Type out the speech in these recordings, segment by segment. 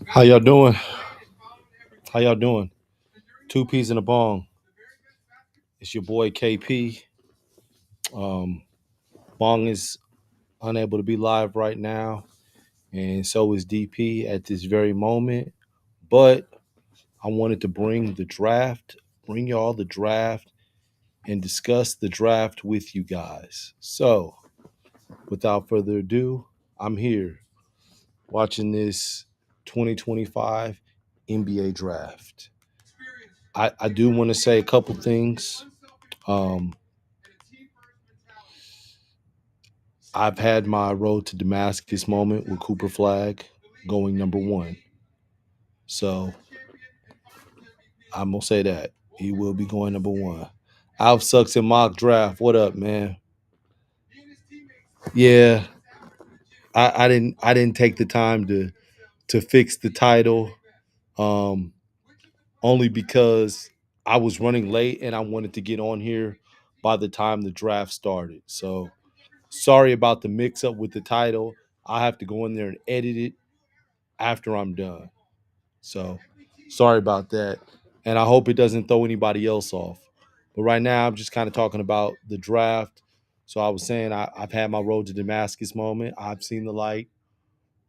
How y'all doing? How y'all doing? Two peas in a bong. It's your boy KP. Um, Bong is unable to be live right now, and so is DP at this very moment. But I wanted to bring y'all the draft, and discuss the draft with you guys. So, without further ado, I'm here watching this 2025 NBA draft. I do want to say a couple things. Um, I've had my road to Damascus moment with Cooper Flag going number one. So I'm going to say that. He will be going number one. Alf sucks in mock draft. What up, man? Yeah, I didn't take the time to fix the title. Um, only because I was running late and I wanted to get on here by the time the draft started. So sorry about the mix up with the title. I have to go in there and edit it after I'm done. So sorry about that. And I hope it doesn't throw anybody else off. But right now, I'm just kind of talking about the draft. So I was saying I've had my road to Damascus moment. I've seen the light.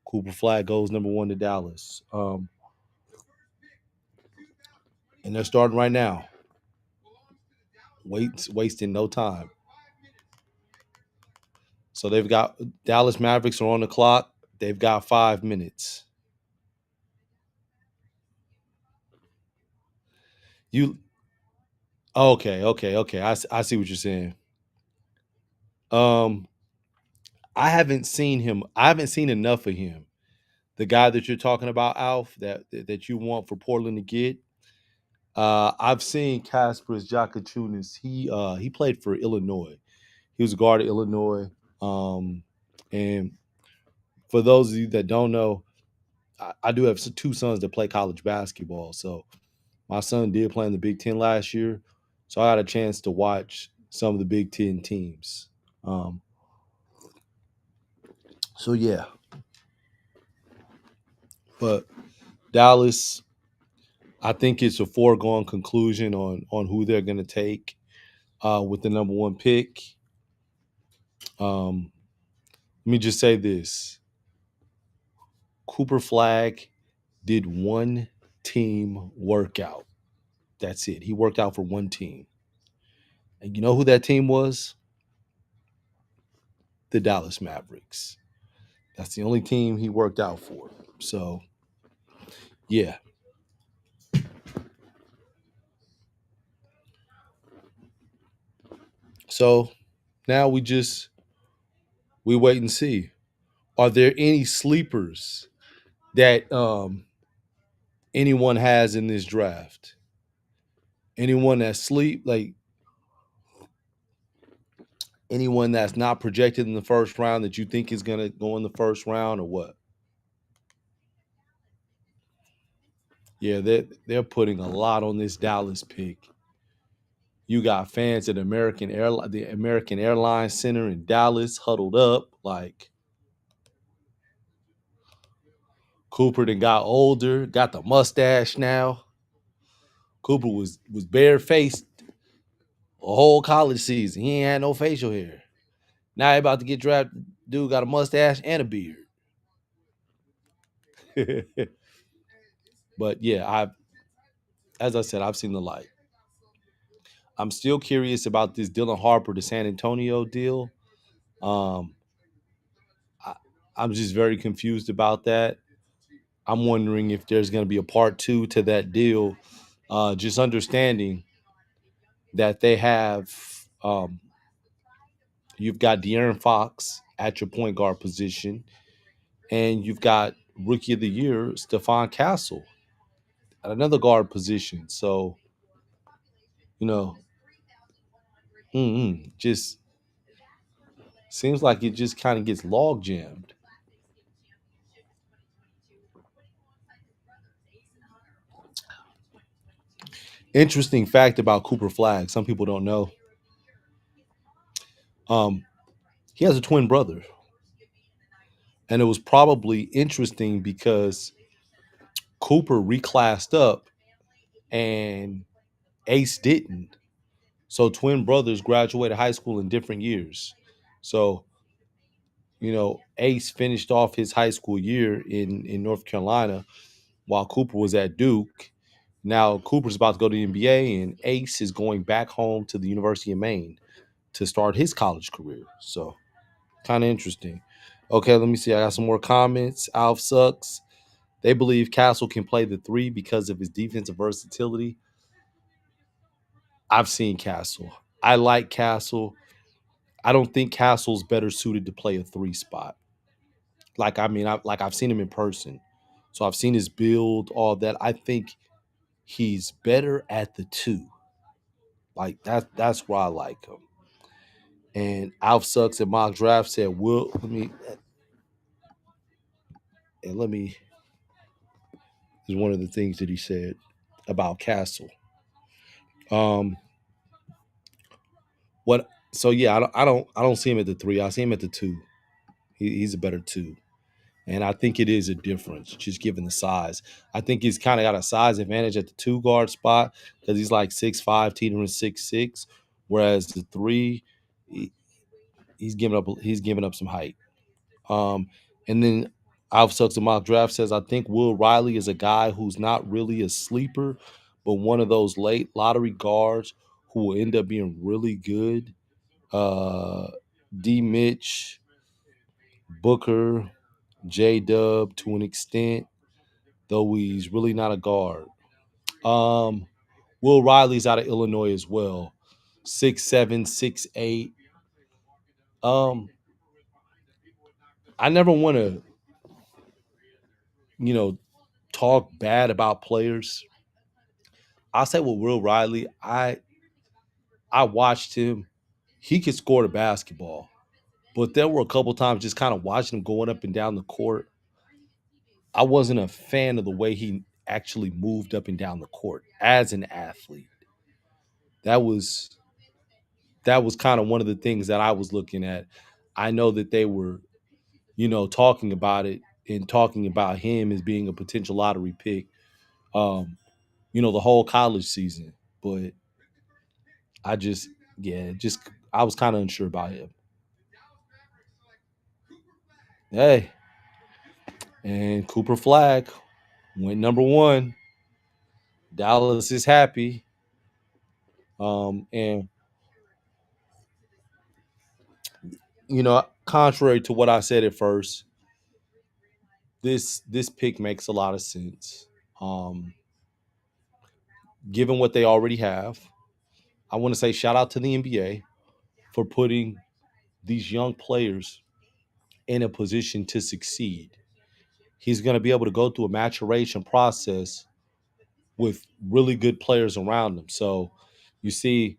Cooper Flag goes number one to Dallas. And they're starting right now. Wasting no time. So they've got Dallas Mavericks are on the clock. They've got 5 minutes. You okay. I see what you're saying. Um, I haven't seen him. I haven't seen enough of him. The guy that you're talking about, Alf, that you want for Portland to get. I've seen Kasparas Jakachunas. He played for Illinois. He was a guard at Illinois. And for those of you that don't know, I do have two sons that play college basketball. So my son did play in the Big Ten last year. So I got a chance to watch some of the Big Ten teams. So yeah, but Dallas, I think it's a foregone conclusion on who they're going to take with the number one pick. Let me just say this: Cooper Flag did one team workout. That's it. He worked out for one team, and you know who that team was? The Dallas Mavericks. That's the only team he worked out for. So yeah. So now we wait and see. Are there any sleepers that anyone has in this draft? Anyone that sleep like anyone that's not projected in the first round that you think is gonna go in the first round or what? Yeah, they're putting a lot on this Dallas pick. You got fans at the American Airlines Center in Dallas huddled up like Cooper then got older, got the mustache now. Cooper was barefaced a whole college season. He ain't had no facial hair. Now he about to get drafted. Dude got a mustache and a beard. But yeah, as I said, I've seen the light. I'm still curious about this Dylan Harper to San Antonio deal. Um, I, I'm just very confused about that. I'm wondering if there's going to be a part two to that deal. Just understanding that they have, you've got De'Aaron Fox at your point guard position, and you've got Rookie of the Year Stephon Castle at another guard position. So you know, just seems like it just kind of gets log jammed. Interesting fact about Cooper Flag. Some people don't know. Um, he has a twin brother, And it was probably interesting because Cooper reclassed up and Ace didn't. So twin brothers graduated high school in different years. So, Ace finished off his high school year in North Carolina while Cooper was at Duke. Now Cooper's about to go to the NBA, and Ace is going back home to the University of Maine to start his college career. So kind of interesting. Okay, let me see. I got some more comments. Alf sucks. They believe Castle can play the three because of his defensive versatility. I've seen Castle. I like Castle. I don't think Castle's better suited to play a three spot. I've seen him in person, so I've seen his build, all that. I think he's better at the two. Like that's why I like him. And Alf sucks at mock draft said, "Will let me." Is one of the things that he said about Castle. Um, what? So yeah, I don't see him at the three. I see him at the two. He's a better two. And I think it is a difference, just given the size. I think he's kind of got a size advantage at the two guard spot because he's like 6'5", teetering 6'6", whereas the three, he, he's giving up some height. Um, and then Alf Sucks a Mock Draft says, I think Will Riley is a guy who's not really a sleeper, but one of those late lottery guards who will end up being really good. D. Mitch, Booker, J Dub to an extent, though he's really not a guard. Um, Will Riley's out of Illinois as well. 6'7", 6'8". Um, I never want to, you know, talk bad about players. I'll say with Will Riley, I watched him. He could score the basketball, but there were a couple times just kind of watching him going up and down the court. I wasn't a fan of the way he actually moved up and down the court as an athlete. That was kind of one of the things that I was looking at. I know that they were, talking about it and talking about him as being a potential lottery pick, um, the whole college season. But I just, yeah, just I was kind of unsure about him. Hey, and Cooper Flag went number one. Dallas is happy. And contrary to what I said at first, this pick makes a lot of sense. Um, Given what they already have, I want to say shout out to the NBA for putting these young players in a position to succeed. He's going to be able to go through a maturation process with really good players around him. So you see,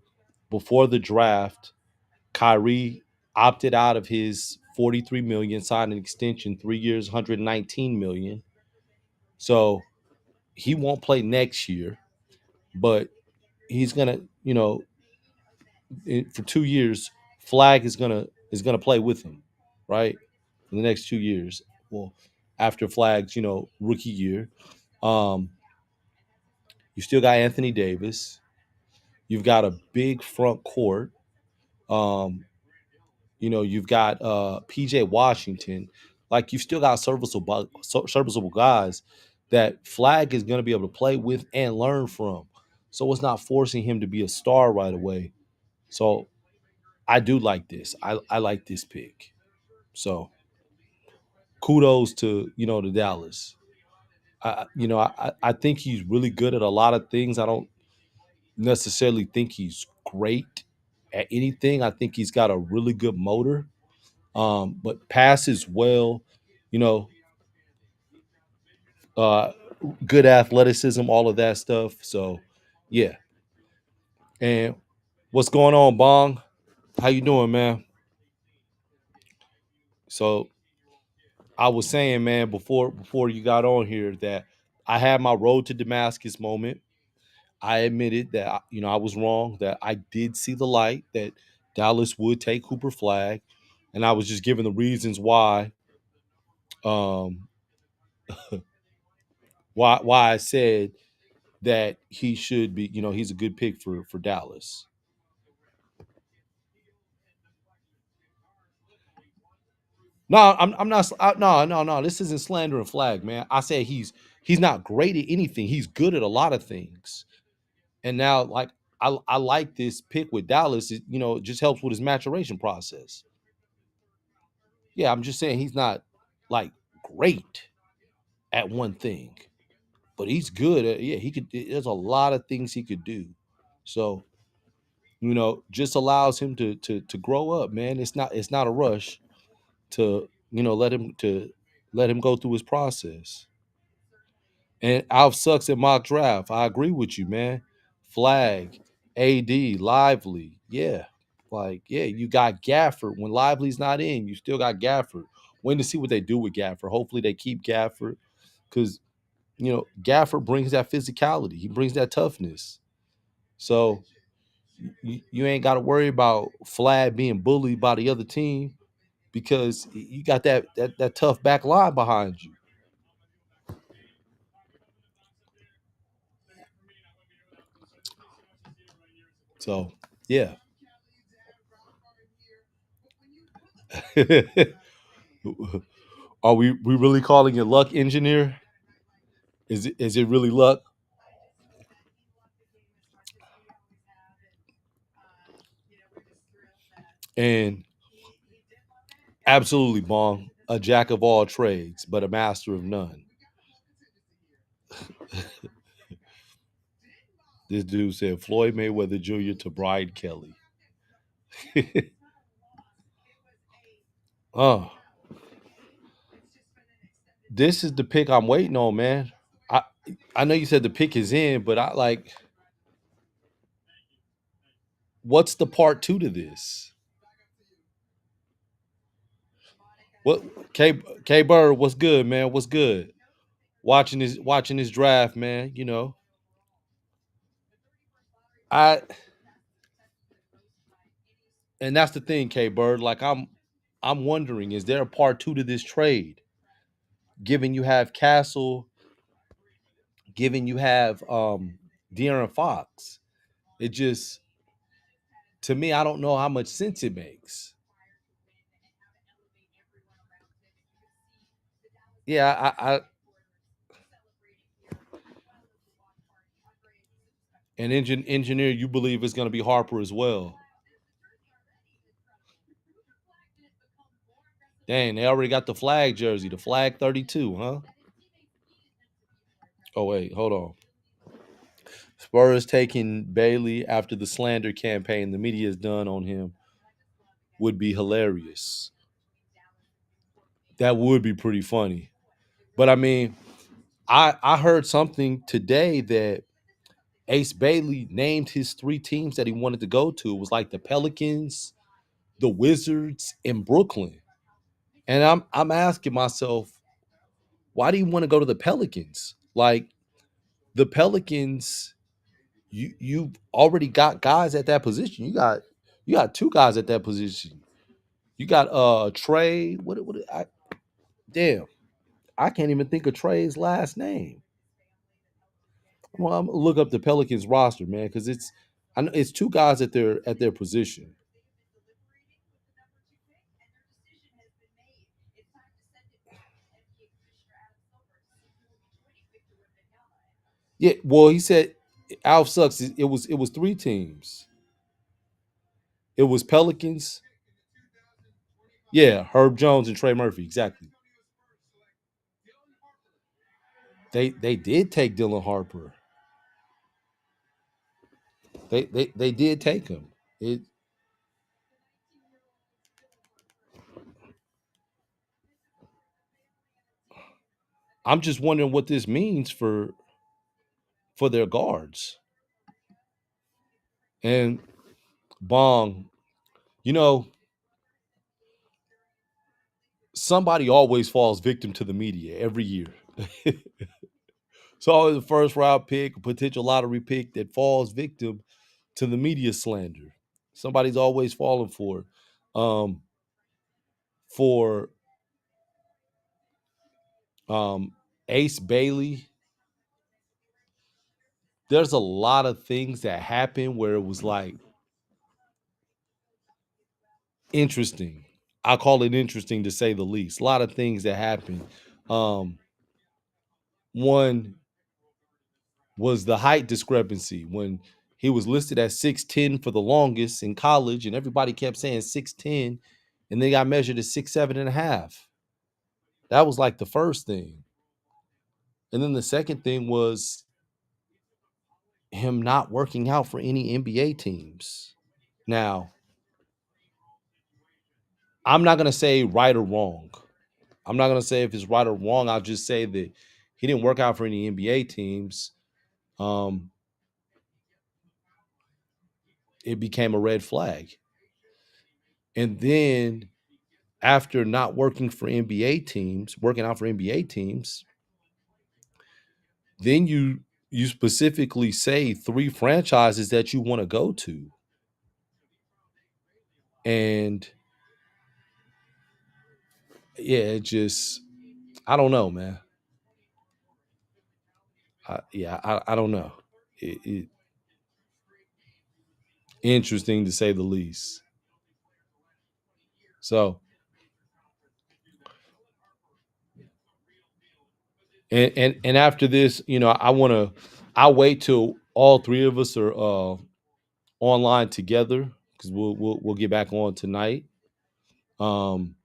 before the draft, Kyrie opted out of his 43 million, signed an extension, 3 years, 119 million. So he won't play next year, but he's gonna, for 2 years, Flag is gonna play with him, right? For the next 2 years. Well, after Flag's, rookie year. Um, you still got Anthony Davis. You've got a big front court. Um, you've got PJ Washington. Like you've still got serviceable guys that Flag is going to be able to play with and learn from. So it's not forcing him to be a star right away. So I do like this. I like this pick. So kudos to to Dallas. I think he's really good at a lot of things. I don't necessarily think he's great at anything. I think he's got a really good motor, but passes well. You know, uh, good athleticism, all of that stuff. So, yeah. And what's going on, Bong? How you doing, man? So I was saying, man, before you got on here that I had my road to Damascus moment. I admitted that I was wrong. That I did see the light that Dallas would take Cooper Flag, and I was just giving the reasons why Um, why I said that he should be, he's a good pick for Dallas. No, I'm not. No. This isn't slander and flag, man. I said he's not great at anything. He's good at a lot of things. And now, like I like this pick with Dallas. It just helps with his maturation process. Yeah, I'm just saying he's not like great at one thing, but he's good at. Yeah, he could. There's a lot of things he could do. So just allows him to grow up, man. It's not a rush to let him go through his process. And Alf sucks at mock draft. I agree with you, man. Flag, AD, Lively, yeah. Like, yeah, you got Gafford. When Lively's not in, you still got Gafford. Waiting to see what they do with Gafford. Hopefully they keep Gafford because Gafford brings that physicality. He brings that toughness. So you ain't got to worry about Flag being bullied by the other team because you got that tough back line behind you. So yeah. Are we really calling it luck engineer? Is it really luck? And absolutely, Bong, a jack of all trades, but a master of none. This dude said Floyd Mayweather Jr. to Brian Kelly. Oh, this is the pick I'm waiting on, man. I I know you said the pick is in, but I like what's the part two to this? What K Bird, what's good, man? What's good? Watching this draft, man. I and that's the thing, K Bird. Like I'm wondering, is there a part two to this trade? Given you have Castle, given you have De'Aaron Fox, it just to me, I don't know how much sense it makes. Yeah, I and engineer, you believe it's going to be Harper as well. Dang, they already got the flag jersey, the flag 32, huh? Oh wait, hold on. Spurs taking Bailey after the slander campaign the media has done on him would be hilarious. That would be pretty funny. But I mean, I heard something today that Ace Bailey named his three teams that he wanted to go to. It was like the Pelicans, the Wizards, and Brooklyn. And I'm asking myself, why do you want to go to the Pelicans? Like the Pelicans, you've already got guys at that position. You got two guys at that position. You got Trey. What damn. I can't even think of Trey's last name. Well, I'm gonna look up the Pelicans roster, man, because I know it's two guys at their position. Yeah, well, he said Alf sucks. It was three teams. It was Pelicans. Yeah, Herb Jones and Trey Murphy. Exactly. They did take Dylan Harper. They did take him. It. I'm just wondering what this means for their guards. And Bong, you know, somebody always falls victim to the media every year. It's always a first round pick, a potential lottery pick that falls victim to the media slander. Somebody's always falling for it. For Um, Ace Bailey. There's a lot of things that happened where it was like interesting. I call it interesting to say the least. A lot of things that happened. Um, One was the height discrepancy when he was listed at 6'10" for the longest in college, and everybody kept saying 6'10", and then got measured at 6'7" and a half. That was like the first thing. And then the second thing was him not working out for any NBA teams. Now, I'm not going to say right or wrong. I'm not going to say if it's right or wrong. I'll just say that he didn't work out for any NBA teams. Um, it became a red flag. And then after not working for NBA teams, working out for NBA teams, then you specifically say three franchises that you want to go to. And yeah, it just I don't know, man. I don't know. It interesting to say the least. So and after this, I wait till all three of us are online together because we'll get back on tonight. Um,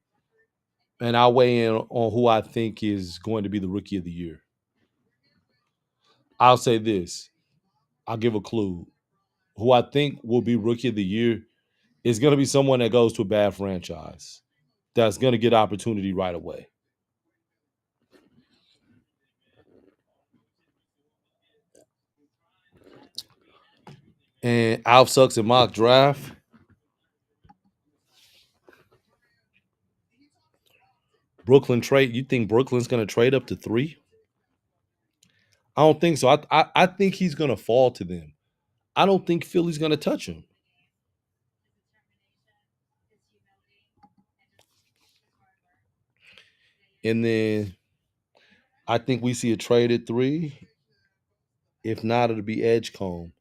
and I'll weigh in on who I think is going to be the rookie of the year. I'll say this. I'll give a clue. Who I think will be rookie of the year is going to be someone that goes to a bad franchise that's going to get opportunity right away. And Alf sucks in mock draft. Brooklyn trade. You think Brooklyn's going to trade up to 3? I don't think so. I think he's going to fall to them. I don't think Philly's going to touch him. And then I think we see a trade at 3. If not, it'll be Edgecombe.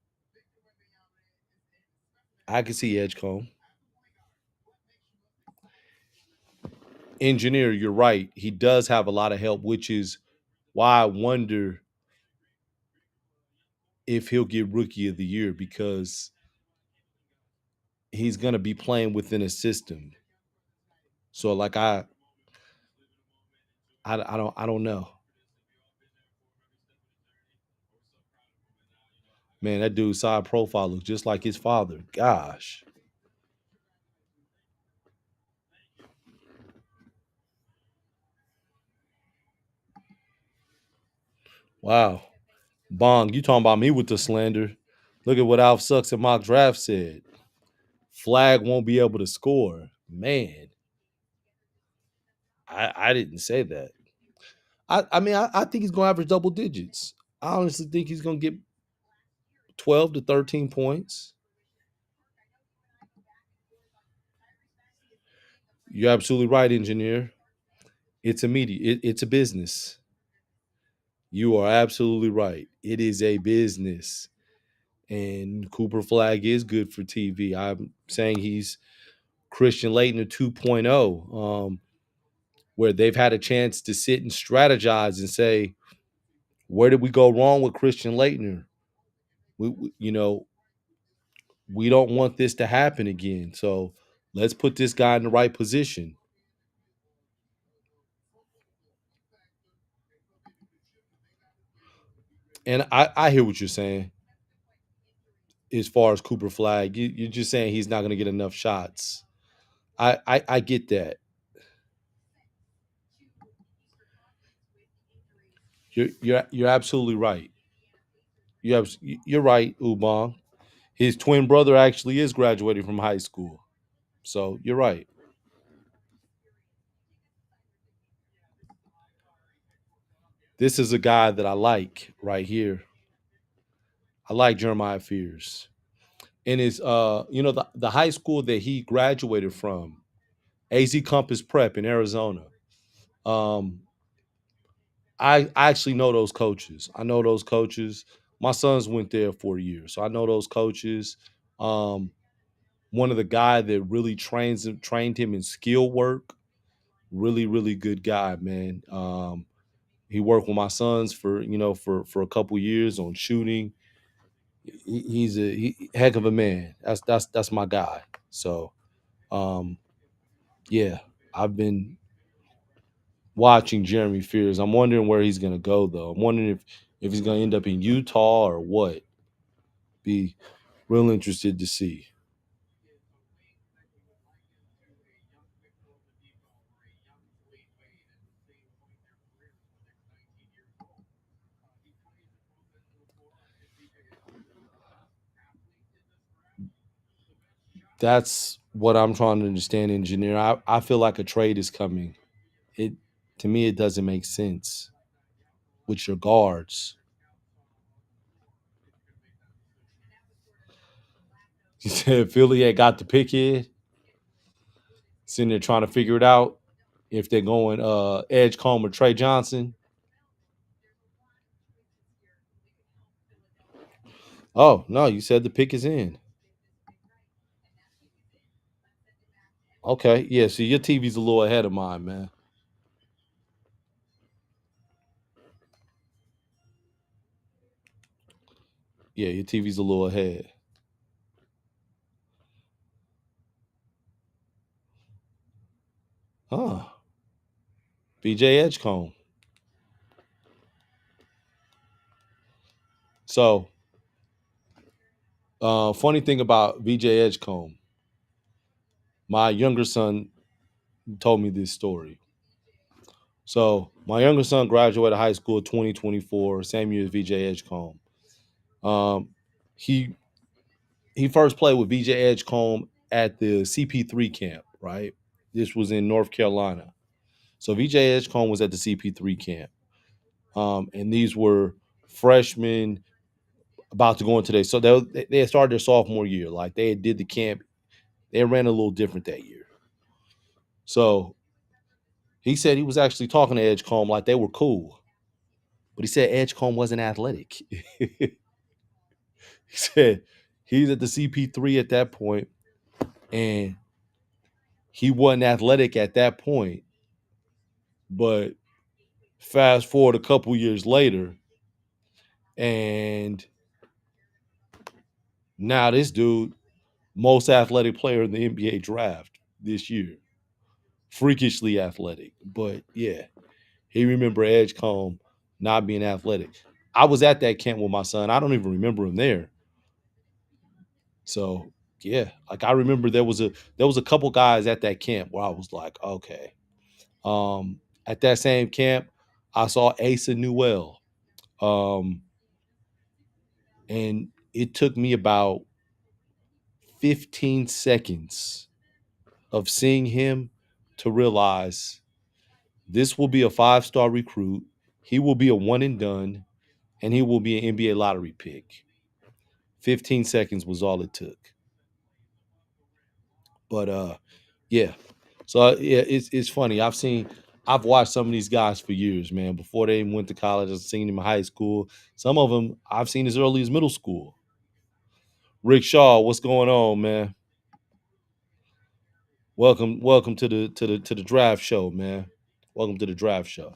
I can see Edgecombe. Engineer, you're right. He does have a lot of help, which is why I wonder if he'll get rookie of the year because he's going to be playing within a system. So like I don't know. Man, that dude's side profile looks just like his father. Gosh. Wow. Bong, you talking about me with the slander. Look at what Alf Sucks in mock draft said. Flag won't be able to score. Man, I didn't say that. I think he's gonna average double digits. I honestly think he's gonna get 12 to 13 points. You're absolutely right, engineer. It's immediate. It's a business. You are absolutely right. It is a business. And Cooper Flag is good for TV. I'm saying he's Christian Laettner 2.0, where they've had a chance to sit and strategize and say, where did we go wrong with Christian Laettner? We don't want this to happen again. So let's put this guy in the right position. And I hear what you're saying as far as Cooper Flag. You're just saying he's not going to get enough shots. I get that. You're absolutely right. You're right, Ubong. His twin brother actually is graduating from high school. So you're right. This is a guy that I like right here. I like Jeremiah Fears. And his the high school that he graduated from, AZ Compass Prep in Arizona. Um, I actually know those coaches. I know those coaches. My sons went there for a year, so I know those coaches. Um, One of the guy that really trained him in skill work. Really, really good guy, man. He worked with my sons for for a couple years on shooting. He's heck of a man. That's my guy. So um, yeah, I've been watching Jeremy Fears. I'm wondering where he's gonna go though. I'm wondering if he's gonna end up in Utah or what. Be real interested to see. That's what I'm trying to understand, engineer. I feel like a trade is coming. It To me it doesn't make sense with your guards. You said Philly had got the pick in, sitting there trying to figure it out if they're going Edgecombe or Trey Johnson. Oh no, you said the pick is in. Okay, yeah. See, your TV's a little ahead of mine, man. Yeah, your TV's a little ahead. Huh? BJ Edgecombe. So, funny thing about VJ Edgecombe, my younger son told me this story. So, my younger son graduated high school 2024, same year as VJ Edgecombe. Um, he he first played with VJ Edgecombe at the CP3 camp, right? This was in North Carolina. So VJ Edgecombe was at the CP3 camp, and these were freshmen about to go into so they had started their sophomore year. Like they did the camp, they ran a little different that year. So he said he was actually talking to Edgecombe like they were cool, but he said Edgecombe wasn't athletic. He said he's at the CP3 at that point, and he wasn't athletic at that point. But fast forward a couple years later, and now this dude, most athletic player in the NBA draft this year, freakishly athletic. But yeah, he remember Edgecombe not being athletic. I was at that camp with my son. I don't even remember him there. So yeah, like I remember there was a couple guys at that camp where I was like, okay. At that same camp, I saw Asa Newell. Um, and it took me about 15 seconds of seeing him to realize this will be a 5-star recruit. He will be a one and done, and he will be an NBA lottery pick. 15 seconds was all it took. But yeah. So yeah, it's funny. I've watched some of these guys for years, man. Before they even went to college, I've seen them in high school. Some of them I've seen as early as middle school. Rick Shaw, what's going on, man? Welcome to the draft show, man. Welcome to the draft show.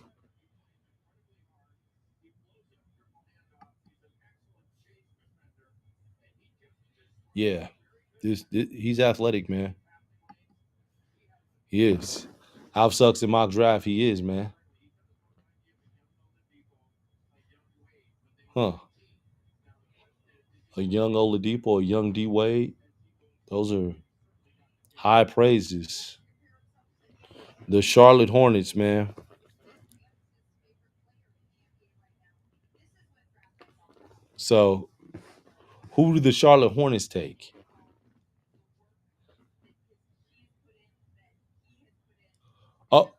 Yeah, this he's athletic, man. He is. How sucks in mock draft he is, man. Huh? A young Oladipo, a young D Wade. Those are high praises. The Charlotte Hornets, man. So who do the Charlotte Hornets take? Oh,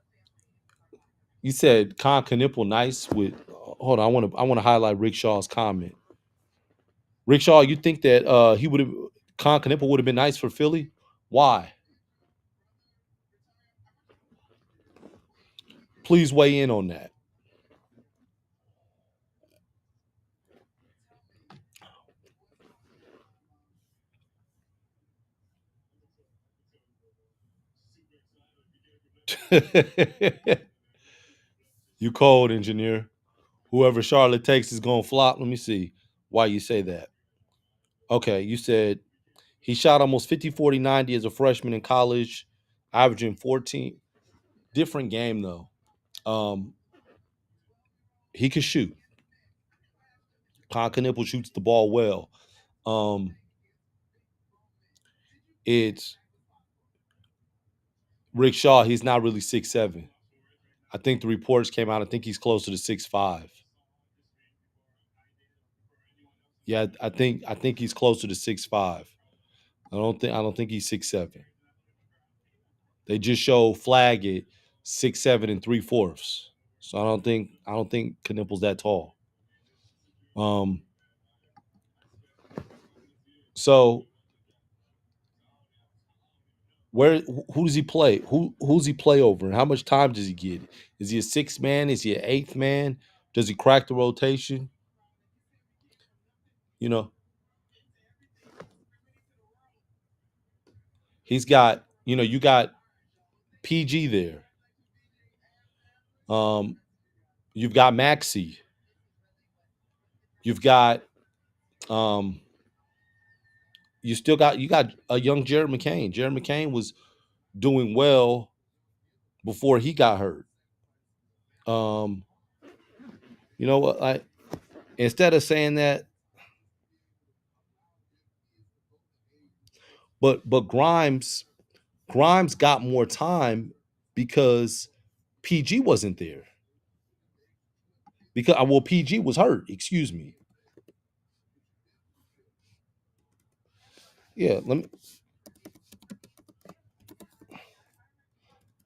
you said Con Knipple nice with. Hold on, I want to highlight Rick Shaw's comment. Rick Shaw, you think that he would have Con Knipple would have been nice for Philly? Why? Please weigh in on that. You cold, engineer. Whoever Charlotte takes is gonna flop. Let me see why you say that. Okay, you said he shot almost 50, 40, 90 as a freshman in college, averaging 14. Different game though. Um, he can shoot. Knipple shoots the ball well. Um, it's Rick Shaw. He's not really 6'7". I think the reports came out. I think he's closer to 6'5". Yeah, I think he's closer to 6'5". I don't think he's 6'7". They just show flag it 6'7" and 3/4. So I don't think Knipple's that tall. Um, so who does he play? Who's he play over, and how much time does he get? Is he a sixth man? Is he an eighth man? Does he crack the rotation? You know, he's got you got PG there. Um, you've got Maxi. You've got um, you got a young Jared McCain. Jared McCain was doing well before he got hurt. Um, you know what? Instead of saying that, but Grimes got more time because PG wasn't there. Because PG was hurt. Excuse me. Yeah, let me.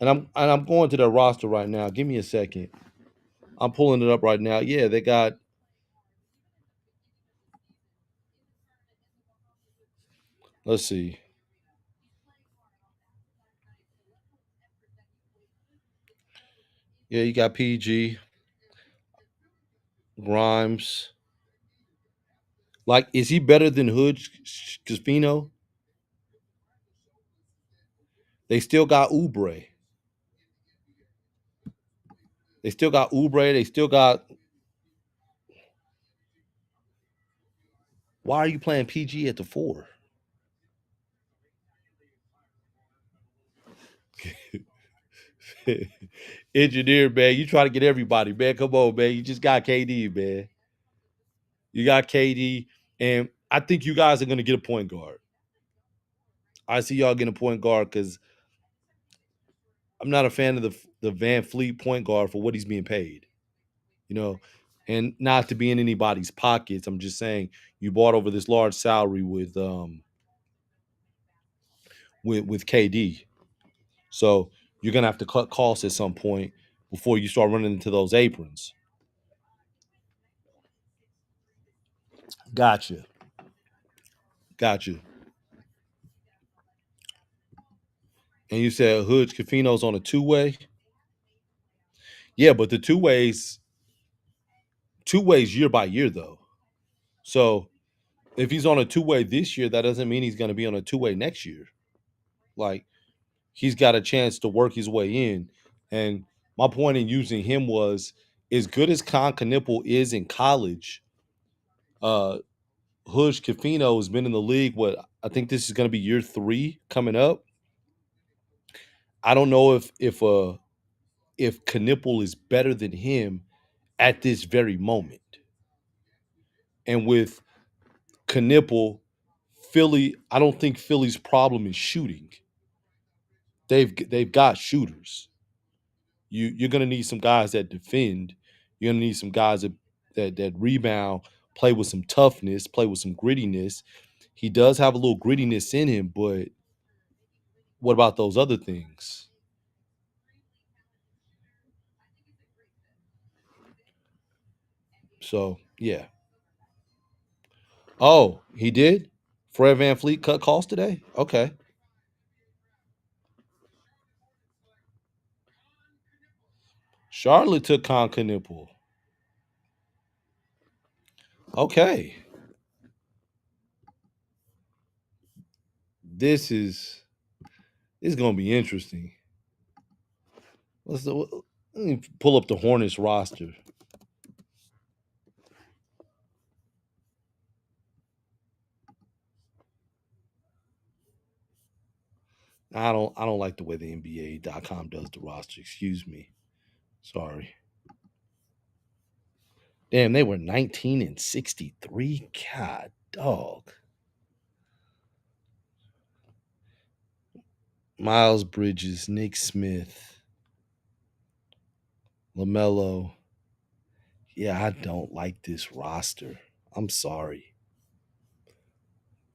And I'm going to their roster right now. Give me a second. I'm pulling it up right now. Yeah, they got. Let's see. Yeah, you got PG, Grimes. Like, is he better than Hood Casino? They still got Oubre. They still got Oubre. They still got. Why are you playing PG at the 4? Engineer, man, you try to get everybody, man. Come on, man. You just got KD, man. You got KD, and I think you guys are going to get a point guard. I see y'all getting a point guard because I'm not a fan of the Van Fleet point guard for what he's being paid. You know, and not to be in anybody's pockets. I'm just saying you bought over this large salary with KD, so you're gonna have to cut costs at some point before you start running into those aprons. Gotcha, gotcha. And you said Hood Cafino's on a two-way. Yeah, but the two ways year by year though. So if he's on a two-way this year, that doesn't mean he's going to be on a two-way next year. Like, he's got a chance to work his way in. And my point in using him was, as good as Knipple is in college, uh Hush Cafino has been in the league. What, I think this is going to be year 3 coming up. I don't know if Knipple is better than him at this very moment. And with Knipple, I don't think Philly's problem is shooting. They've got shooters. You're gonna need some guys that defend. You're gonna need some guys that rebound, play with some toughness, play with some grittiness. He does have a little grittiness in him, but what about those other things? So yeah. Oh, he did? Fred Van Fleet cut costs today? Okay. Charlotte took Knipple. Okay. This is gonna be interesting. let me pull up the Hornets roster. I don't like the way the NBA.com does the roster. Excuse me. Sorry. Damn, they were 19-63. God dog. Miles Bridges, Nick Smith, LaMelo. Yeah, I don't like this roster. I'm sorry.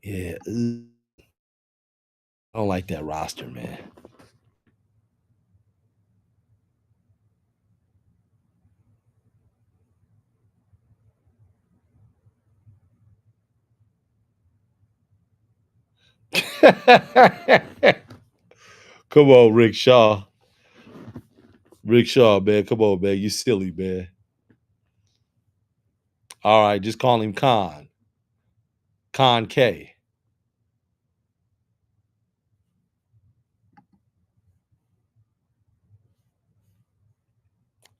Yeah, I don't like that roster, man. Come on, Rick Shaw. Rick Shaw, man. Come on, man. You silly, man. All right, just call him Khan. Khan K.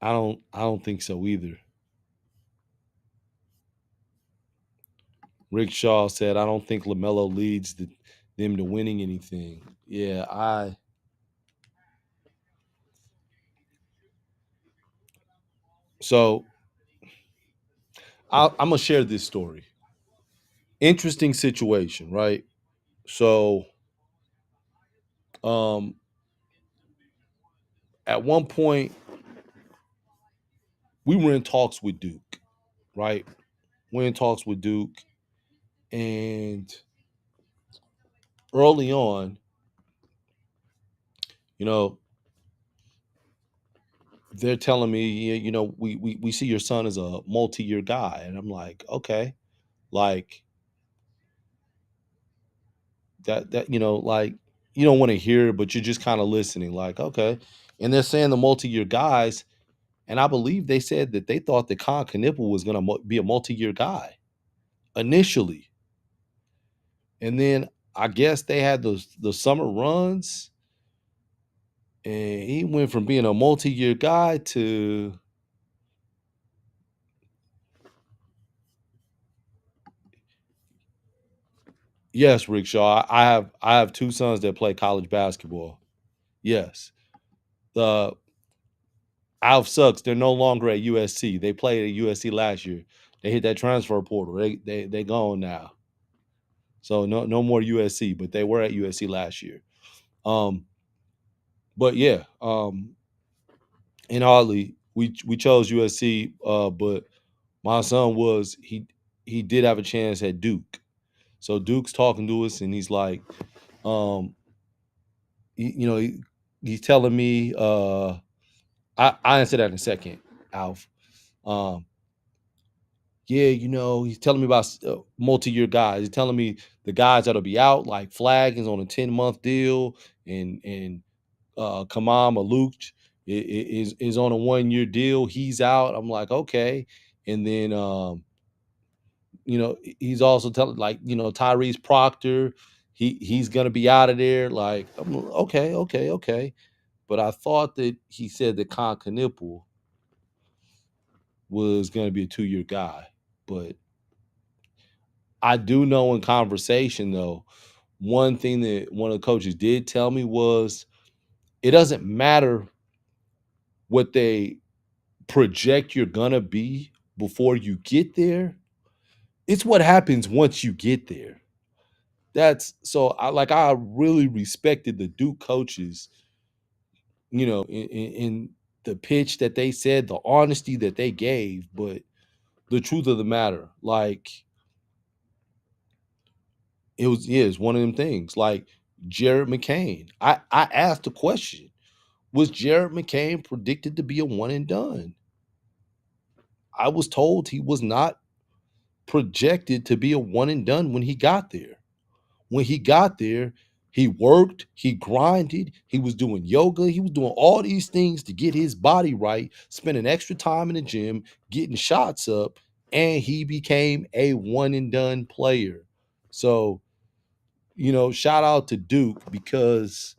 I don't think so either. Rick Shaw said, I don't think LaMelo leads them to winning anything. Yeah, so I'm gonna share this story. Interesting situation, right? So um at one point we were in talks with Duke, right? We're in talks with Duke, and early on, you know, they're telling me, "Yeah, we see your son as a multi-year guy," and I'm like, okay, like like you don't want to hear it, but you're just kind of listening, like, okay. And they're saying the multi-year guys, and I believe they said that they thought that Con Knipple was going to be a multi-year guy initially, and then I guess they had the summer runs, and he went from being a multi-year guy to yes, Rickshaw. I have two sons that play college basketball. Yes, the Alf sucks. They're no longer at USC. They played at USC last year. They hit that transfer portal. They gone now. So no more USC, but they were at USC last year. Um, but yeah, and oddly, we chose USC, but my son he did have a chance at Duke. So Duke's talking to us, and he's like, um, he's telling me, I answer that in a second, Alf. Um, yeah, he's telling me about multi-year guys. He's telling me the guys that'll be out, like Flag is on a 10-month deal, and Kamam Aluch is on a 1-year deal. He's out. I'm like, okay. And then he's also telling, like, Tyrese Proctor, he's gonna be out of there. Like, okay, okay, okay. But I thought that he said that Con Knipple was gonna be a 2-year guy. But I do know in conversation though, one thing that one of the coaches did tell me was it doesn't matter what they project you're gonna be before you get there. It's what happens once you get there. That's so I really respected the Duke coaches, in the pitch that they said, the honesty that they gave, but the truth of the matter, like it's one of them things. Like Jared McCain. I asked a question. Was Jared McCain predicted to be a one and done? I was told he was not projected to be a one and done when he got there. When he got there, he worked, he grinded, he was doing yoga, he was doing all these things to get his body right, spending extra time in the gym, getting shots up, and he became a one and done player. So, shout out to Duke because,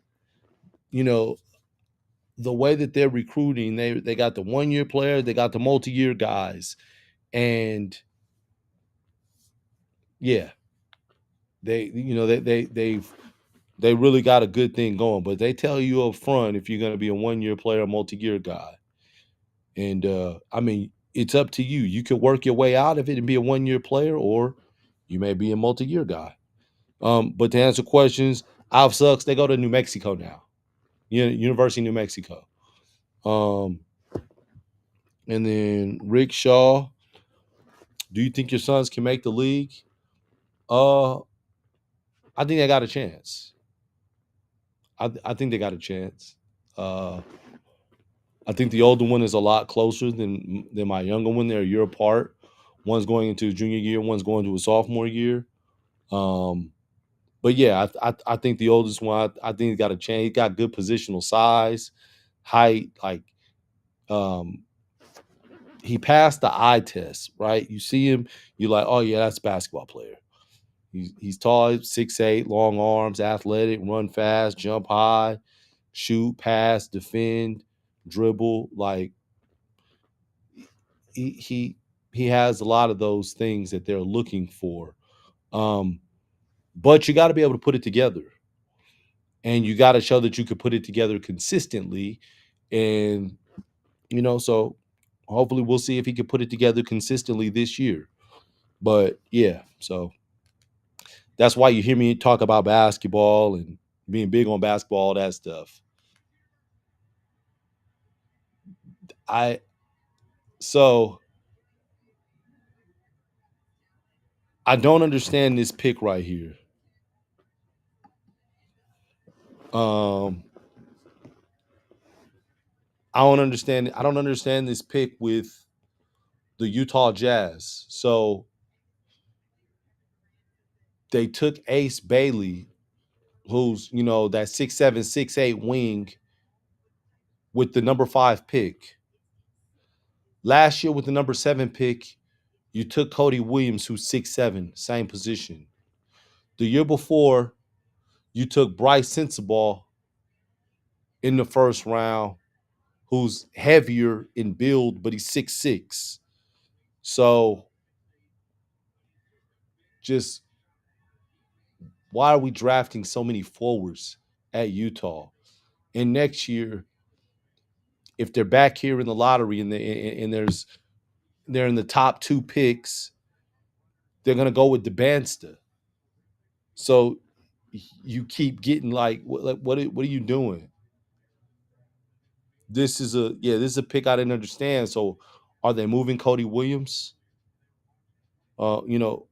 you know, the way that they're recruiting, they got the 1 year player, they got the multi-year guys, and yeah, they really got a good thing going. But they tell you up front if you're going to be a 1 year player, multi-year guy, and I mean it's up to you. You can work your way out of it and be a 1 year player, or you may be a multi-year guy. But to answer questions, Alf sucks. They go to New Mexico now, University of New Mexico. Um, and then Rick Shaw. Do you think your sons can make the league? Uh, I think they got a chance. I think they got a chance. Uh, I think the older one is a lot closer than my younger one. They're a year apart. One's going into his junior year. One's going to his sophomore year. Um, but yeah, I think the oldest one. I think he got a chance. He got good positional size, height. Like um, he passed the eye test. Right? You see him, you're like, oh yeah, that's a basketball player. He's tall, 6'8", long arms, athletic, run fast, jump high, shoot, pass, defend, dribble. Like he he he has a lot of those things that they're looking for. Um, but you got to be able to put it together, and you got to show that you could put it together consistently. And so hopefully we'll see if he can put it together consistently this year. But yeah, so that's why you hear me talk about basketball and being big on basketball, all that stuff. I so I don't understand this pick right here. Um, I don't understand this pick with the Utah Jazz. So they took Ace Bailey, who's that 6'7", 6'8" wing, with the number 5 pick. Last year with the number 7 pick, you took Cody Williams, who's 6'7", same position. The year before, you took Bryce Sensabaugh in the first round, who's heavier in build, but he's 6'6". So just why are we drafting so many forwards at Utah? And next year, if they're back here in the lottery and they're in the top 2 picks, they're gonna go with DeBansta. So you keep getting what are you doing? This is a pick I didn't understand. So are they moving Cody Williams? Uh, you know,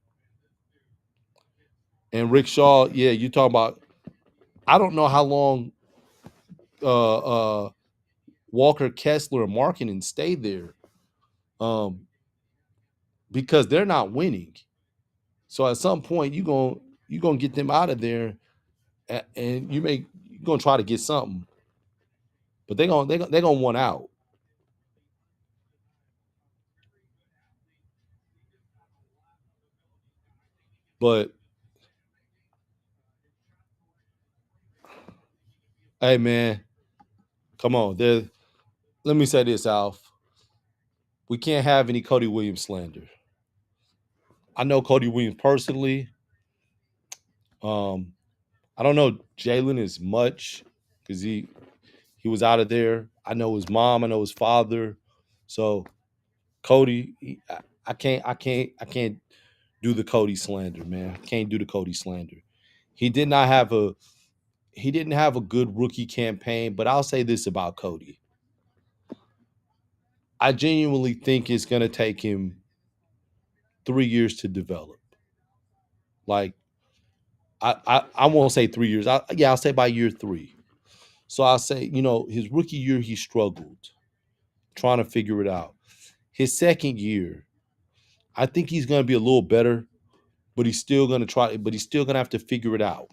and Rick Shaw, yeah, you talking about I don't know how long uh Walker Kessler and Markkinen stayed there. Um, because they're not winning. So at some point you gonna get them out of there, and you're gonna try to get something, but they gonna want out. But hey, man, come on. Let me say this, Alf. We can't have any Cody Williams slander. I know Cody Williams personally. Um, I don't know Jalen as much because he was out of there. I know his mom. I know his father. So Cody, I can't do the Cody slander, man. I can't do the Cody slander. He did not have a he didn't have a good rookie campaign, but I'll say this about Cody. I genuinely think it's gonna take him 3 years to develop. Like I won't say 3 years. I'll say by year 3. So I'll say, his rookie year he struggled trying to figure it out. His second year, I think he's gonna be a little better, but he's still gonna have to figure it out.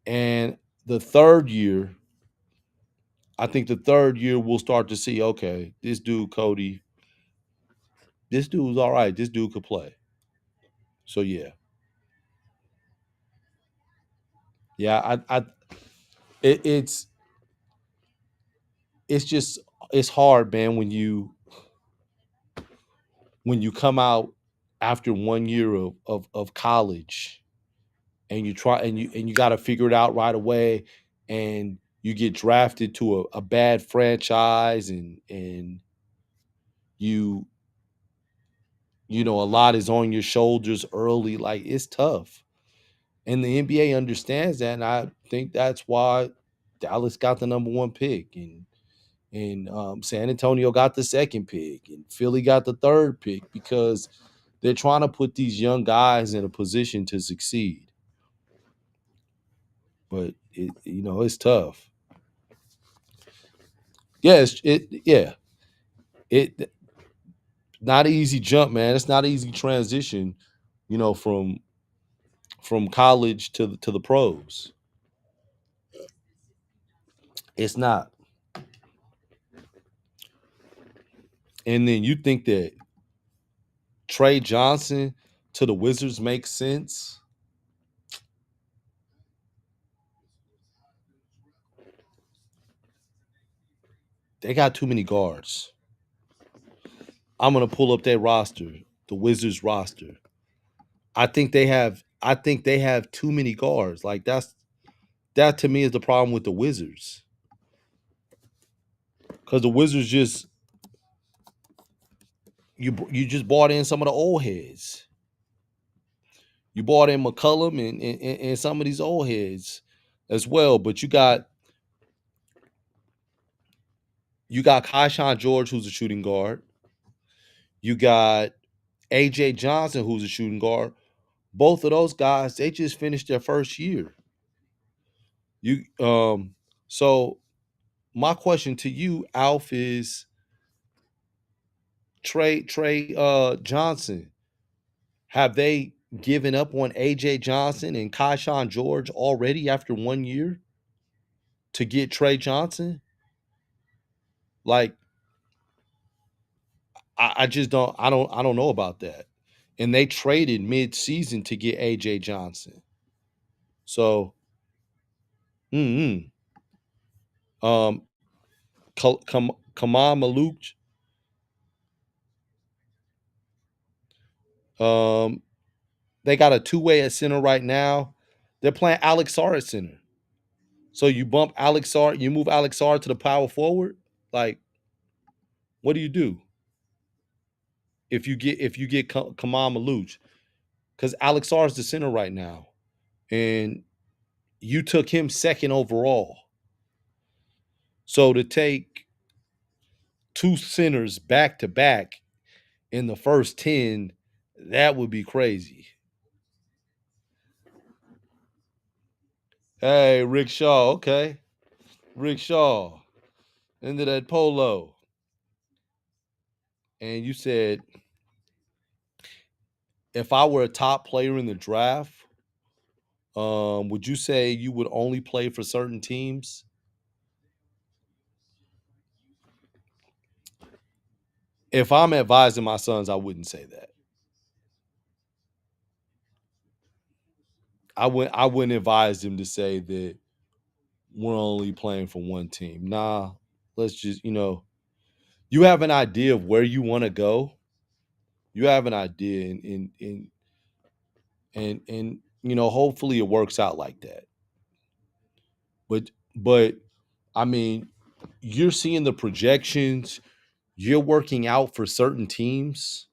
And the third year, I think the third year we'll start to see, okay, this dude Cody, this dude's all right. This dude could play. So yeah, yeah, it's it's just it's hard, man, when you come out after 1 year of college and you try and you got to figure it out right away, and you get drafted to a bad franchise, and you you know a lot is on your shoulders early. Like, it's tough, and the NBA understands that, and I think that's why Dallas got the number one pick, and San Antonio got the second pick, and Philly got the third pick, because they're trying to put these young guys in a position to succeed. But it's tough. Yeah, it not an easy jump, man. It's not an easy transition, from college to the pros. It's not. And then you think that Trey Johnson to the Wizards makes sense? They got too many guards. I'm gonna pull up their roster, the Wizards roster. I think they have too many guards. Like, that to me is the problem with the Wizards. Because the Wizards you just bought in some of the old heads. You bought in McCullum and some of these old heads as well. But you got Kaishan George, who's a shooting guard. You got AJ Johnson, who's a shooting guard. Both of those guys, they just finished their first year. You so my question to you, Alf, is Trey Johnson. Have they given up on AJ Johnson and Kaishan George already after 1 year to get Trey Johnson? Like, I just don't know about that. And they traded mid-season to get AJ Johnson. So, mm um, Kamal Malik, um, they got a two-way at center right now. They're playing Alex Sarr at center. So you bump Alex Sarr, you move Alex Sarr to the power forward. Like, what do you do if you get Kamal Malik? Because Alex Sarr is the center right now, and you took him second overall. So to take two centers back to back in the first 10, that would be crazy. Hey, Rick Shaw, okay. Rick Shaw, into that polo. And you said, if I were a top player in the draft, would you say you would only play for certain teams? If I'm advising my sons, I wouldn't say that. I wouldn't advise them to say that we're only playing for one team. Nah, let's just, you have an idea of where you want to go. You have an idea, and hopefully it works out like that. But I mean, you're seeing the projections, you're working out for certain teams.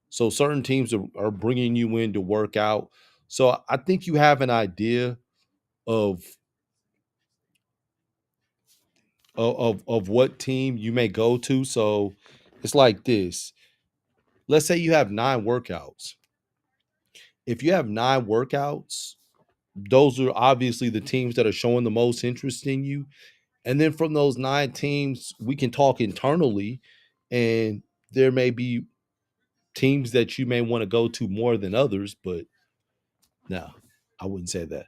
So certain teams are bringing you in to work out. So I think you have an idea of of what team you may go to. So it's like this. Let's say you have 9 workouts. If you have 9 workouts, those are obviously the teams that are showing the most interest in you. And then from those 9 teams, we can talk internally, and there may be teams that you may want to go to more than others, but no, I wouldn't say that.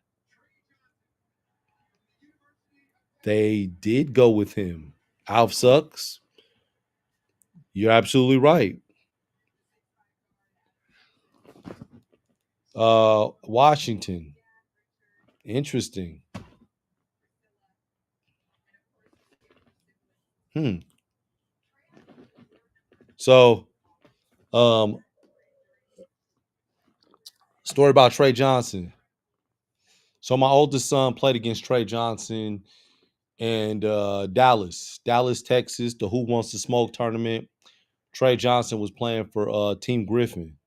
They did go with him. Alf sucks. You're absolutely right. Washington. Interesting. Hmm. So, um, story about Trey Johnson. So my oldest son played against Trey Johnson and Dallas, Texas, the Who Wants to Smoke tournament. Trey Johnson was playing for Team Griffin,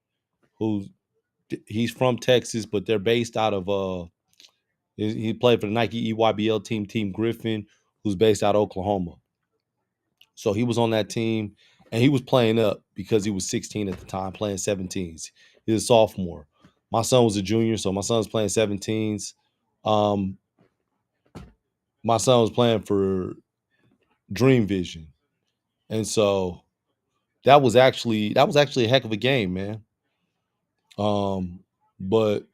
who he's from Texas, but they're based out of he played for the Nike EYBL team, Team Griffin, who's based out of Oklahoma. So he was on that team, and he was playing up because he was 16 at the time, playing 17s. He was a sophomore. My son was a junior, so my son was playing 17s. Um, my son was playing for Dream Vision, and so that was actually a heck of a game, man. But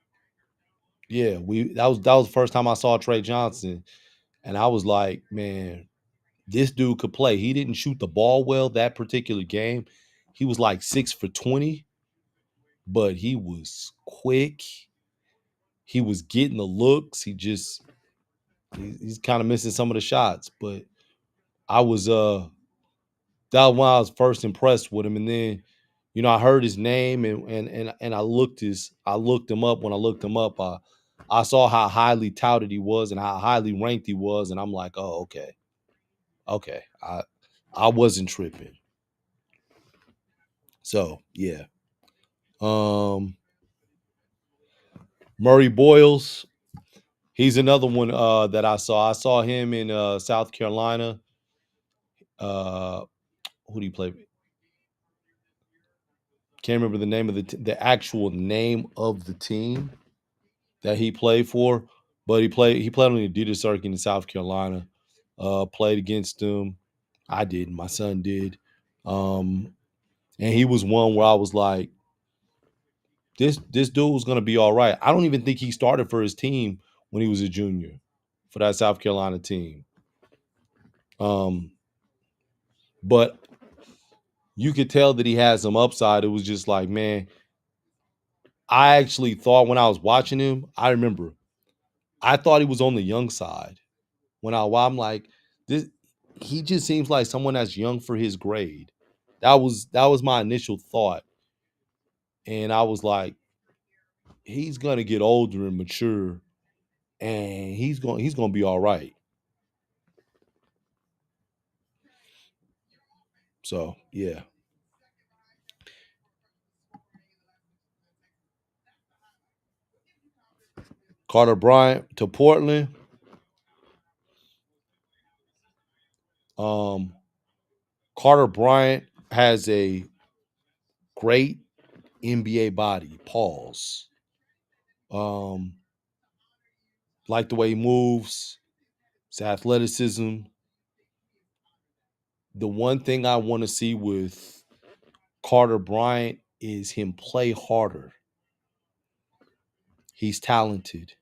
yeah, we that was the first time I saw Trey Johnson, and I was like, man, this dude could play. He didn't shoot the ball well that particular game. He was like 6 for 20, but he was quick. He was getting the looks. He's kind of missing some of the shots, but I was that was when I was first impressed with him. And then, I heard his name and I looked him up. When I looked him up, I saw how highly touted he was and how highly ranked he was, and I'm like, oh, okay, okay. I wasn't tripping. So yeah. Um Murray Boyles, he's another one that I saw. I saw him in South Carolina. Uh who do you play? Can't remember the name of the actual name of the team that he played for, but he played on the Adidas circuit in South Carolina. Played against him. I did. My son did. Um, and he was one where I was like, this dude was gonna be all right. I don't even think he started for his team when he was a junior for that South Carolina team. Um, but you could tell that he had some upside. It was just like, man, I actually thought when I was watching him, I remember I thought he was on the young side. While I'm like, this, he just seems like someone that's young for his grade. That was my initial thought, and I was like, he's gonna get older and mature, and he's gonna be all right. So yeah, Carter Bryant to Portland. Um, Carter Bryant has a great NBA body. Pause. Um, like the way he moves, his athleticism. The one thing I want to see with Carter Bryant is him play harder. He's talented.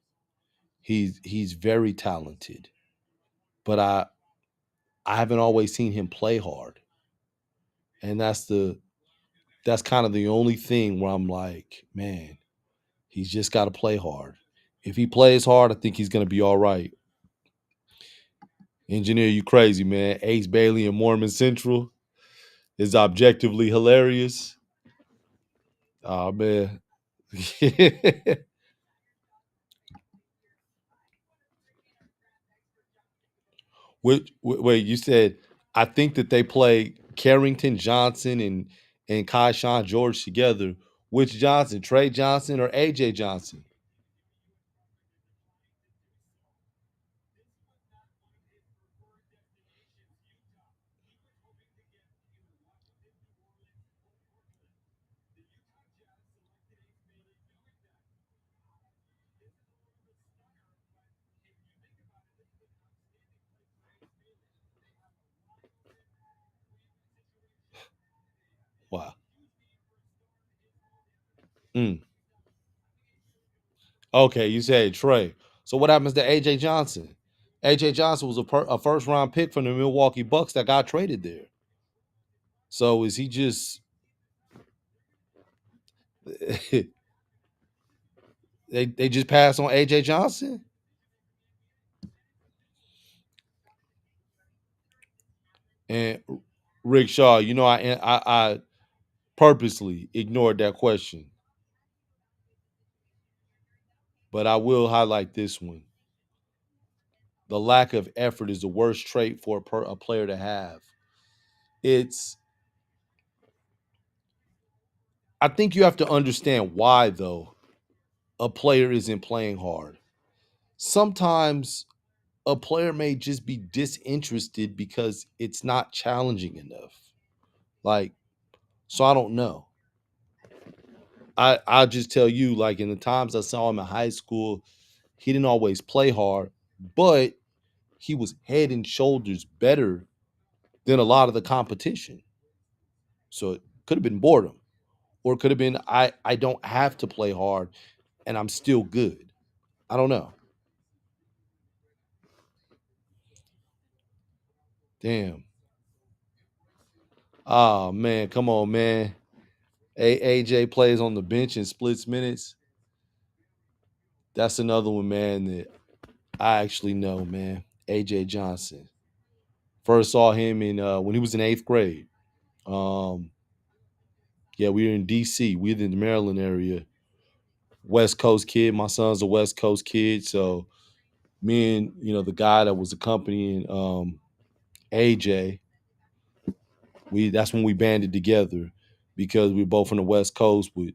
He's very talented. But I haven't always seen him play hard. And that's kind of the only thing where I'm like, man, he's just got to play hard. If he plays hard, I think he's going to be all right. Engineer, you crazy, man. Ace Bailey and Mormon Central is objectively hilarious. Oh man. Wait, you said I think that they play Carrington Johnson and Kai Sean George together. Which Johnson, Trey Johnson or AJ Johnson? Wow. Mm. Okay, you said Trey. So what happens to AJ Johnson? AJ Johnson was a first round pick from the Milwaukee Bucks that got traded there. So is he just they just pass on AJ Johnson? And Rick Shaw, I purposely ignored that question, but I will highlight this one. The lack of effort is the worst trait for a player to have. It's I think you have to understand why though a player isn't playing hard. Sometimes a player may just be disinterested because it's not challenging enough. Like, so I don't know. I'll just tell you, like in the times I saw him in high school, he didn't always play hard, but he was head and shoulders better than a lot of the competition. So it could have been boredom, or it could have been I don't have to play hard and I'm still good. I don't know. Damn. Oh man, come on, man. AJ plays on the bench and splits minutes. That's another one, man, that I actually know, man. AJ Johnson. First saw him in when he was in eighth grade. Um, yeah, we were in DC. We were in the Maryland area. West Coast kid. My son's a West Coast kid. So me and the guy that was accompanying AJ, that's when we banded together because we were both from the West Coast with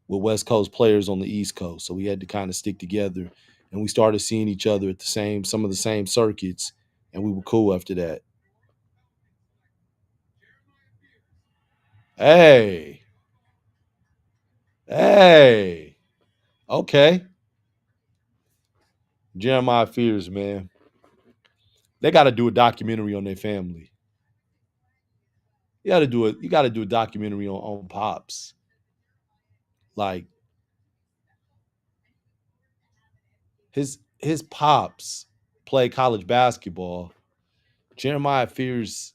West Coast players on the East Coast. So we had to kind of stick together, and we started seeing each other at some of the same circuits, and we were cool after that. Hey, hey, okay, Jeremiah Fears, man. They got to do a documentary on their family. You got to do it. You got to do a documentary on Pops. Like his pops play college basketball. Jeremiah Fears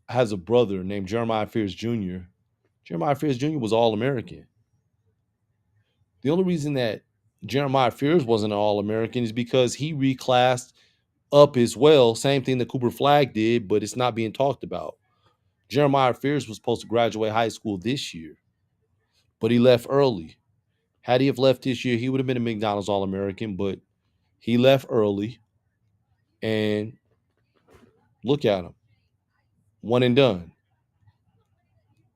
has a brother named Jeremiah Fears Jr. Jeremiah Fears Jr. was All American. The only reason that Jeremiah Fears wasn't an All American is because he reclassed up as well. Same thing that Cooper Flagg did, but it's not being talked about. Jeremiah Fears was supposed to graduate high school this year, but he left early. Had he have left this year, he would have been a McDonald's All American, but he left early, and look at him, one and done.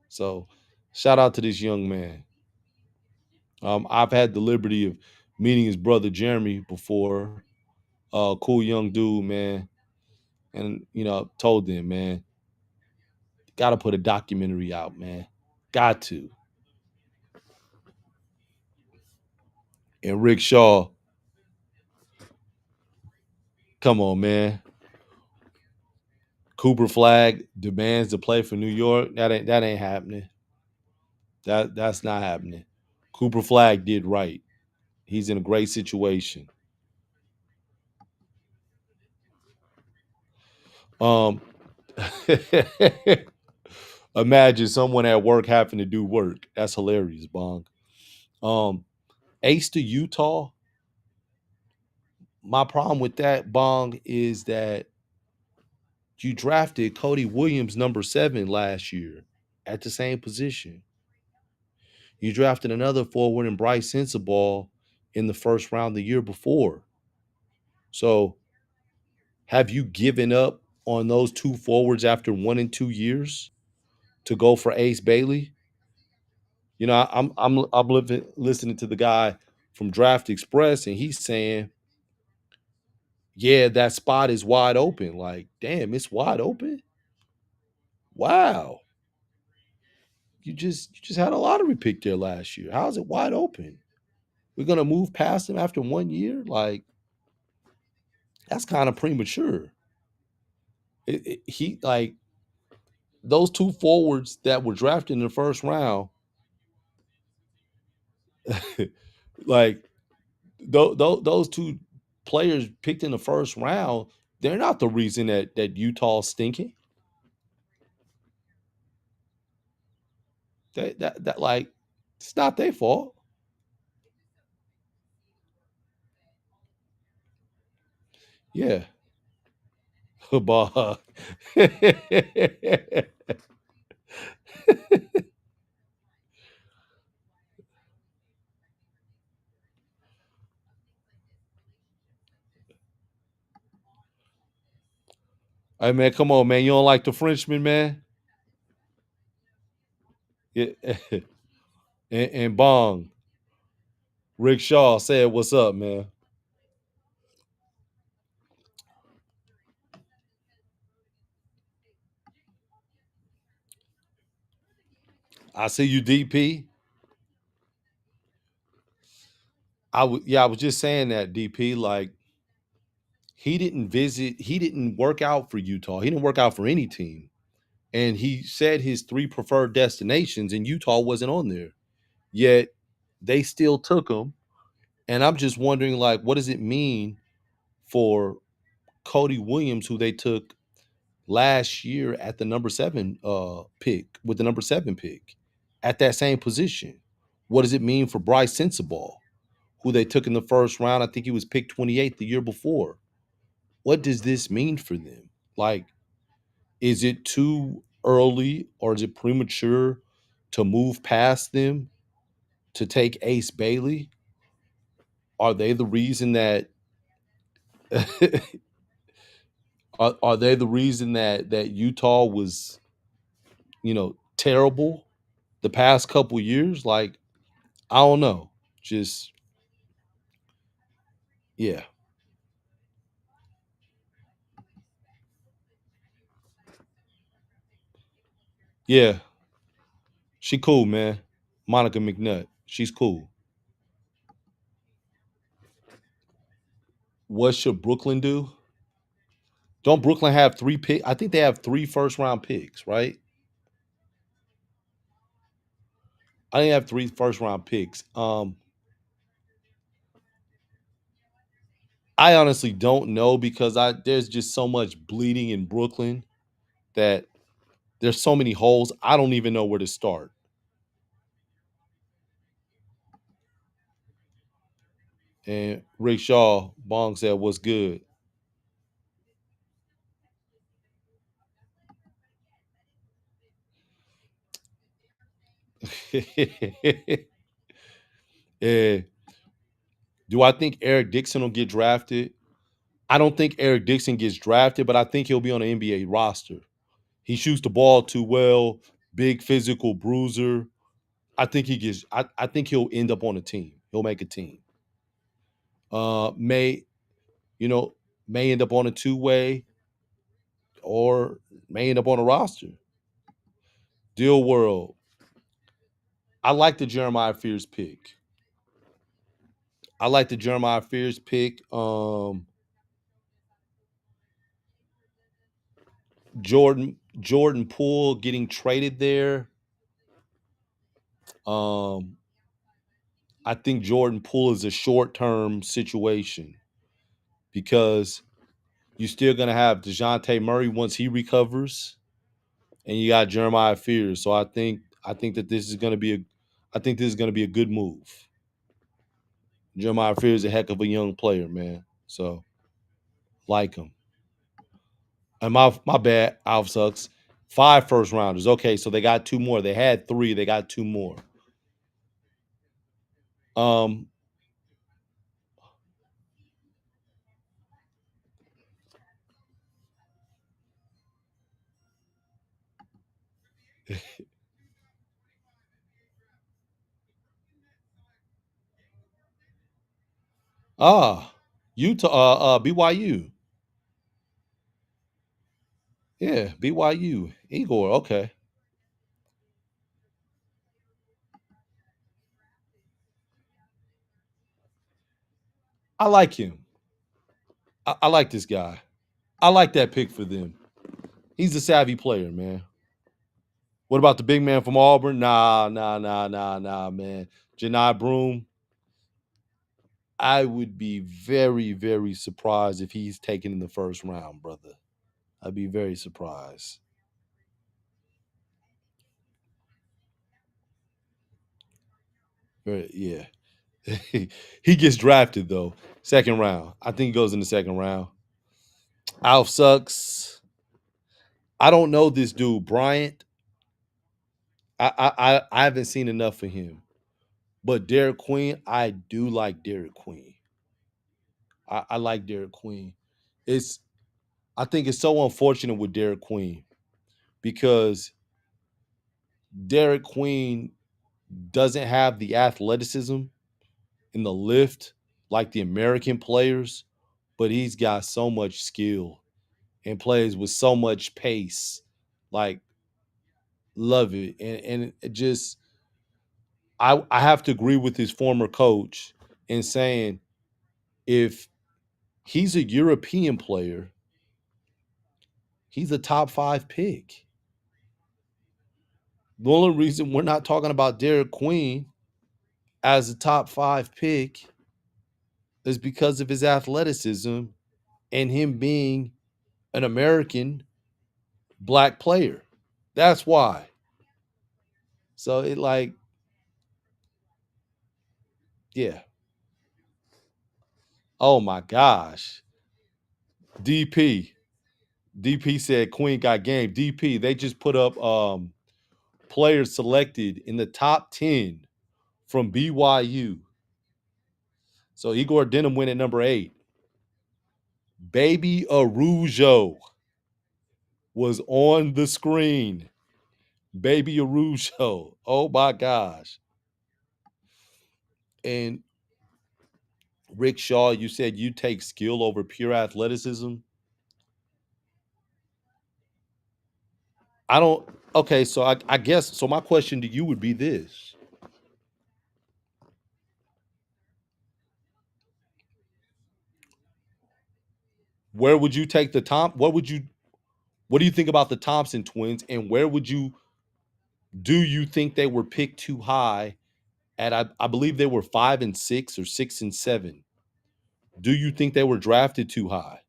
So, shout out to this young man. I've had the liberty of meeting his brother Jeremy before. Cool young dude, man. And told them, man, got to put a documentary out, man. Got to. And Rick Shaw, come on, man. Cooper Flagg demands to play for New York. That ain't happening. That's not happening. Cooper Flagg did right. He's in a great situation. Um, imagine someone at work having to do work. That's hilarious, Bong. Um, Ace to Utah. My problem with that, Bong, is that you drafted Cody Williams number 7 last year at the same position. You drafted another forward in Bryce Sensabaugh in the first round the year before. So have you given up on those two forwards after 1 and 2 years to go for Ace Bailey? I'm listening to the guy from Draft Express, and he's saying, "Yeah, that spot is wide open." Like, damn, it's wide open. Wow, you just had a lottery pick there last year. How is it wide open? We're gonna move past him after 1 year? Like, that's kind of premature. He like those two forwards that were drafted in the first round, like those two players picked in the first round, they're not the reason that Utah's stinking. That like it's not their fault. Yeah. Ball. Hey man, come on, man. You don't like the Frenchman, man? Yeah. And Bong, Rick Shaw said, "What's up, man?" I see you, DP. I was just saying that, DP. Like he didn't work out for Utah. He didn't work out for any team. And he said his three preferred destinations, and Utah wasn't on there. Yet they still took him. And I'm just wondering, like, what does it mean for Cody Williams, who they took last year at the number seven pick, with the number seven pick at that same position? What does it mean for Bryce Sensabaugh, who they took in the first round? I think he was picked 28th the year before. What does this mean for them? Like, is it too early or is it premature to move past them to take Ace Bailey? Are they the reason that are they the reason that Utah was, terrible the past couple years? Like, I don't know. Just yeah. Yeah. She cool, man. Monica McNutt. She's cool. What should Brooklyn do? Don't Brooklyn have three pick? I think they have three first round picks, right? I think they have three first round picks. I honestly don't know because I there's just so much bleeding in Brooklyn that there's so many holes. I don't even know where to start. And Rick Shaw Bong said, "What's good?" Eh, do I think Eric Dixon will get drafted? I don't think Eric Dixon gets drafted, but I think he'll be on the NBA roster. He shoots the ball too well, big physical bruiser. I think he'll end up on a team. He'll make a team. May, you know, may end up on a two-way or may end up on a roster. Deal world. I like the Jeremiah Fears pick. I like the Jeremiah Fears pick. Jordan Poole getting traded there. Um, I think Jordan Poole is a short term situation because you're still gonna have DeJounte Murray once he recovers, and you got Jeremiah Fears. So I think that this is gonna be a I think this is gonna be a good move. Jeremiah Fears is a heck of a young player, man. So like him. And my bad, Alf sucks. Five first rounders. Okay, so they got two more. They had three. They got two more. Um. Ah. Utah. BYU. Yeah. BYU. Igor. Okay. I like him. I like this guy. I like that pick for them. He's a savvy player, man. What about the big man from Auburn? Nah, man. Janai Broom. I would be very, very surprised if he's taken in the first round, brother. I'd be very surprised. Yeah. He gets drafted though. Second round. I think he goes in the second round. Alf sucks. I don't know this dude, Bryant. I haven't seen enough of him. But Derek Queen, I do like Derek Queen. I like Derek Queen. It's I think it's so unfortunate with Derek Queen because Derek Queen doesn't have the athleticism and the lift like the American players, but he's got so much skill and plays with so much pace. Like, love it. And it just I have to agree with his former coach in saying if he's a European player, he's a top 5 pick. The only reason we're not talking about Derek Queen as a top 5 pick is because of his athleticism and him being an American black player. That's why. So it like, yeah. Oh my gosh. DP. DP said Queen got game. DP, they just put up players selected in the top 10 from BYU. So Igor Denham went at number 8. Baby Arujo was on the screen. Baby Arujo. Oh my gosh. And Rick Shaw, you said you take skill over pure athleticism. I don't. Okay, so I guess so. My question to you would be this: where would you take the Tom? What would you? What do you think about the Thompson twins? And where would you? Do you think they were picked too high? At I believe they were 5 and 6 or 6 and 7. Do you think they were drafted too high?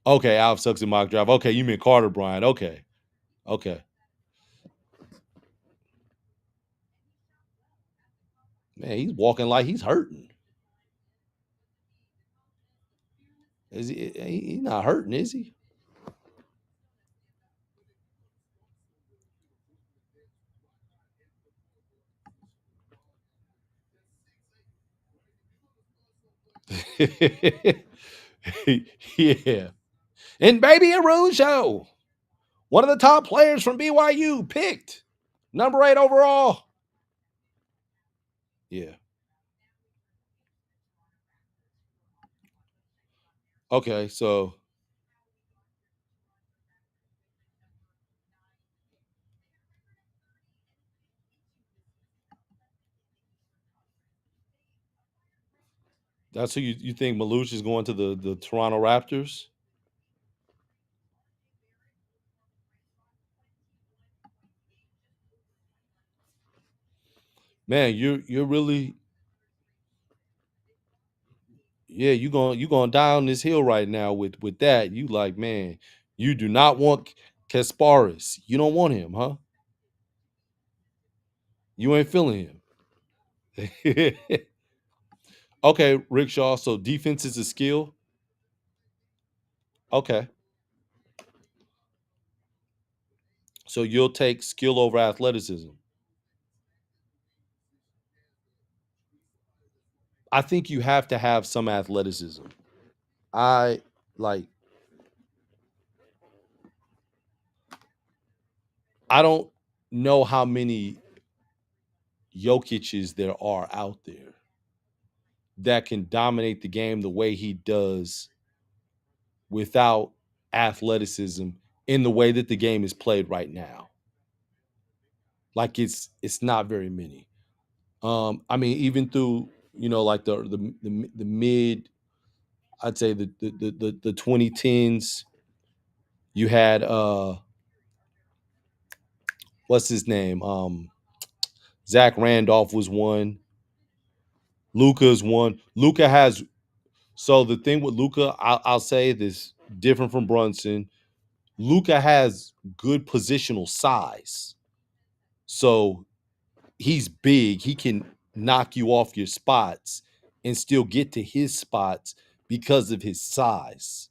Okay, Alf sucks in mock draft. Okay, you mean Carter Bryant? Okay, okay. Man, he's walking like he's hurting. Is he? He's not hurting, is he? Yeah. And Baby Arujo, one of the top players from BYU, picked number 8 overall. Yeah. Okay, so that's who you think Maluch is going to the Toronto Raptors? Man, you're really, yeah, you going down this hill right now with that. You like, man, you do not want Kasparis. You don't want him, huh? You ain't feeling him. Okay, Rickshaw. So defense is a skill. Okay. So you'll take skill over athleticism. I think you have to have some athleticism. I like I don't know how many Jokic's there are out there that can dominate the game the way he does without athleticism in the way that the game is played right now. Like it's not very many. I mean, even through like the mid, I'd say the 2010s, you had what's his name? Zach Randolph was one. Luca's one. Luca has so the thing with Luca, I'll say this different from Brunson. Luca has good positional size. So he's big. He can knock you off your spots and still get to his spots because of his size.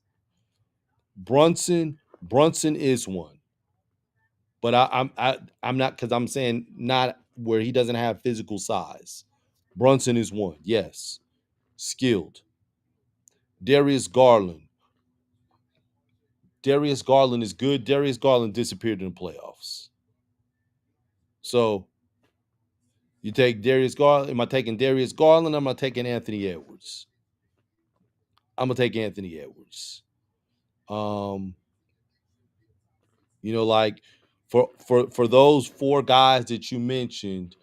Brunson is one, but I'm not, because I'm saying not where he doesn't have physical size. Brunson is one, yes, skilled. Darius Garland. Darius Garland is good. Darius Garland disappeared in the playoffs. So you take Darius Garland. Am I taking Darius Garland? Am I taking Anthony Edwards? I'm gonna take Anthony Edwards. Um, like for those four guys that you mentioned,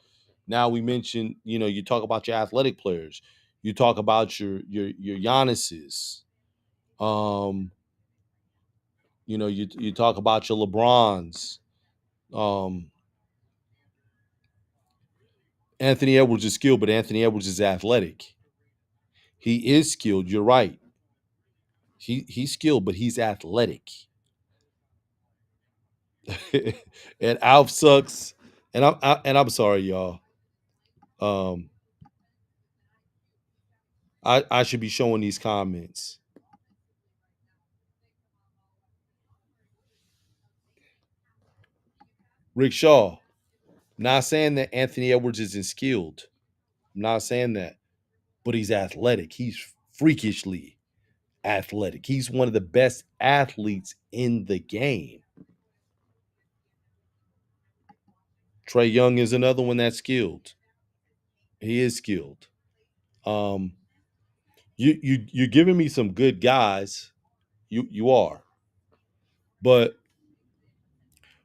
now we mentioned, you talk about your athletic players, you talk about your Giannis's, um, you talk about your LeBrons. Um, Anthony Edwards is skilled, but Anthony Edwards is athletic. He is skilled. You're right. He's skilled, but he's athletic. And Alf sucks. And I'm sorry, y'all. Um, I should be showing these comments. Rick Shaw. Not saying that Anthony Edwards isn't skilled. I'm not saying that, but he's athletic. He's freakishly athletic. He's one of the best athletes in the game. Trae Young is another one that's skilled. He is skilled. Um, you're giving me some good guys. You are, but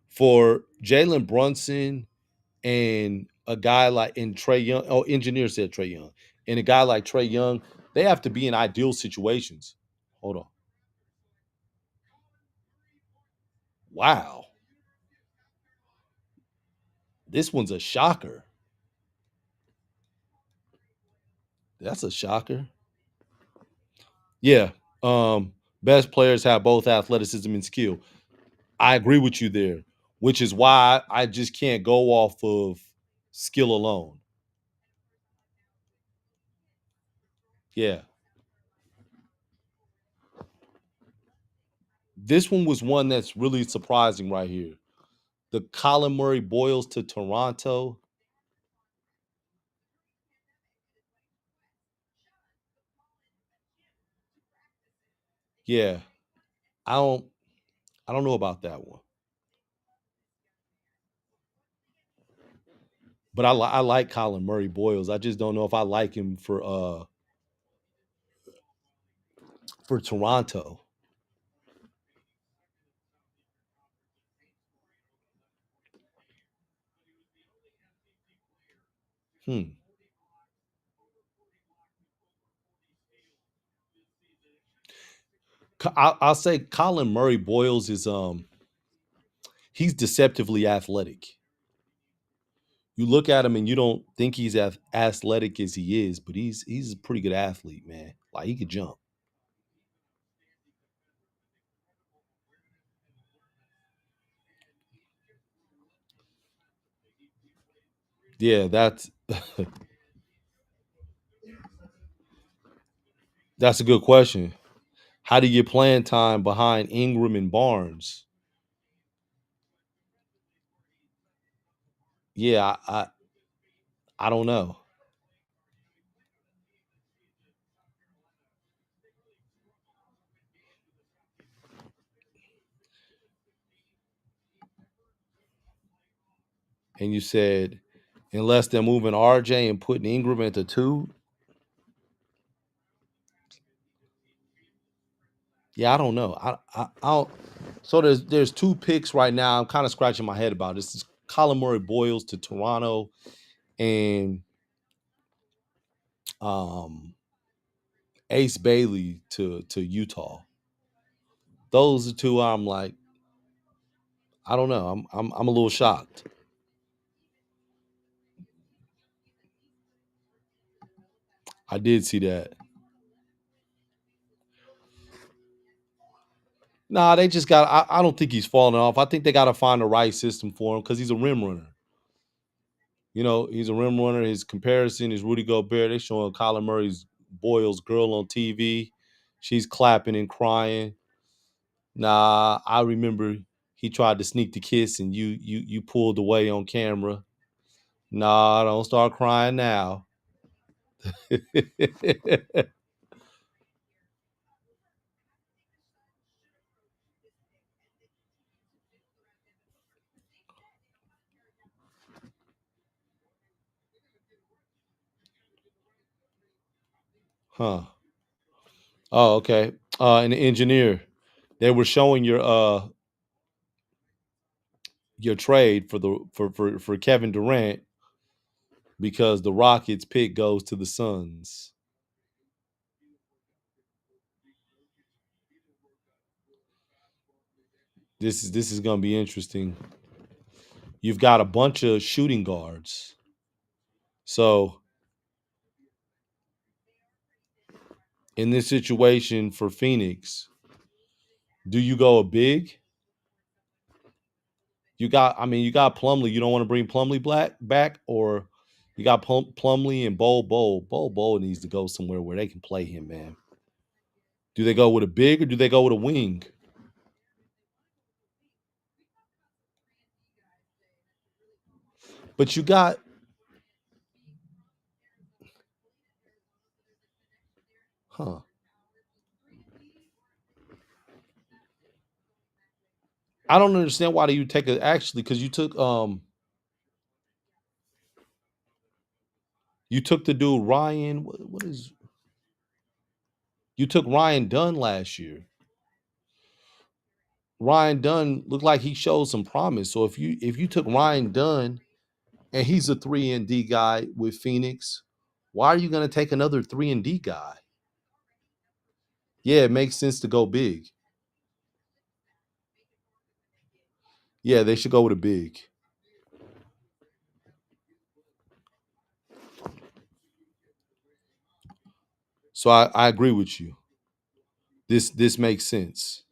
for Jalen Brunson and a guy like in Trae Young, engineer said Trae Young, and a guy like Trae Young, they have to be in ideal situations. Hold on. Wow, this one's a shocker. That's a shocker. Yeah. Best players have both athleticism and skill. I agree with you there, which is why I just can't go off of skill alone. Yeah. This one was one that's really surprising right here. The Colin Murray Boyles to Toronto. Yeah. I don't I don't know about that one. But I like Colin Murray Boyles. I just don't know if I like him for Toronto. Hmm. I'll say Colin Murray Boyles is he's deceptively athletic. You look at him and you don't think he's as athletic as he is, but he's a pretty good athlete, man. Like he could jump. Yeah, that's a good question. How do you get playing time behind Ingram and Barnes? Yeah, I don't know. And you said unless they're moving RJ and putting Ingram into two. Yeah, I don't know. I don't. So there's two picks right now. I'm kind of scratching my head about this. Is Colin Murray Boyles to Toronto and um Ace Bailey to Utah. Those are two. I'm like, I don't know. I'm a little shocked. I did see that. Nah, they just got. I don't think he's falling off. I think they got to find the right system for him because he's a rim runner. He's a rim runner. His comparison is Rudy Gobert. They showing Kyler Murray's Boyle's girl on TV. She's clapping and crying. Nah, I remember he tried to sneak the kiss and you pulled away on camera. Nah, don't start crying now. Huh. Oh, okay. And the engineer, they were showing your trade for for Kevin Durant because the Rockets pick goes to the Suns. This is gonna be interesting. You've got a bunch of shooting guards. So in this situation for Phoenix, do you go a big? You got Plumlee. You don't want to bring Plumlee back, or you got Plumlee and Bol needs to go somewhere where they can play him, man. Do they go with a big or do they go with a wing? But you got, huh? I don't understand why do you take it actually because you took the dude Ryan. What is you took Ryan Dunn last year? Ryan Dunn looked like he showed some promise. So if you took Ryan Dunn and he's a 3 and D guy with Phoenix, why are you going to take another 3 and D guy? Yeah, it makes sense to go big. Yeah, they should go with a big. So I agree with you. This makes sense.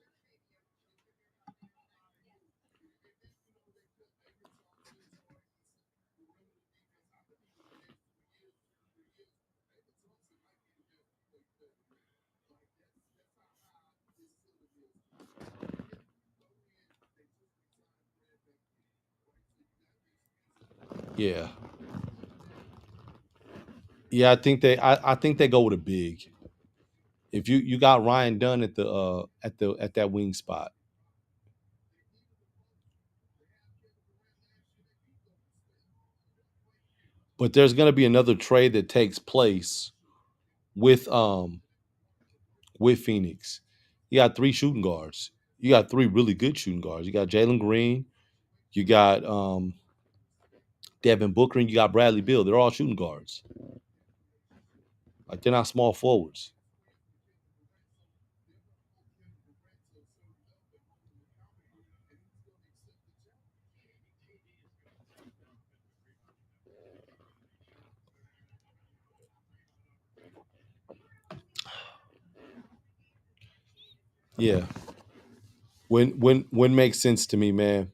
Yeah. Yeah, I think they go with a big. If you got Ryan Dunn at that wing spot. But there's gonna be another trade that takes place with with Phoenix. You got three shooting guards. You got three really good shooting guards. You got Jalen Green, you got Devin Booker, and you got Bradley Beal. They're all shooting guards. Like they're not small forwards. Yeah. When makes sense to me, man.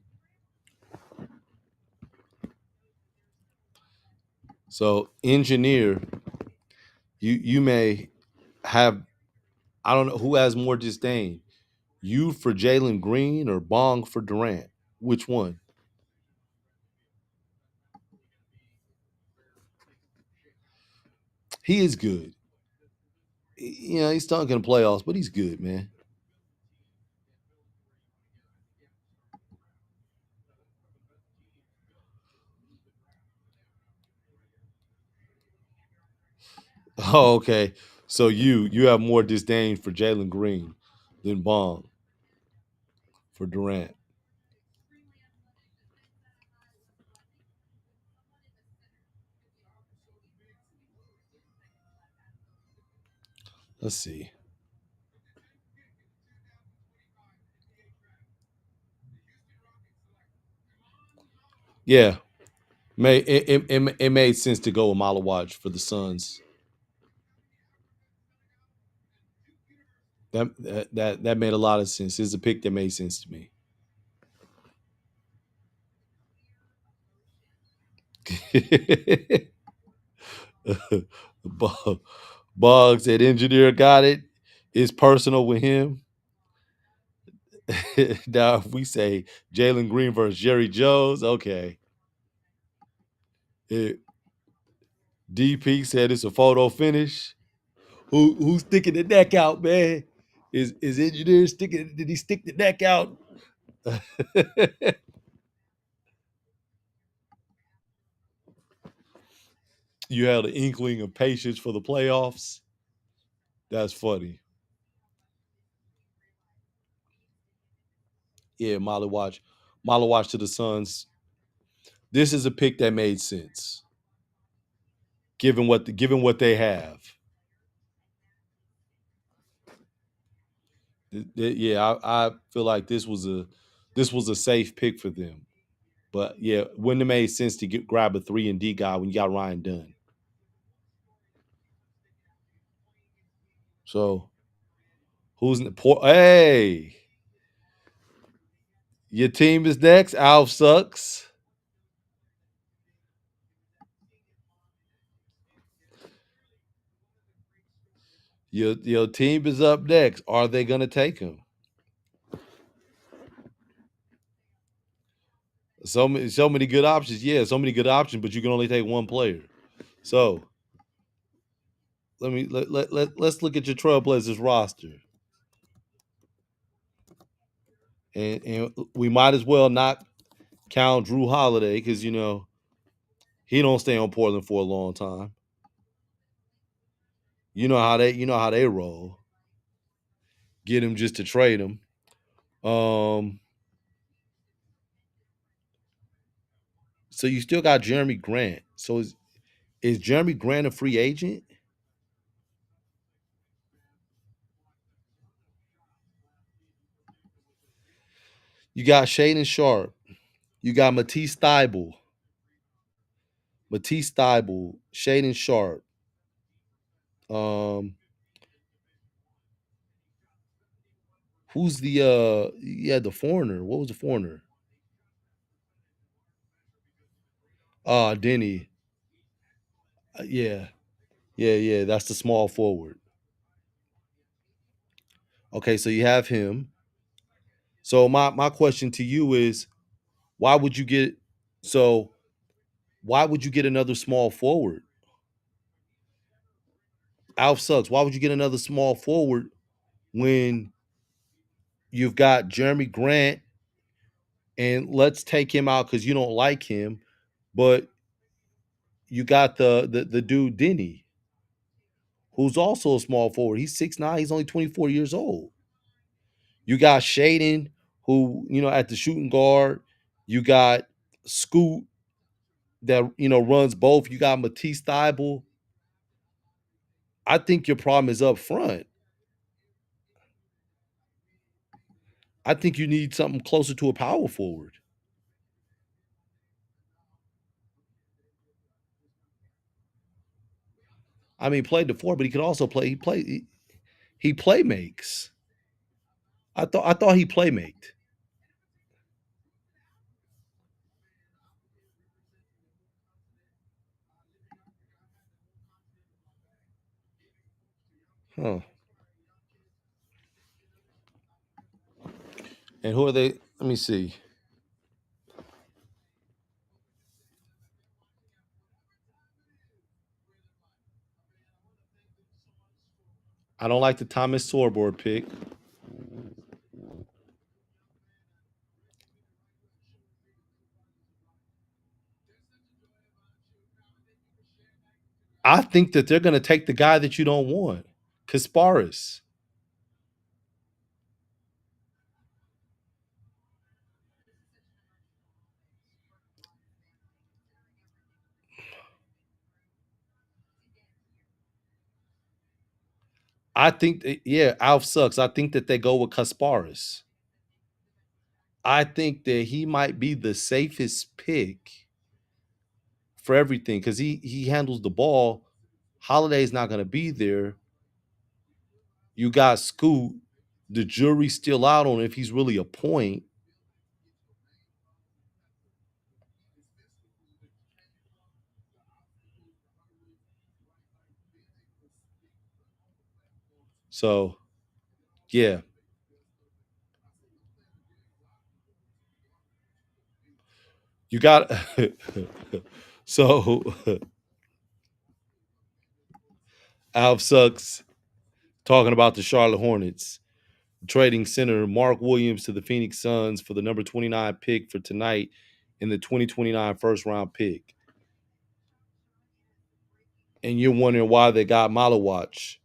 So engineer, you may have I don't know who has more disdain. You for Jalen Green or Bong for Durant? Which one? He is good. You know, he's stunk in the playoffs, but he's good, man. Oh, okay. So you have more disdain for Jalen Green than Bong for Durant. Let's see. Yeah, it made sense to go with Mala Watch for the Suns. That made a lot of sense. It's a pick that made sense to me. Bo- Bugs, that engineer got it. It's personal with him. Now, if we say Jalen Green versus Jerry Jones, okay. It, DP said it's a photo finish. Who's sticking the neck out, man? Is engineer sticking? Did he stick the neck out? You had an inkling of patience for the playoffs. That's funny. Yeah, Molly Watch to the Suns. This is a pick that made sense, given what they have. Yeah, I feel like this was a safe pick for them. But yeah, wouldn't have made sense to grab a 3 and D guy when you got Ryan Dunn. So who's in the port? Hey, your team is next. Alf sucks. Your team is up next. Are they gonna take him? So many good options. Yeah, so many good options, but you can only take one player. So let's look at your Trailblazers roster. And we might as well not count Drew Holiday because he don't stay on Portland for a long time. You know how they roll. Get him just to trade him. Um, so you still got Jeremy Grant. So is Jeremy Grant a free agent? You got Shaden Sharp. You got Matisse Thybulle, Shaden Sharp. Um, who's the foreigner? What was the foreigner? Denny. Yeah. Yeah, yeah. That's the small forward. Okay, so you have him. So my question to you is why would you get so why would you get another small forward? Alf sucks. Why would you get another small forward when you've got Jeremy Grant and let's take him out because you don't like him, but you got the dude Denny, who's also a small forward. He's 6'9", he's only 24 years old. You got Shaden, who, at the shooting guard. You got Scoot that runs both. You got Matisse Thybulle. I think your problem is up front. I think you need something closer to a power forward. I mean, played the four, but he could also play. He play makes. I thought he play maked. Huh. And who are they? Let me see. I don't like the Thomas Sorboard pick. I think that they're going to take the guy that you don't want, Kasparis. I think yeah, Alf sucks. I think that they go with Kasparis. I think that he might be the safest pick for everything because he handles the ball. Holiday's not going to be there. You got Scoot. The jury's still out on if he's really a point. So yeah, you got. So Alf sucks talking about the Charlotte Hornets trading center Mark Williams to the Phoenix Suns for the number 29 pick for tonight in the 2029 first round pick. And you're wondering why they got Malawatch.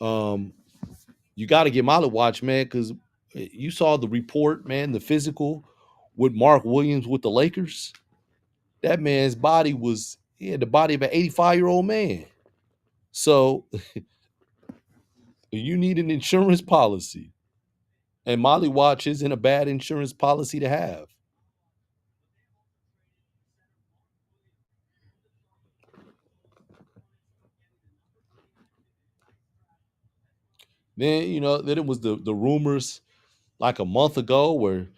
Um, you got to get Malawatch, man, because you saw the report, man, the physical with Mark Williams with the Lakers. That man's body was, he had the body of an 85-year-old man. So you need an insurance policy. And Molly Watch isn't a bad insurance policy to have. Then, then it was the rumors like a month ago where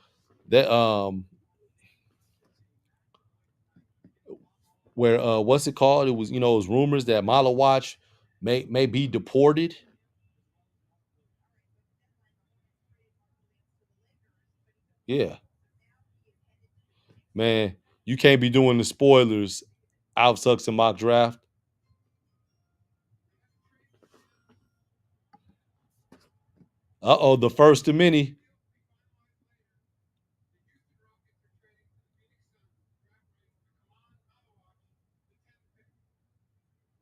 what's it called? It was, it was rumors that Molly Watch may be deported. Yeah. Man, you can't be doing the spoilers out sucks in mock draft. Uh-oh, the first of many.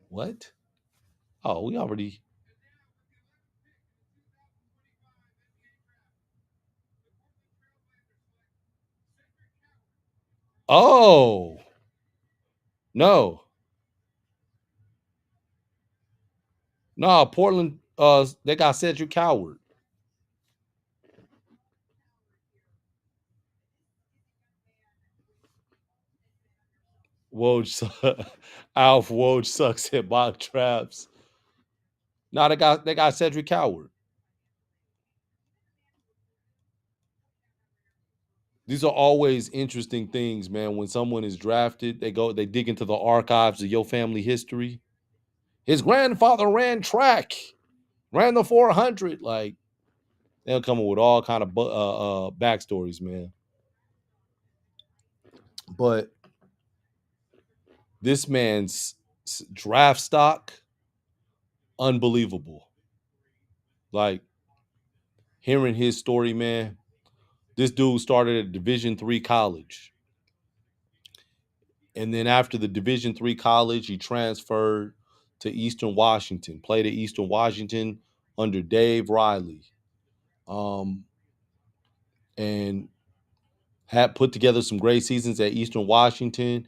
What? Oh, we already. Oh, no. No, Portland, they got Cedric Coward. Woj, Alf Woj sucks at mock drafts. No, they got Cedric Coward. These are always interesting things, man. When someone is drafted, they dig into the archives of your family history. His grandfather ran track, ran the 400. Like they'll come up with all kind of backstories, man. But this man's draft stock, unbelievable. Like hearing his story, man. This dude started at Division III college, and then after the Division III college, he transferred to Eastern Washington. Played at Eastern Washington under Dave Riley, um, and had put together some great seasons at Eastern Washington.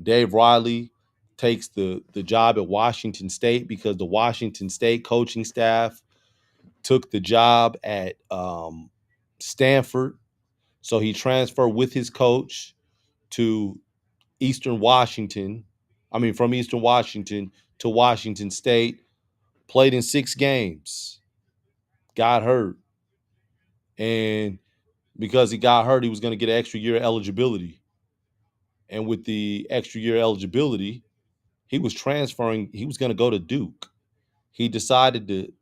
Dave Riley takes the job at Washington State because the Washington State coaching staff took the job at Stanford. So he transferred with his coach to Eastern Washington. I mean, from Eastern Washington to Washington State. Played in 6 games. Got hurt. And because he got hurt, he was going to get an extra year of eligibility. And with the extra year eligibility, he was transferring. He was going to go to Duke. He decided to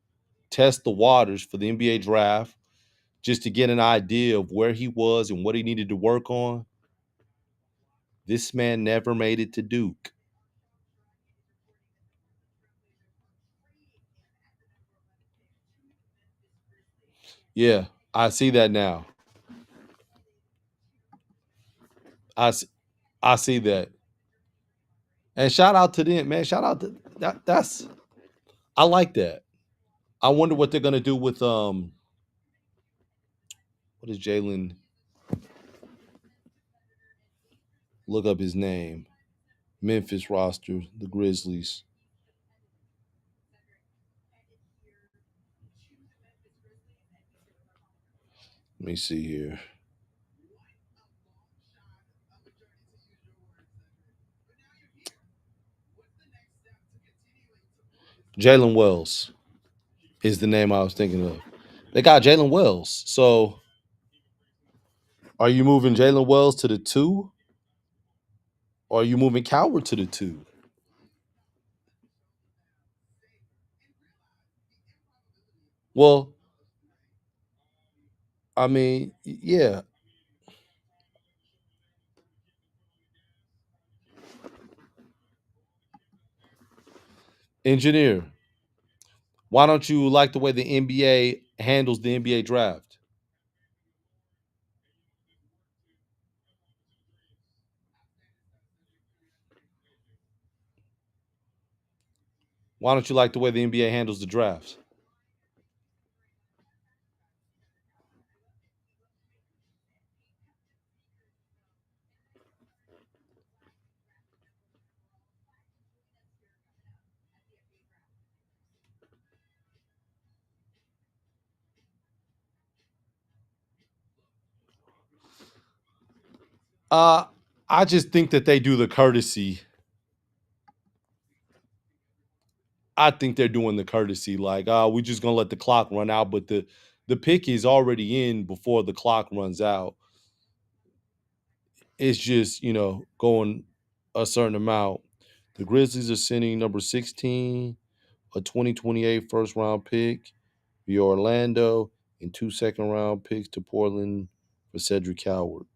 test the waters for the NBA draft just to get an idea of where he was and what he needed to work on. This man never made it to Duke. Yeah, I see that now. I, I see that. And shout out to them, man. Shout out to that. I like that. I wonder what they're gonna do with what is Jalen? Look up his name. Memphis roster, the Grizzlies. Let me see here. Jalen Wells is the name I was thinking of. They got Jalen Wells. So are you moving Jalen Wells to the 2? Or are you moving Coward to the 2? Well, I mean, yeah. Engineer, why don't you like the way the NBA handles the NBA draft? Why don't you like the way the NBA handles the draft? Uh, I just think that they do the courtesy. I think they're doing the courtesy, like, we're just gonna let the clock run out, but the pick is already in before the clock runs out. It's just, going a certain amount. The Grizzlies are sending number 16, a 2028 first round pick via Orlando, and 2 second-round picks to Portland for Cedric Howard.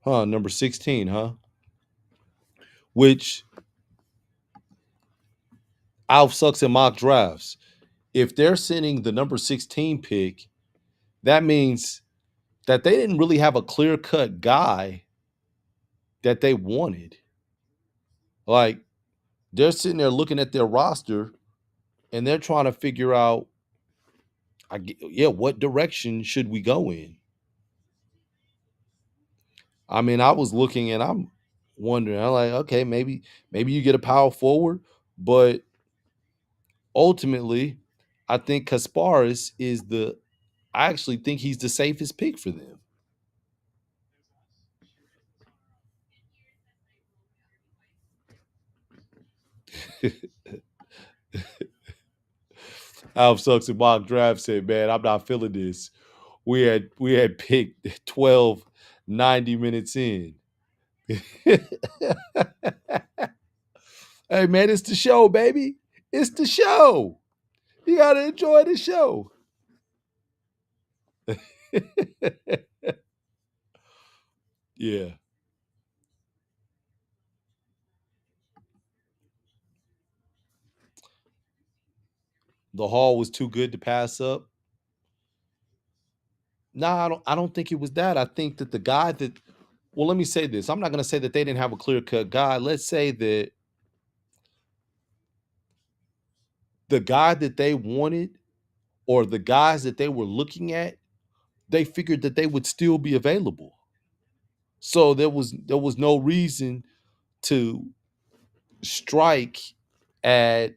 Huh, number 16, huh? Which Alf sucks in mock drafts. If they're sending the number 16 pick, that means that they didn't really have a clear cut guy that they wanted. Like, they're sitting there looking at their roster and they're trying to figure out, yeah, what direction should we go in? I mean, I was looking and I'm wondering, I'm like, okay, maybe you get a power forward, but ultimately, I think Kasparis is the. I actually think he's the safest pick for them. Alf Sucks and mock draft said, man, I'm not feeling this. We had picked 12 90 minutes in. Hey man, it's the show, baby. It's the show. You gotta enjoy the show. Yeah. The haul was too good to pass up. Nah, I don't think it was that. I think that the guy that well, let me say this. I'm not gonna say that they didn't have a clear-cut guy. Let's say that the guy that they wanted or the guys that they were looking at, they figured that they would still be available. So there was no reason to strike at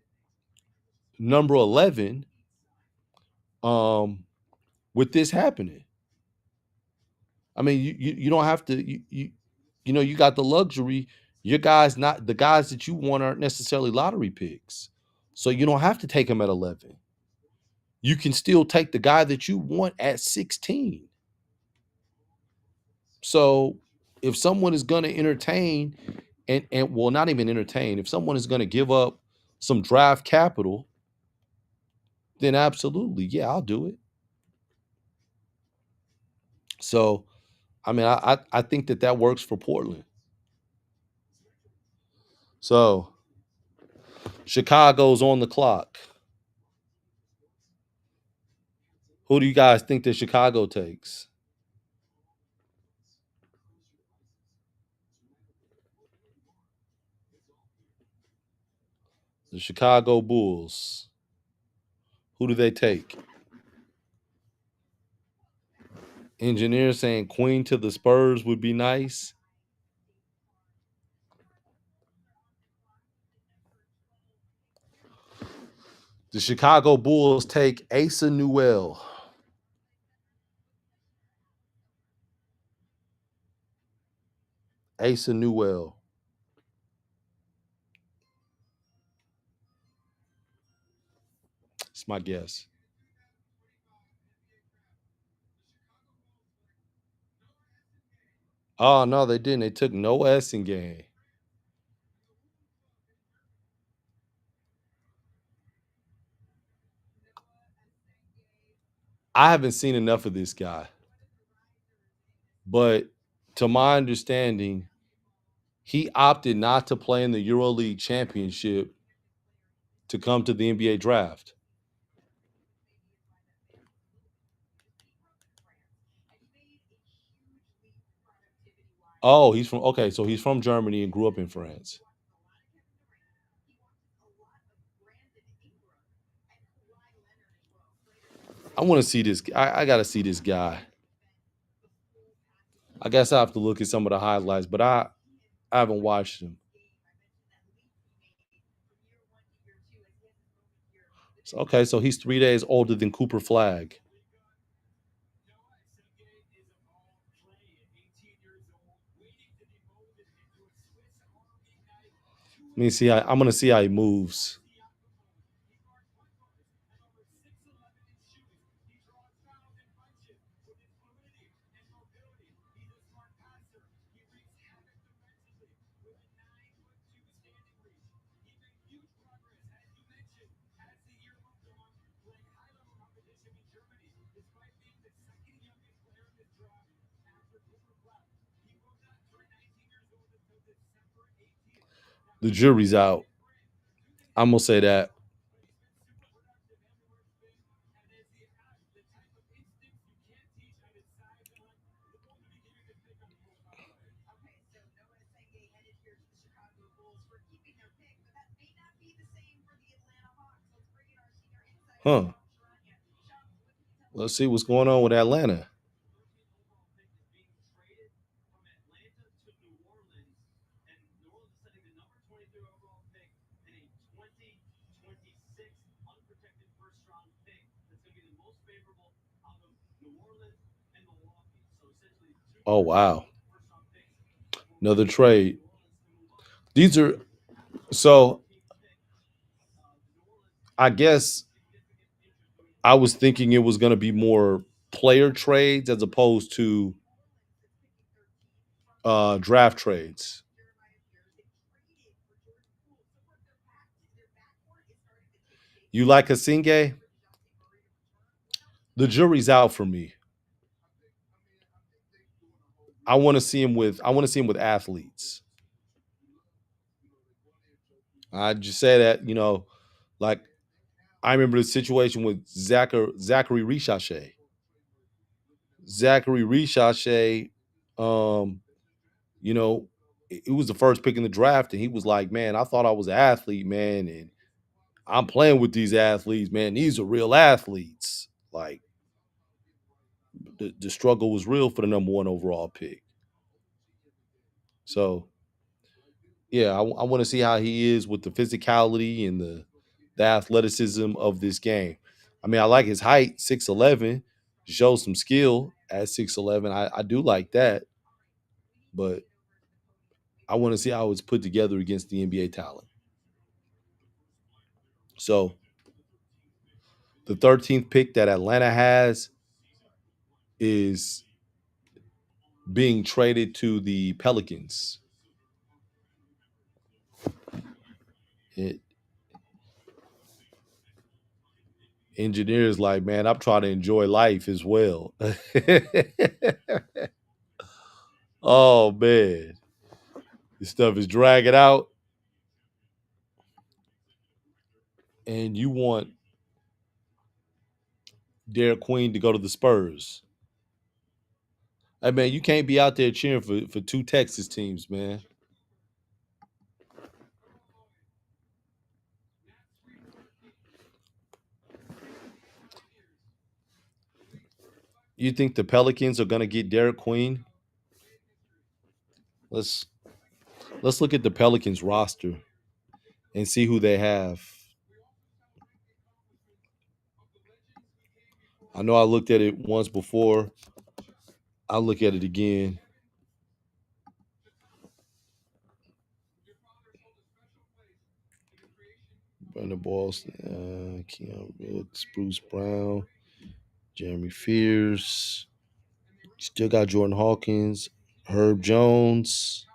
number 11 um with this happening. I mean, you don't have to you got the luxury. Your guys not the guys that you want aren't necessarily lottery picks. So you don't have to take them at 11. You can still take the guy that you want at 16. So if someone is going to entertain and well, not even entertain, if someone is going to give up some draft capital, then absolutely, yeah, I'll do it. So I mean, I think that works for Portland. So Chicago's on the clock. Who do you guys think that Chicago takes? The Chicago Bulls. Who do they take? Engineer saying Queen to the Spurs would be nice. The Chicago Bulls take Asa Newell. Asa Newell. It's my guess. Oh no, they didn't. They took Noah Essingame. I haven't seen enough of this guy, but to my understanding, he opted not to play in the EuroLeague Championship to come to the NBA draft. Oh, he's from okay, so he's from Germany and grew up in France. I want to see this. I got to see this guy. I guess I have to look at some of the highlights, but I haven't watched him. So, okay, so he's 3 days older than Cooper Flag. Let me see. I'm gonna see how he moves. The jury's out. I'm gonna say that. Huh. Let's see what's going on with Atlanta. Oh wow. Another trade. These are so I guess I was thinking it was gonna be more player trades as opposed to draft trades. You like Kasinge? The jury's out for me. I want to see him with athletes. I just say that, like I remember the situation with Zachary Richachet. Zachary Richachet, um, you know, it was the first pick in the draft, and he was like, "Man, I thought I was an athlete, man, and I'm playing with these athletes, man. These are real athletes." Like the struggle was real for the number one overall pick. So yeah, I want to see how he is with the physicality and the athleticism of this game. I mean, I like his height, 6'11", shows some skill at 6'11". I do like that, but I want to see how it's put together against the NBA talent. So the 13th pick that Atlanta has is being traded to the Pelicans. It, engineers like, man, I'm trying to enjoy life as well. Oh man, this stuff is dragging out, and you want Derek Queen to go to the Spurs. Hey man, you can't be out there cheering for two Texas teams, man. You think the Pelicans are gonna get Derek Queen? Let's let's look at the Pelicans roster and see who they have. I know I looked at it once before. I'll look at it again. Brandon Boston, Keon Brooks, Bruce Brown, Jeremy Fears. Still got Jordan Hawkins, Herb Jones,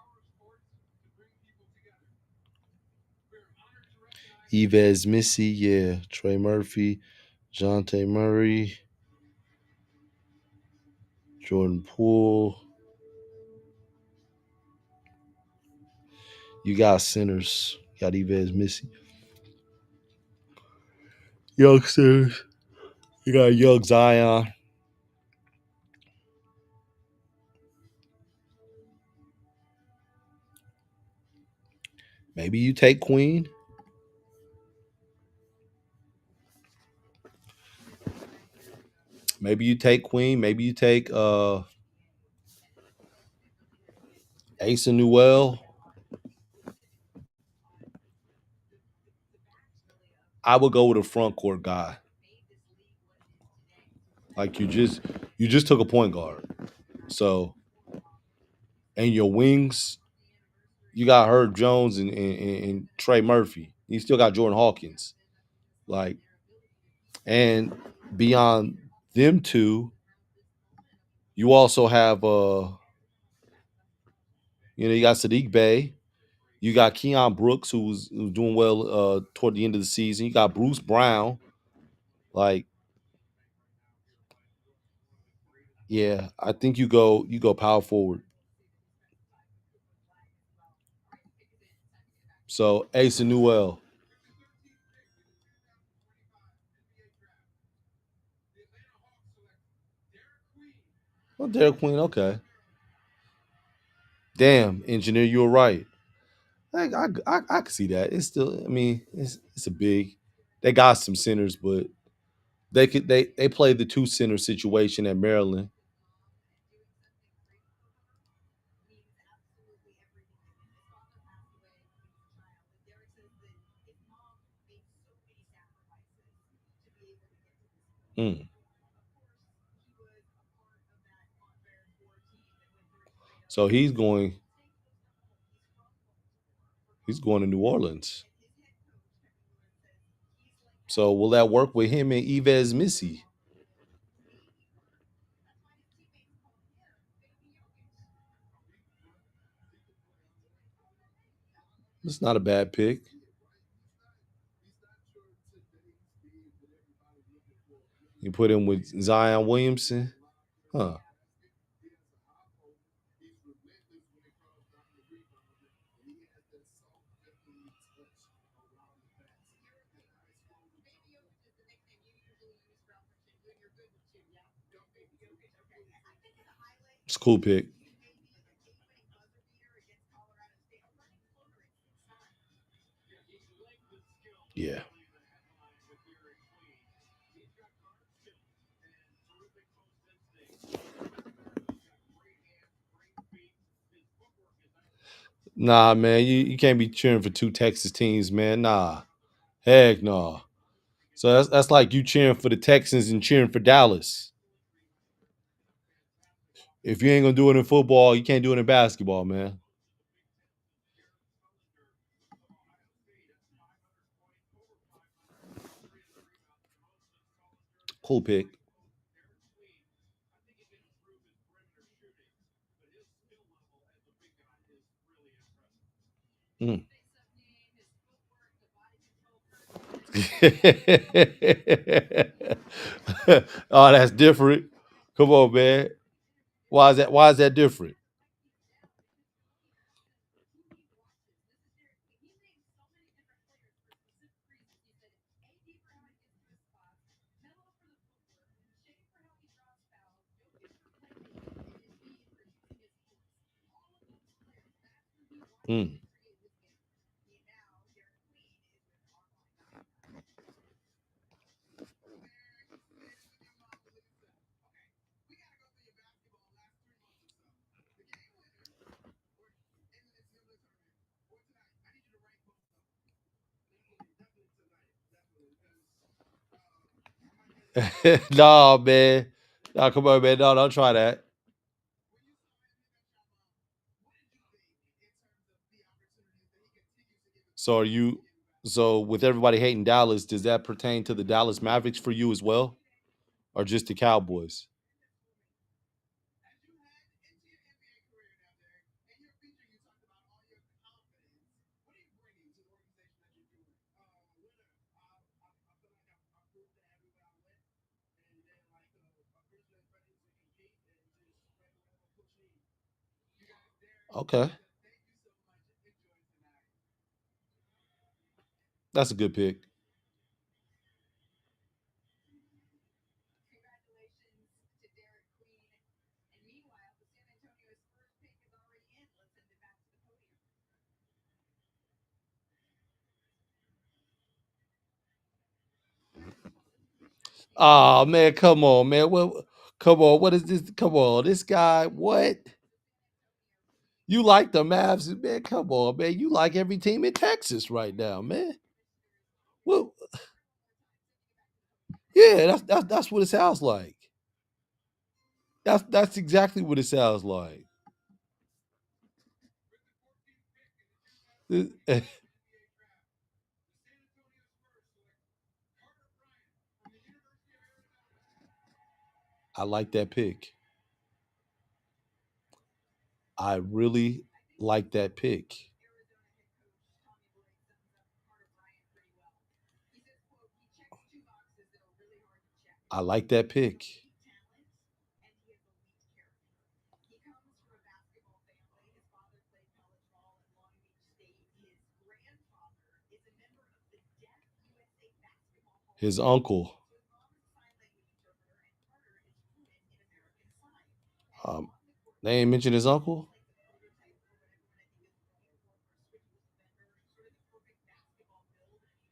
Yves Missy, yeah, Trey Murphy, Jonte Murray. Jordan Poole. You got centers. You got Yves Missy. Youngsters. You got young Zion. Maybe you take Queen. Maybe you take Queen. Maybe you take Ace and Newell. I would go with a front court guy. Like you just took a point guard. So and your wings, you got Herb Jones and Trey Murphy. You still got Jordan Hawkins. Like and beyond them two, you also have you got Sadiq Bey. You got Keon Brooks, who's doing well toward the end of the season. You got Bruce Brown. Like, yeah, I think you go power forward. So Ace and Newell. Well, Derek Queen, okay. Damn, engineer, you were right. I can see that. It's still, I mean, it's a big. They got some centers, but they played the two center situation at Maryland. Mm. So he's going to New Orleans. So will that work with him and Yves Missy? It's not a bad pick. You put him with Zion Williamson, huh? It's a cool pick. Yeah. Nah, man, you can't be cheering for two Texas teams, man. Nah, heck no. So that's like you cheering for the Texans and cheering for Dallas. If you ain't gonna do it in football, you can't do it in basketball, man. Cool pick. Mm. Oh, that's different. Come on, man. Why is that? Why is that different? Mm. No, man. No, come on, man. No, don't try that. So are you? So with everybody hating Dallas, does that pertain to the Dallas Mavericks for you as well, or just the Cowboys? Okay, that's a good pick. Oh man, come on, man. What? Come on. What is this? Come on, this guy. What? You like the Mavs, man? Come on, man. You like every team in Texas right now, man. Well, yeah, that's what it sounds like. That's exactly what it sounds like. I like that pick. I really like that pick. I like that pick. His uncle. Um, they ain't mentioned his uncle.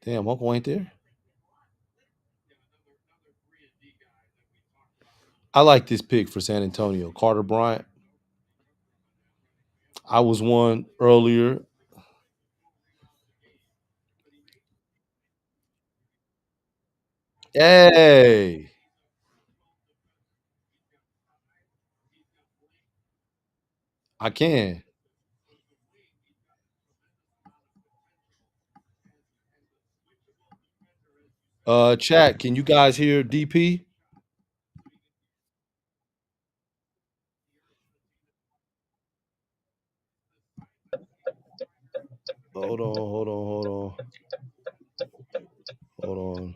Damn, uncle ain't there. I like this pick for San Antonio. Carter Bryant. I was one earlier. Hey, I can. Chat. Can you guys hear DP? Hold on, hold on, hold on, hold on.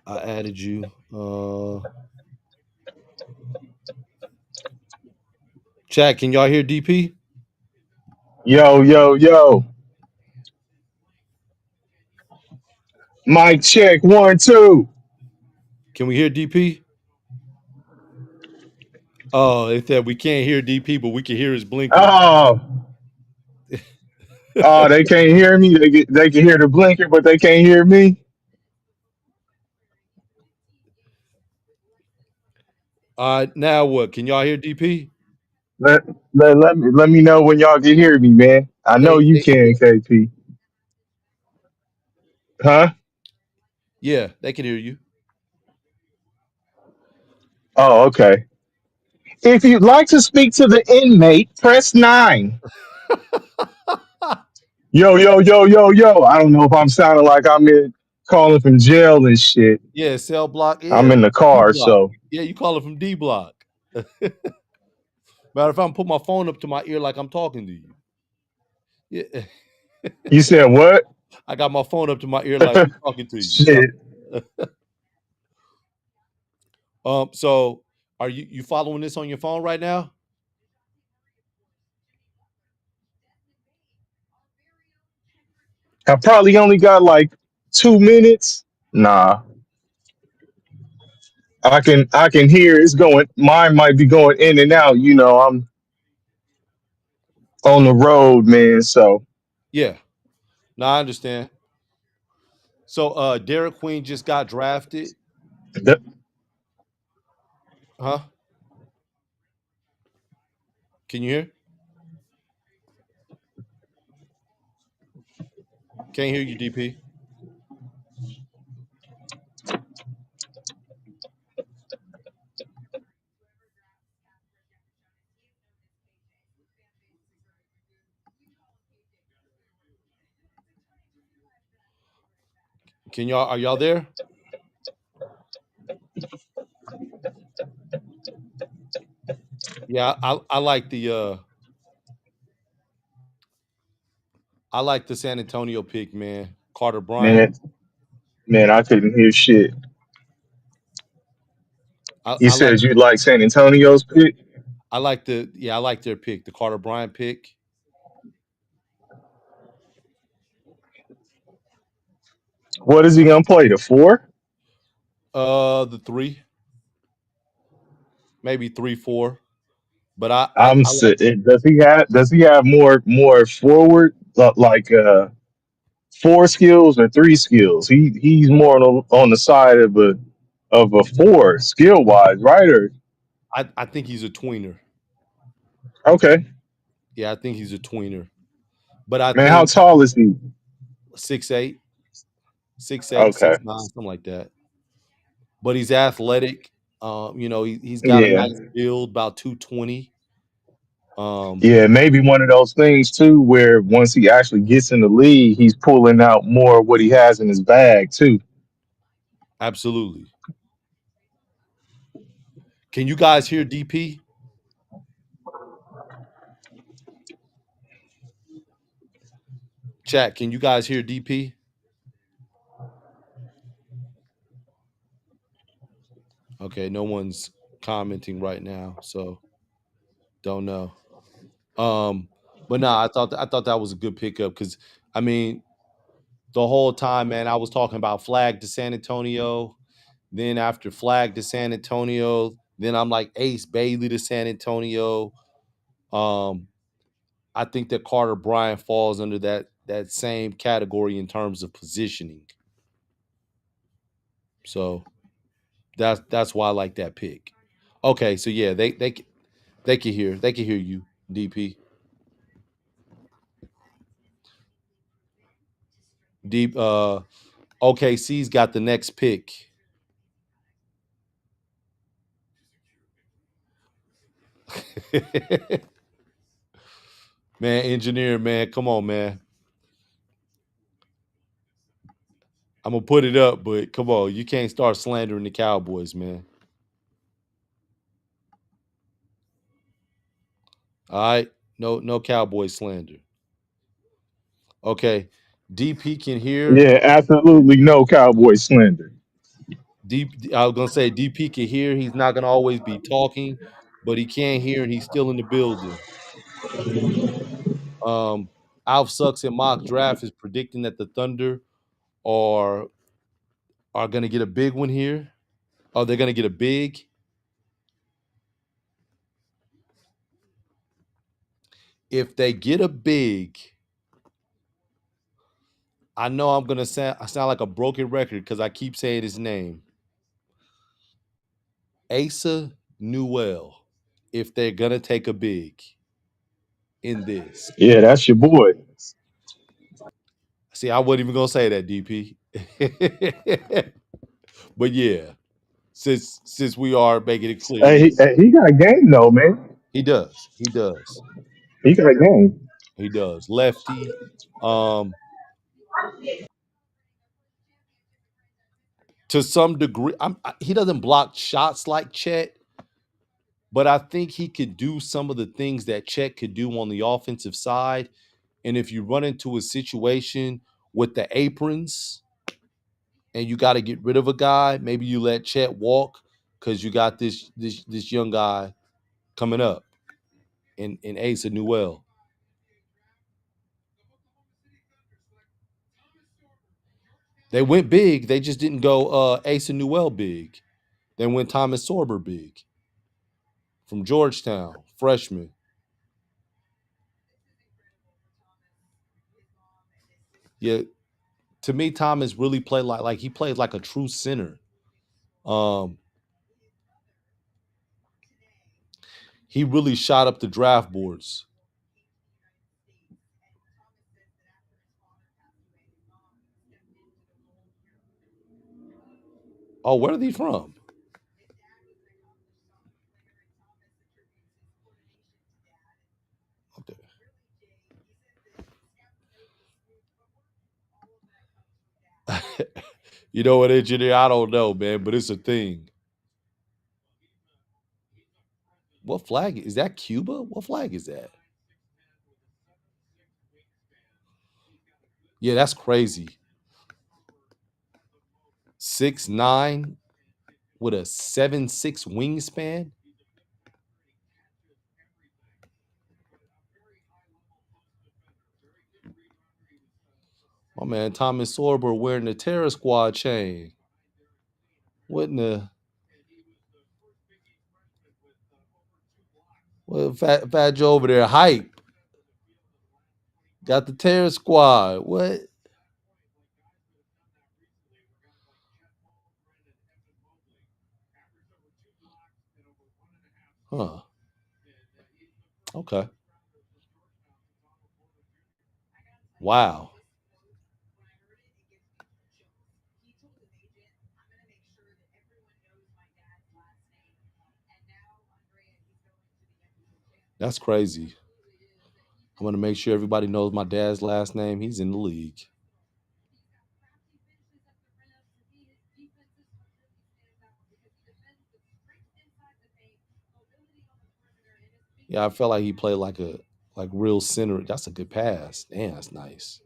I added you. Chat. Can y'all hear DP? Yo, yo, yo. Mic check, 1, 2. Can we hear DP? Oh, it said we can't hear DP, but we can hear his blinker. Oh, oh, they can't hear me. They can hear the blinker, but they can't hear me. Now what? Can y'all hear DP? Let, let me know when y'all can hear me, man. I know you Yeah, can, KP. Huh? yeah, they can hear you. Oh, okay. If you'd like to speak to the inmate, press 9. Yo, yo, yo, yo, yo. I don't know if I'm sounding like I'm in calling from jail and shit. Yeah, cell block. I'm Yeah, in the D car, block. so Yeah, you call it from D block. Matter of fact, I'm put my phone up to my ear like I'm talking to you. Yeah, you said what? I got my phone up to my ear like I'm talking to you. Shit. So are you following this on your phone right now? I probably only got like 2 minutes. Nah, I can hear it's going. Mine might be going in and out. I'm on the road, man. So Yeah. No, I understand. So Derek Queen just got drafted. th- Huh? Can you hear? Can't hear you, DP. Can y'all are y'all there? Yeah, I like the San Antonio pick, man. Carter Bryant. man, Man, I couldn't hear shit. You I like said you like San Antonio's pick. I like their pick, the Carter Bryant pick. What is he gonna play? The four? The three, maybe 3-4. But I like does he have more forward like four skills or three skills? He's more on the side of a four skill wise, right? Or I think he's a tweener. okay, Yeah, I think he's a tweener. But I man, how think tall is he? 6'8", 6'8", Okay, 6'9", something like that. But he's athletic. He's got a yeah, nice build, about 220. Um, yeah, maybe one of those things too, where once he actually gets in the league, he's pulling out more of what he has in his bag too. Absolutely. Can you guys hear DP? Chat, can you guys hear DP? Okay, no one's commenting right now, so don't know. Um, but nah, I thought that was a good pickup because I mean the whole time, man, I was talking about flag to San Antonio. Then after flag to San Antonio, then I'm like Ace Bailey to San Antonio. Um, I think that Carter Bryant falls under that same category in terms of positioning. So that's why I like that pick. Okay, so yeah, they can hear you, DP. Deep OKC's got the next pick. Man, engineer, man, come on, man. I'm gonna put it up, but come on, you can't start slandering the Cowboys, man. All right, no Cowboy slander. Okay, DP can hear. Yeah, absolutely no Cowboy slender. I was gonna say DP can hear. He's not gonna always be talking, but he can hear, and he's still in the building. Um, Alf Sucks in mock draft is predicting that the Thunder are are gonna get a big one here. Oh, they're gonna get a big. If they get a big, I know I'm gonna I sound like a broken record because I keep saying his name. Asa Newell. If they're gonna take a big in this. Yeah, that's your boy. See, I wasn't even gonna say that, DP. But yeah, since we are making it clear, Hey, yeah, he got game though, man. he does. He does. He got game. He does. Lefty. Um, to some degree, he doesn't block shots like Chet, but I think he could do some of the things that Chet could do on the offensive side. And if you run into a situation with the aprons and you got to get rid of a guy, maybe you let Chet walk because you got this young guy coming up in Asa Newell. They went big. They just didn't go Asa Newell big. They went Thomas Sorber big from Georgetown, freshman. Yeah, to me, Thomas really played like he played like a true center. Um, he really shot up the draft boards. Oh, where are they from? Okay. You know what, engineer? I don't know, man, but it's a thing. What flag is that? Cuba? What flag is that? Yeah, that's crazy. 6'9" with a 7'6" wingspan. My man Thomas Sorber wearing the Terror Squad chain. What in the well, Fat Joe over there hype. Got the Terror Squad. What? Huh. Okay. Wow. That's crazy. I'm gonna make sure everybody knows my dad's last name. He's in the league. Yeah, I felt like he played like real center. That's a good pass. Damn, that's nice.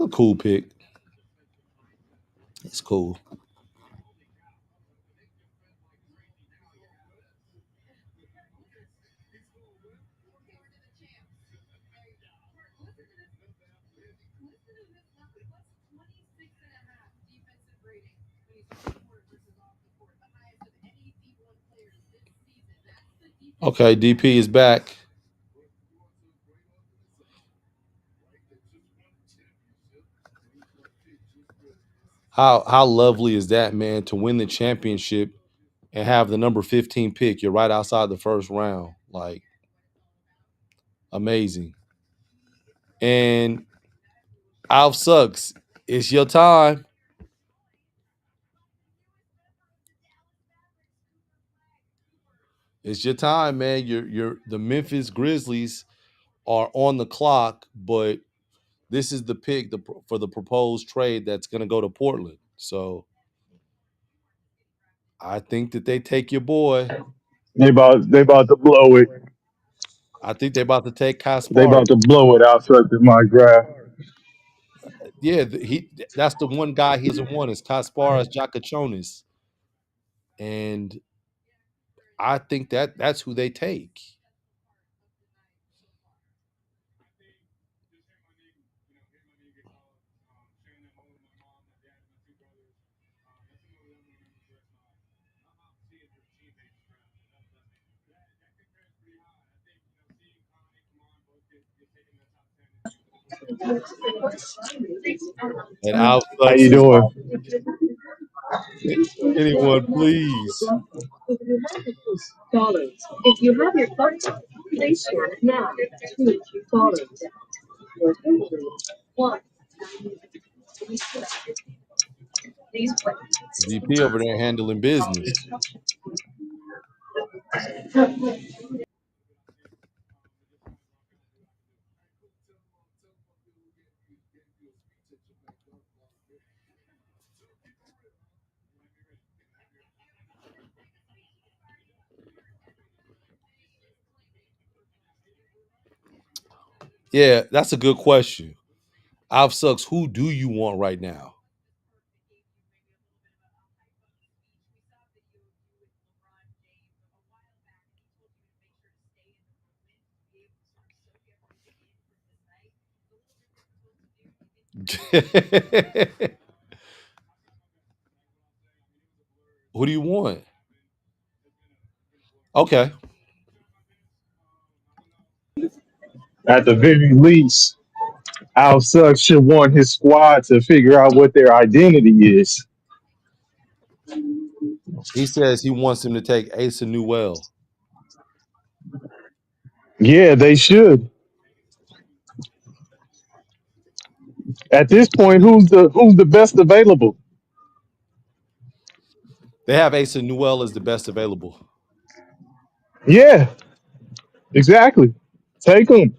A cool pick. It's cool. Okay, DP is back. How lovely is that, man, to win the championship and have the number 15 pick? You're right outside the first round. Like amazing. And Alf sucks. It's your time. It's your time, man. You're the Memphis Grizzlies are on the clock, but this is the pick for the proposed trade that's going to go to Portland. So I think that they take your boy. They about to blow it. I think they're about to take They Kaspar. about to blow it outside of my graph. Yeah, he that's the one guy he hasn't won is Kasparas Jakachonis, and I think that's who they take. And Al How Sucks you is doing? like anyone, please. If you have your phone, please scan it now. $2. One. DP over there handling business. Yeah, that's a good question. Al Sucks, who do you want right now? Who do you want? Okay. At the very least, Al Suggs should want his squad to figure out what their identity is. He says he wants him to take Asa Newell. Yeah, they should. At this point, who's the best available? They have Asa Newell as the best available. Yeah, exactly. Take them.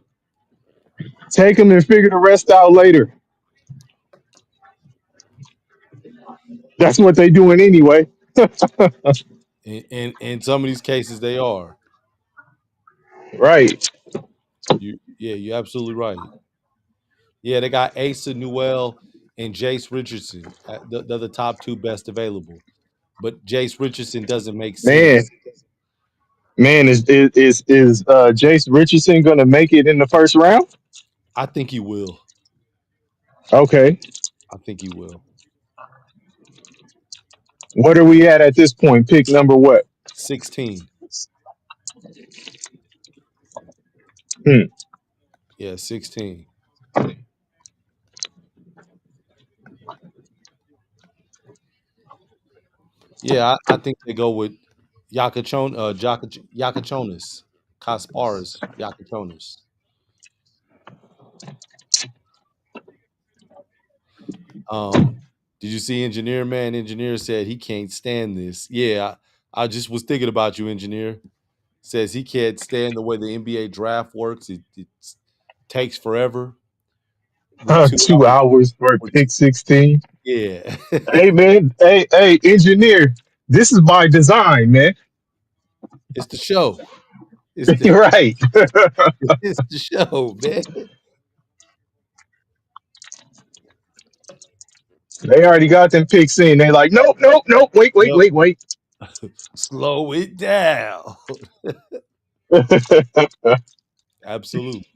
Take them and figure the rest out later. That's what they doing anyway. And in some of these cases, they are. Right. Yeah, you're absolutely right. Yeah, they got Asa Newell and Jace Richardson. They're the top two best available. But Jace Richardson doesn't make Man, sense. man, is Jace Richardson gonna make it in the first round? I think he will. Okay. I think he will. What are we at this point? Pick number what? 16. Hmm. Yeah, 16. Yeah, I think they go with Yakachonis. Kasparas Yakachonis. Um, did you see Engineer Man? Engineer said he can't stand this. Yeah, I just was thinking about you, Engineer. Says he can't stand the way the NBA draft works. It takes forever with 2 hours for for pick 16. yeah. Hey man, hey, engineer. This is by design, man. It's the show. It's the You're right. it's the show, man. They already got them picks in. They like, nope, nope, nope. Wait, wait, Yep. wait, wait. Slow it down. Absolutely.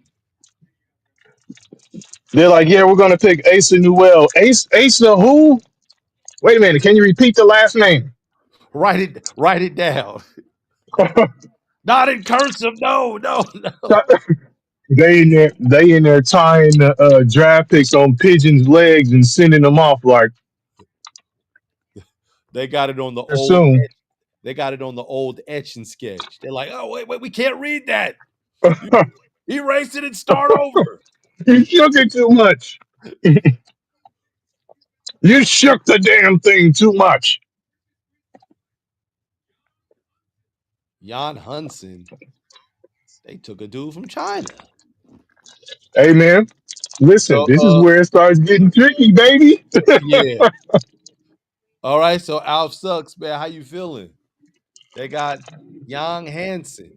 They're like, yeah, we're gonna pick Asa Newell. Asa who? Wait a minute. Can you repeat the last name? Write it down. Not in cursive. No, no, no. They in there tying the draft picks on pigeons' legs and sending them off like They got it on the old soon. they got it on the old etch and sketch. They're like, oh wait, we can't read that. You erase it and start over. You shook it too much. You shook the damn thing too much. Jan Hunsen, they took a dude from China. Hey man, listen, So this is where it starts getting tricky, baby. yeah. All right, so Alf sucks, man. How you feeling? They got Yang Hansen.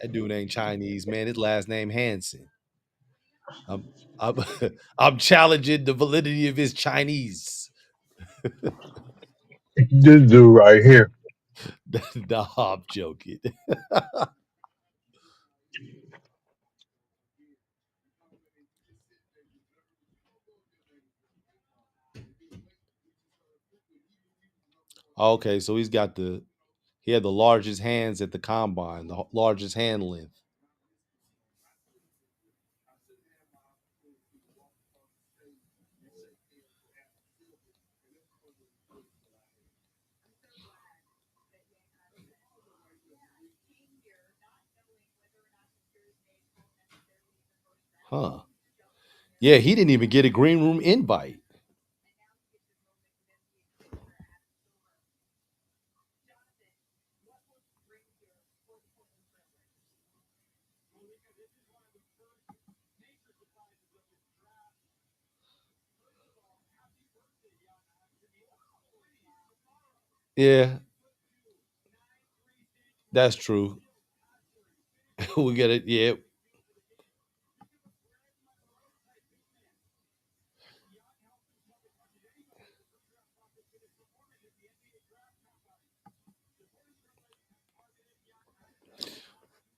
That dude ain't Chinese, man. His last name Hansen. I'm I'm, I'm challenging the validity of his Chinese. This dude right here. Nah, I'm joking. Okay, so he had the largest hands at the combine, the largest hand length. Huh. Yeah, he didn't even get a green room invite. Yeah, that's true. We get it. Yeah.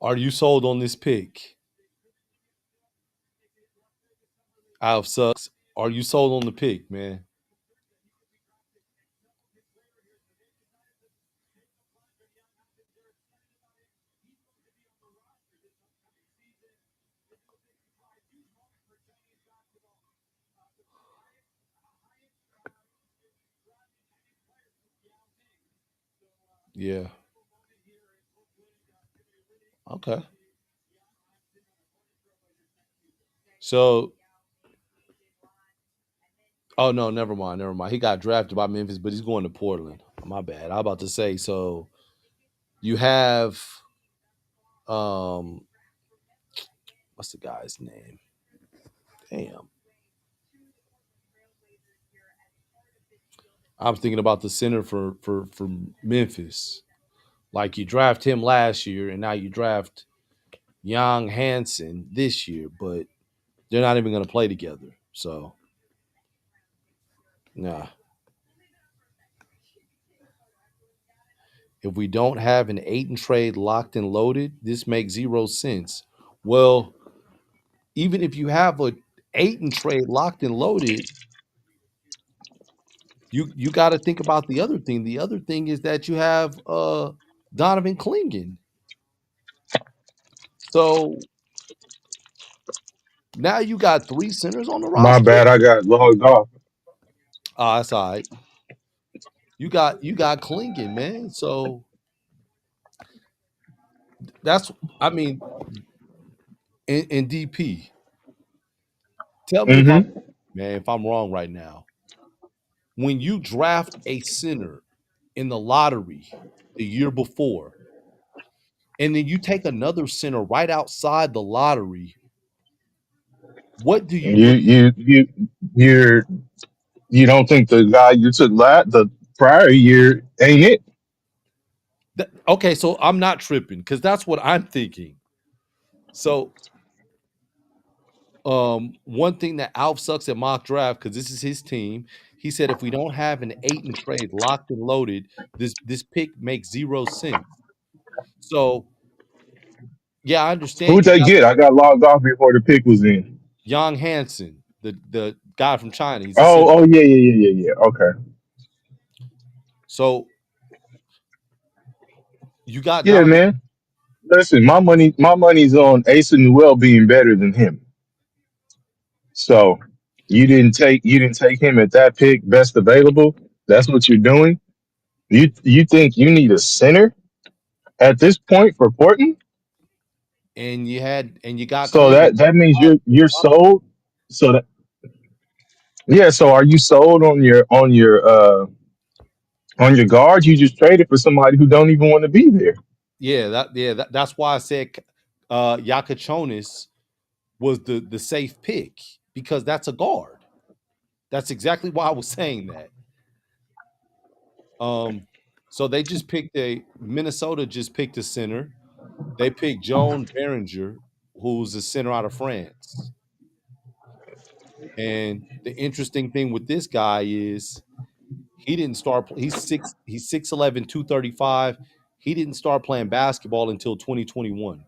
Are you sold on this pick? Alf sucks. Are you sold on the pick, man? Yeah. Okay. So, oh no, never mind, never mind. He got drafted by Memphis, but he's going to Portland. My bad. I was about to say. So you have what's the guy's name? Damn. I'm thinking about the center for Memphis. Like you draft him last year, and now you draft Young Hansen this year, but they're not even going to play together. So, nah. If we don't have an Aiton trade locked and loaded, this makes zero sense. Well, even if you have a Aiton trade locked and loaded, you got to think about the other thing. The other thing is that you have Donovan Clingan. So now you got three centers on the My roster. bad, I got logged off. That's all right. You got Clingan, man. So that's I mean, in DP. Tell me if I'm Mm-hmm. man, if I'm wrong right now. When you draft a center in the lottery the year before, and then you take another center right outside the lottery, what do you You look you you you're you don't think the guy you took the prior year ain't it? okay, so I'm not tripping because that's what I'm thinking. So one thing that Alf sucks at mock draft because this is his team. He said if we don't have an Aiton trade locked and loaded, this pick makes zero sense. So yeah, I understand Who'd you they got get? I got logged off before the pick was in. Yang Hansen, the guy from China. He's a center. Oh, yeah. Okay. So you got Yeah, Donovan, man. Listen, my money's on Asa Newell being better than him. So you didn't take him at that pick, best available. That's what you're doing. You think you need a center at this point for Portland? and you got So Klingon. that means you're sold. So that yeah. So are you sold on your guard? You just traded for somebody who don't even want to be there. That's why I said Yakachonis was the safe pick because that's a guard. That's exactly why I was saying that. Um, so they just picked a Minnesota just picked a center. They picked Joan Behringer, who's a center out of France. And the interesting thing with this guy is he didn't start. He's 6'11", 235. He didn't start playing basketball until 2021.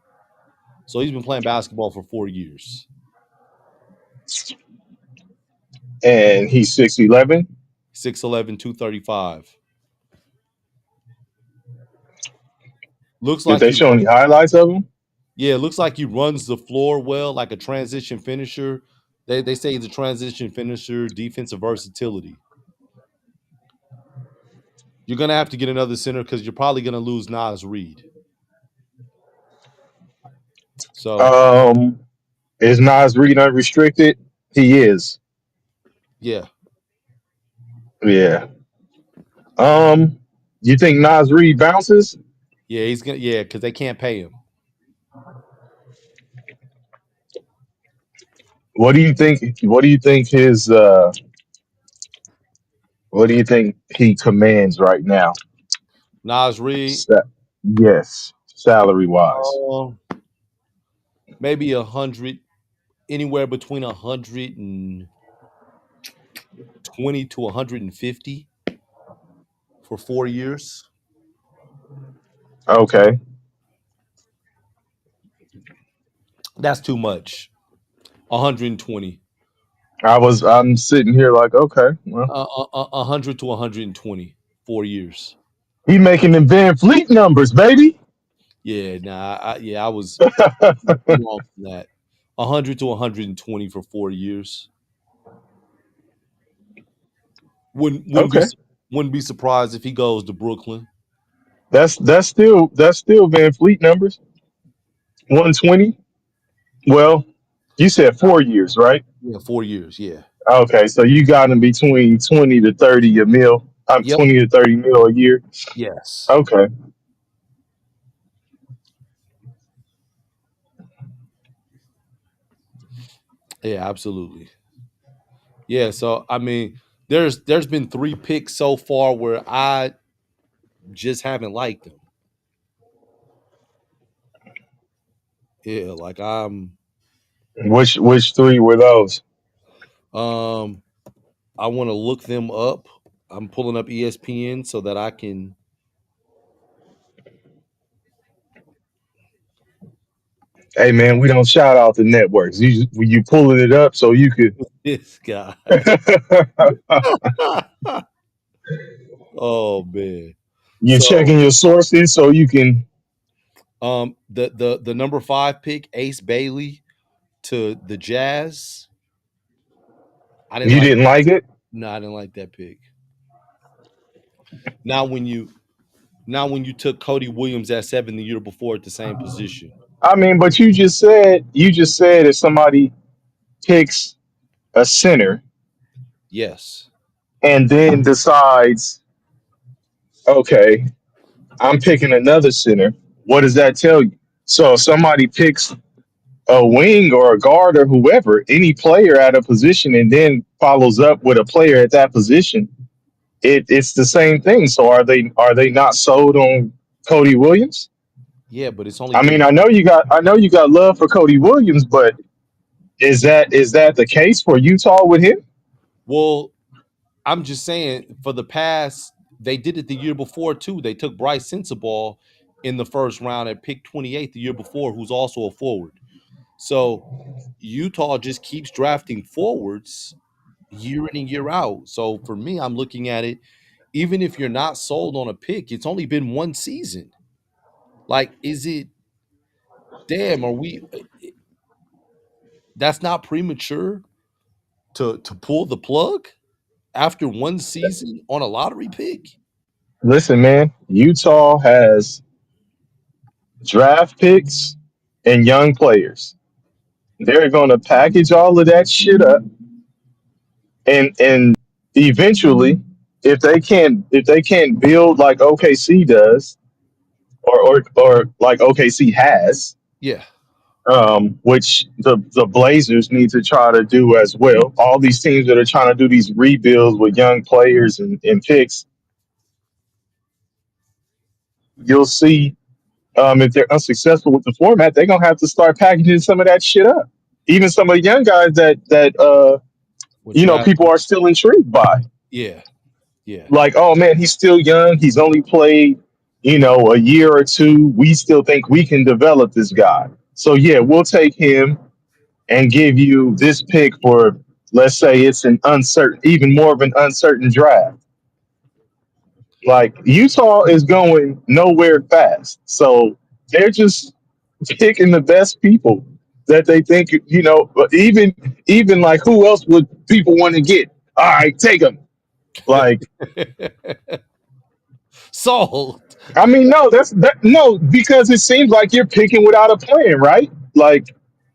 So he's been playing basketball for 4 years. And he's 6'11". 6'11", 235. Looks Did like they he show any highlights of him? Yeah, it looks like he runs the floor well, like a transition finisher. They say he's a transition finisher, defensive versatility. You're gonna have to get another center because you're probably gonna lose Nas Reed. So Um, is Nas Reed unrestricted? He is. yeah, Yeah. Um, you think Nas Reed bounces? he's gonna because they can't pay him. What do you think? What do you think he commands right now? Nas Reed, Sa- yes, salary wise. uh, maybe 100, anywhere between 120 to 150 for 4 years. Okay. That's too much. 120. I'm sitting here like, okay, well, 100 to 120, 4 years. he making them Van Fleet numbers, baby. Yeah, nah, I was wrong on that. 100 to 120 for 4 years. Wouldn't wouldn't be Okay. su- wouldn't be surprised if he goes to Brooklyn. That's still Van Fleet numbers. 120. Well, you said 4 years, right? Yeah, 4 years. Yeah. Okay, so you got him between 20 to 30 a mil. I'm Yep. 20 to 30 mil a year. Yes. Okay. Yeah, absolutely. Yeah. So I mean, there's been 3 picks so far where I just haven't liked them. Yeah, like Which three were those? um I want to look them up. I'm pulling up ESPN so that I can. Hey man, we don't shout out the networks. You pulling it up so you could. This guy. Oh man. You're So checking your sources so you can. the number 5 pick, Ace Bailey to the Jazz. I didn't You like didn't like it. no, I didn't like that pick. Now when you took Cody Williams at 7 the year before at the same position. I mean, but you just said if somebody picks a center Yes. and then decides, okay, I'm picking another center. What does that tell you? So if somebody picks a wing or a guard or whoever, any player at a position, and then follows up with a player at that position, it's the same thing. So are they not sold on Cody Williams? Yeah, but it's only I mean, been I know you got love for Cody Williams, but is that the case for Utah with him? well, I'm just saying for the past they did it the year before too. They took Bryce Sensabaugh in the first round at pick 28 the year before, who's also a forward. So Utah just keeps drafting forwards year in and year out. So for me, I'm looking at it, even if you're not sold on a pick, it's only been one season. Like, is it damn, are we that's not premature to pull the plug after one season on a lottery pick? Listen, man, Utah has draft picks and young players. They're going to package all of that shit up, and eventually, if they can't build like OKC does, or like OKC has, Yeah. which the Blazers need to try to do as well. All these teams that are trying to do these rebuilds with young players and picks, you'll see, if they're unsuccessful with the format, they're gonna have to start packaging some of that shit up. Even some of the young guys With draft people are picks. still intrigued by. Yeah. Yeah. Like, oh man, he's still young. He's only played, a year or two. We still think we can develop this guy. So yeah, we'll take him and give you this pick for, let's say it's an uncertain, even more of an uncertain draft. Like Utah is going nowhere fast, so they're just picking the best people that they think. But even like who else would people want to get? All right, take them. Like, Sold. I mean, no, no, because it seems like you're picking without a plan, right? Like,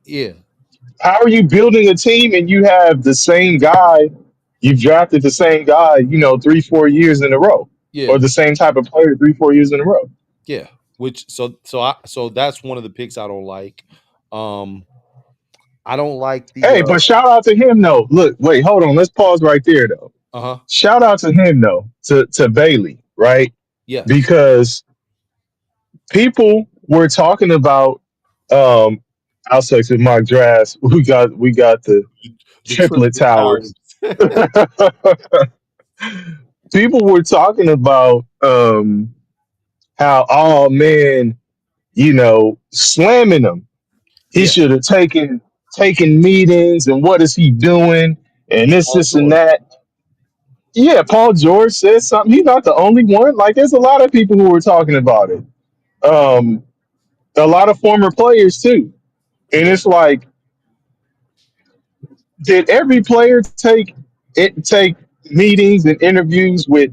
Yeah. how are you building a team and you have the same guy? You've drafted the same guy, 3, 4 years in a row, or Yeah. the same type of player 3, 4 years in a row. Yeah. Which so that's one of the picks I don't like. Um I don't like the Hey, but shout out to him though. Look, wait, hold on. Let's pause right there though. uh-huh. Shout out to him though, to Bailey, right? Yes. Because people were talking about, um I'll say to mock drafts, we got the The triplet triplet towers. towers. People were talking about, how, oh man, slamming him. He Yeah. should have taken meetings, and what is he doing? And Paul this and George. that. Yeah, Paul George said something. He's not the only one. Like, there's a lot of people who were talking about it. Um, a lot of former players too. And Yeah. it's like, did every player take meetings and interviews with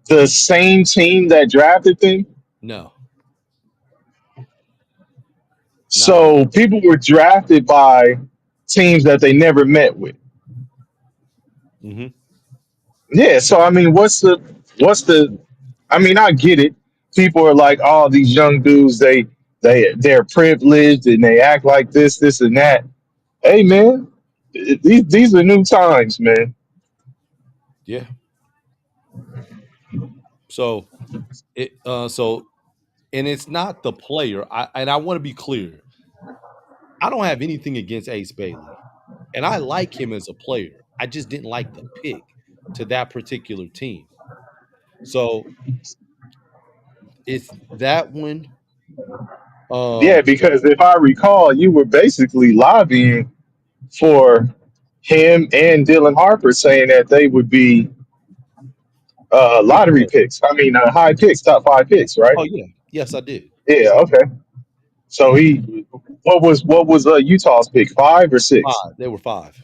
the same team that drafted them? No. Not all. So people were drafted by teams that they never met with. Mhm. Yeah, so I mean, what's the I mean, I get it. People are like, oh, these young dudes, they're privileged and they act like this and that. Hey man, these are new times, man. Yeah. So and it's not the player. I want to be clear. I don't have anything against Ace Bailey, and I like him as a player. I just didn't like the pick to that particular team. So it's that one. Yeah, Um, because if I recall, you were basically lobbying for him and Dylan Harper, saying that they would be lottery yeah. picks. I mean, high picks, top five picks, right? Oh yeah, yes, I did. Yeah. Okay. So he, what was Utah's pick? Five or six? Five. They were five.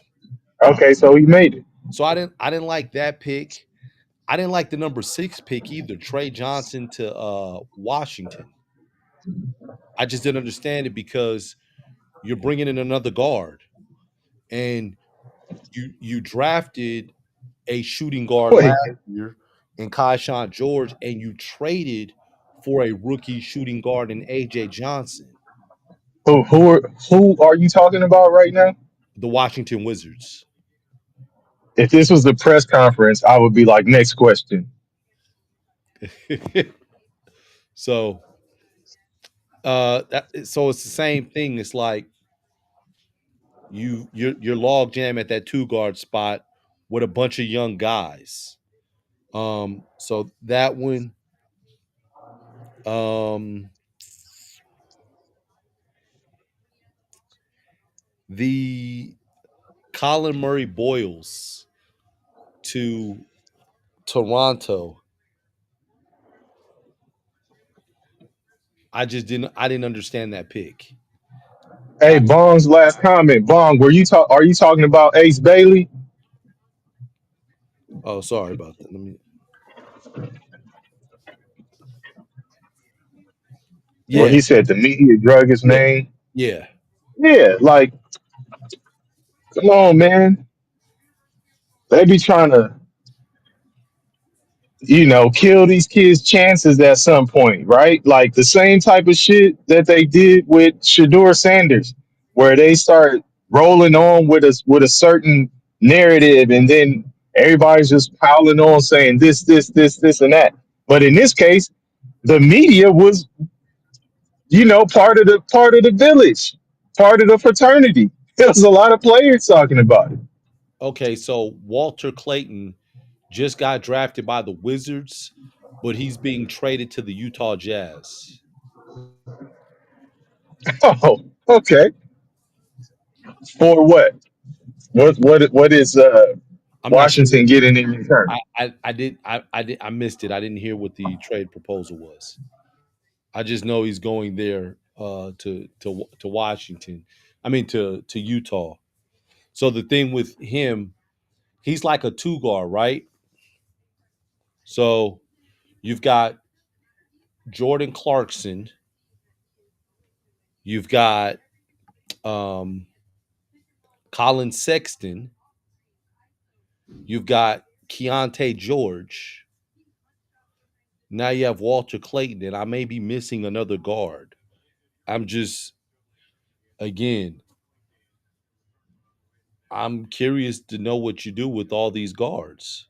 Okay, so he made it. So I didn't like that pick. I didn't like the number six pick either, Trey Johnson to Washington. I just didn't understand it because you're bringing in another guard, and you drafted a shooting guard last Wait, year in Kaishan George, and you traded for a rookie shooting guard in AJ Johnson, who are you talking about right now? the Washington Wizards. If this was the press conference, I would be like, next question. So so it's the same thing. It's like you're log jam at that two guard spot with a bunch of young guys. So that one, um, the Colin Murray Boyles to Toronto. I didn't understand that pick. Hey, I, Bong's last comment. Bong, are you talking about Ace Bailey? oh, sorry about that. Let me. Well, Yeah, he said the media drug his yeah, name. yeah. Yeah, like, come on, man. They be trying to, kill these kids' chances at some point, right? Like the same type of shit that they did with Shador Sanders, where they start rolling on with a certain narrative, and then everybody's just piling on saying this, and that. But in this case, the media was, part of the village, part of the fraternity. There was a lot of players talking about it. Okay, so Walter Clayton just got drafted by the Wizards, but he's being traded to the Utah Jazz. Oh, okay. For what? What is I'm not sure Washington what getting in return? I missed it. I didn't hear what the trade proposal was. I just know he's going there to Washington. I mean to Utah. So the thing with him, he's like a two guard, right? So you've got Jordan Clarkson, you've got um, Colin Sexton, you've got Keontae George. Now you have Walter Clayton, and I may be missing another guard. I'm just again, I'm curious to know what you do with all these guards.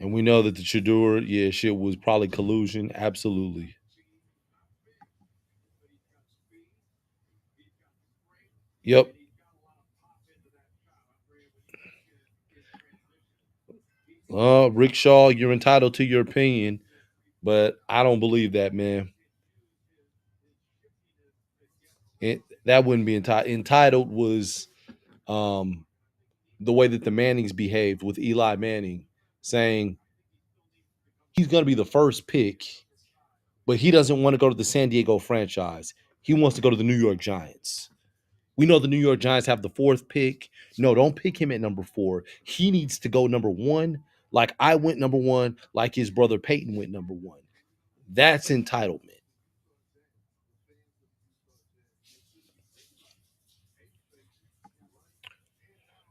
And we know that the Shador, yeah, shit was probably collusion. Absolutely. Yep. Rick Shaw, you're entitled to your opinion, but I don't believe that, man. That wouldn't be entitled. Entitled was um, the way that the Mannings behaved with Eli Manning, saying he's going to be the first pick, but he doesn't want to go to the San Diego franchise. He wants to go to the New York Giants. We know the New York Giants have the fourth pick. No, don't pick him at number four. He needs to go number one, like I went number one, like his brother Peyton went number one. That's entitlement.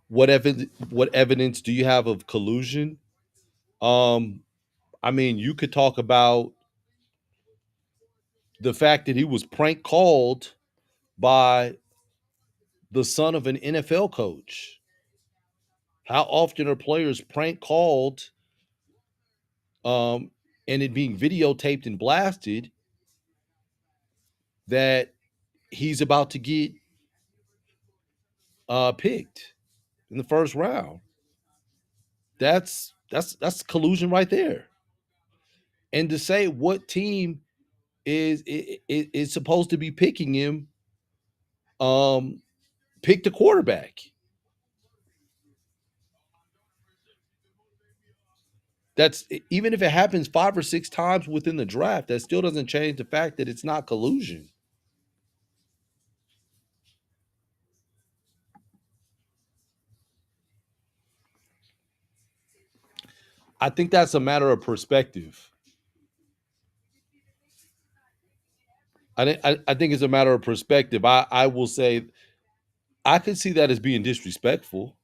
what evidence do you have of collusion? Um, I mean, you could talk about the fact that he was prank called by the son of an NFL coach. How often are players prank called, um, and it being videotaped and blasted that he's about to get picked in the first round? That's collusion right there. And to say what team is supposed to be picking him, um, pick the quarterback. That's even if it happens 5 or 6 times within the draft, that still doesn't change the fact that it's not collusion. I think that's a matter of perspective. I think it's a matter of perspective. I will say I could see that as being disrespectful.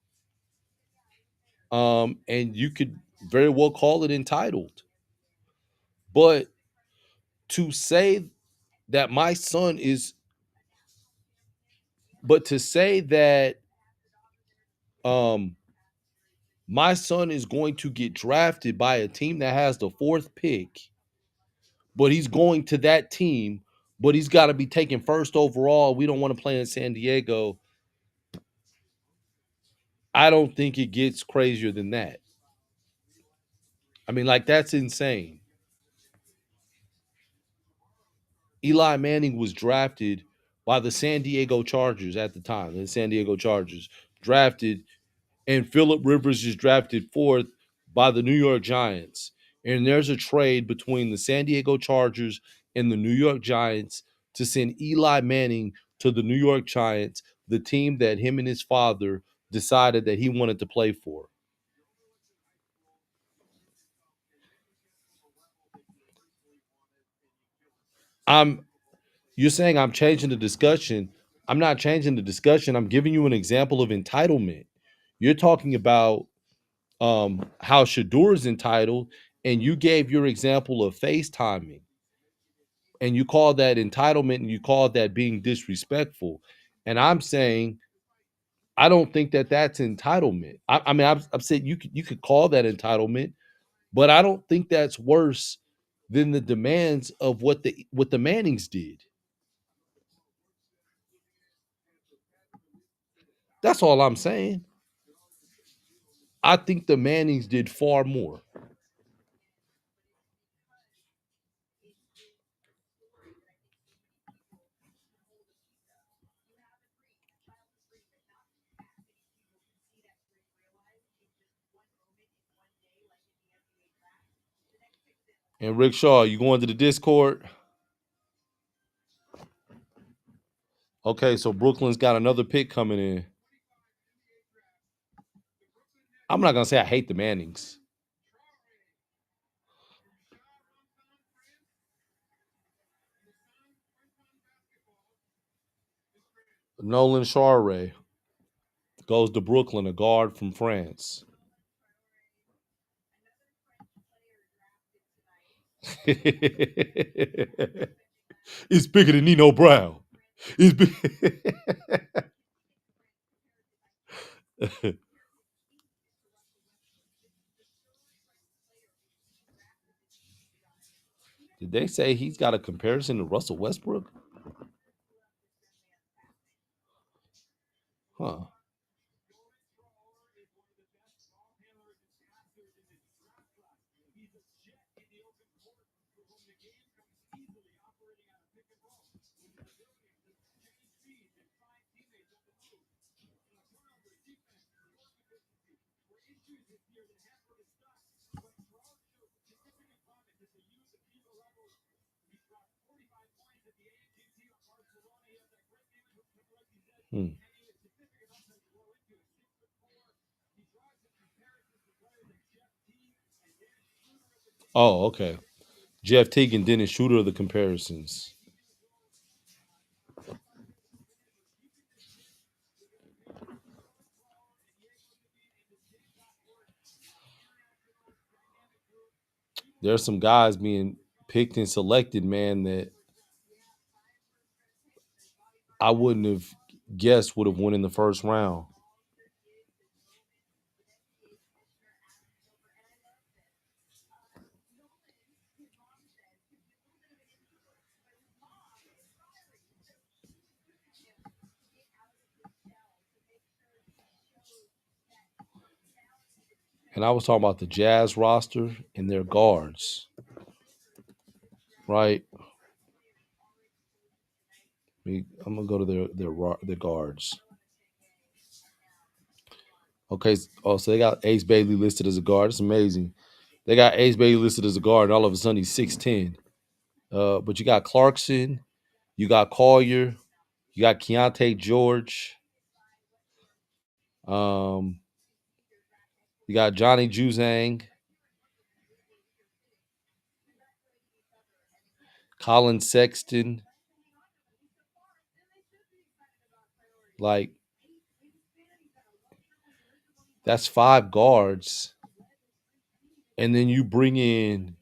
And you could very well call it entitled. But to say that my son is, but to say that um my son is going to get drafted by a team that has the fourth pick, but he's going to that team, but he's got to be taken first overall. We don't want to play in San Diego. I don't think it gets crazier than that. I mean, like, that's insane. Eli Manning was drafted by the San Diego Chargers at the time. The San Diego Chargers drafted, and Phillip Rivers is drafted fourth by the New York Giants. And there's a trade between the San Diego Chargers and the New York Giants to send Eli Manning to the New York Giants, the team that him and his father decided that he wanted to play for. I'm You're saying I'm changing the discussion. I'm not changing the discussion. I'm giving you an example of entitlement. You're talking about how Shador is entitled, and you gave your example of FaceTiming, and you call that entitlement, and you call that being disrespectful. And I'm saying I don't think that that's entitlement. I mean, I've said you could call that entitlement, but I don't think that's worse than the demands of what the Mannings did. That's all I'm saying. I think the Mannings did far more. And Rick Shaw, you going to the Discord? Okay, so Brooklyn's got another pick coming in. I'm not gonna say I hate the Mannings. Nolan Charre goes to Brooklyn, a guard from France. It's bigger than Nino Brown. It's big. Did they say he's got a comparison to Russell Westbrook? Huh. Hmm. Oh, okay. Jeff Teague and Dennis Schroeder are the comparisons. there's some guys being picked and selected, man, that I wouldn't have guessed would have won in the first round. And I was talking about the Jazz roster and their guards, right? I'm gonna go to their guards. Okay. Oh, so they got Ace Bailey listed as a guard. It's amazing. They got Ace Bailey listed as a guard, and all of a sudden he's 6'10". But you got Clarkson, you got Collier, you got Keontae George, um, you got Johnny Juzang, Colin Sexton. Like, that's 5 guards. And then you bring in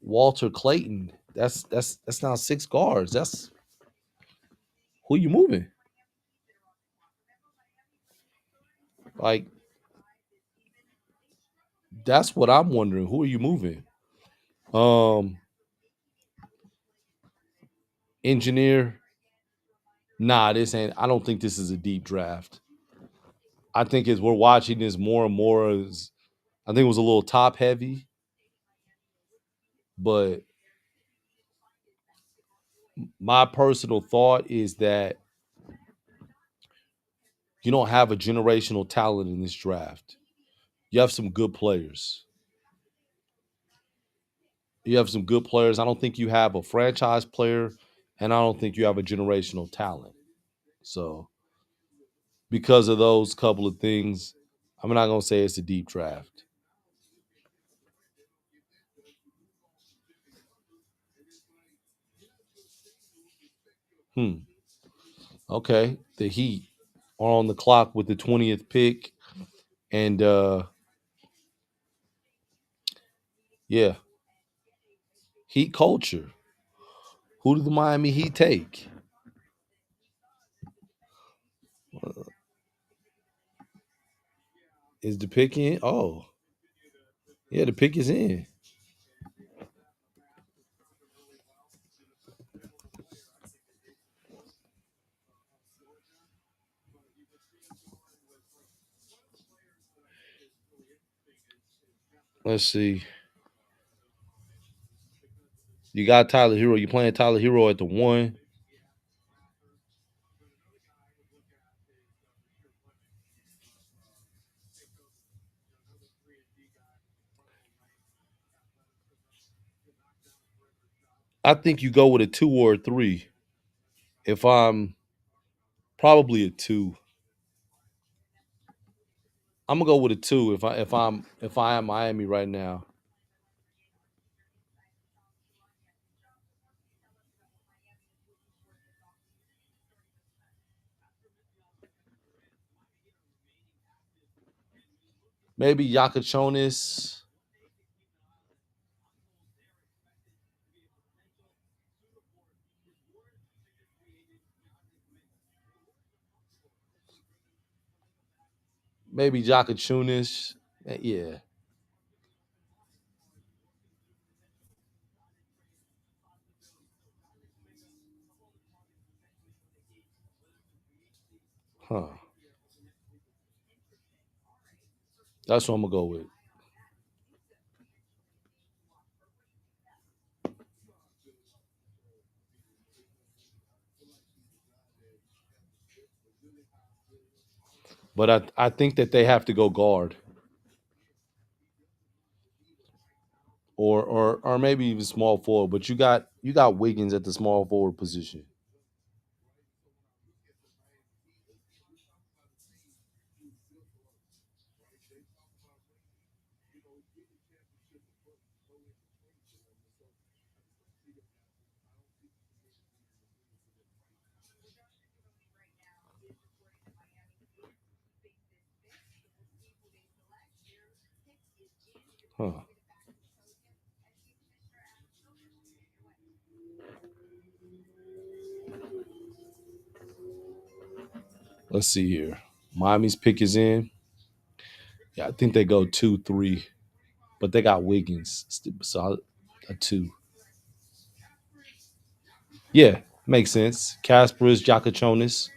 Walter Clayton. That's now 6 guards. That's who you moving. Like, that's what I'm wondering. Who are you moving? Engineer. Nah, this ain't. I don't think this is a deep draft. I think as we're watching this more and more, I think it was a little top heavy, but my personal thought is that you don't have a generational talent in this draft. You have some good players. You have some good players. I don't think you have a franchise player, and I don't think you have a generational talent. So, because of those couple of things, I'm not going to say it's a deep draft. Okay. The Heat are on the clock with the 20th pick. And yeah, Heat culture. Who did the Miami Heat take? Is the pick in? Oh, yeah, the pick is in. Let's see. You got Tyler Hero. You playing Tyler Hero at the 1. I think you go with a 2 or a 3. If I'm probably a 2. I'm gonna go with a 2 if I am Miami right now. Maybe Yakachonis. Maybe Yakachunis. Yeah. Huh. That's what I'm gonna go with. But I think that they have to go guard. Or maybe even small forward. But you got Wiggins at the small forward position. Huh. Let's see here. Miami's pick is in. Yeah, I think they go 2-3, but they got Wiggins, so a 2. Yeah, makes sense. Kasparis, Jakachonis.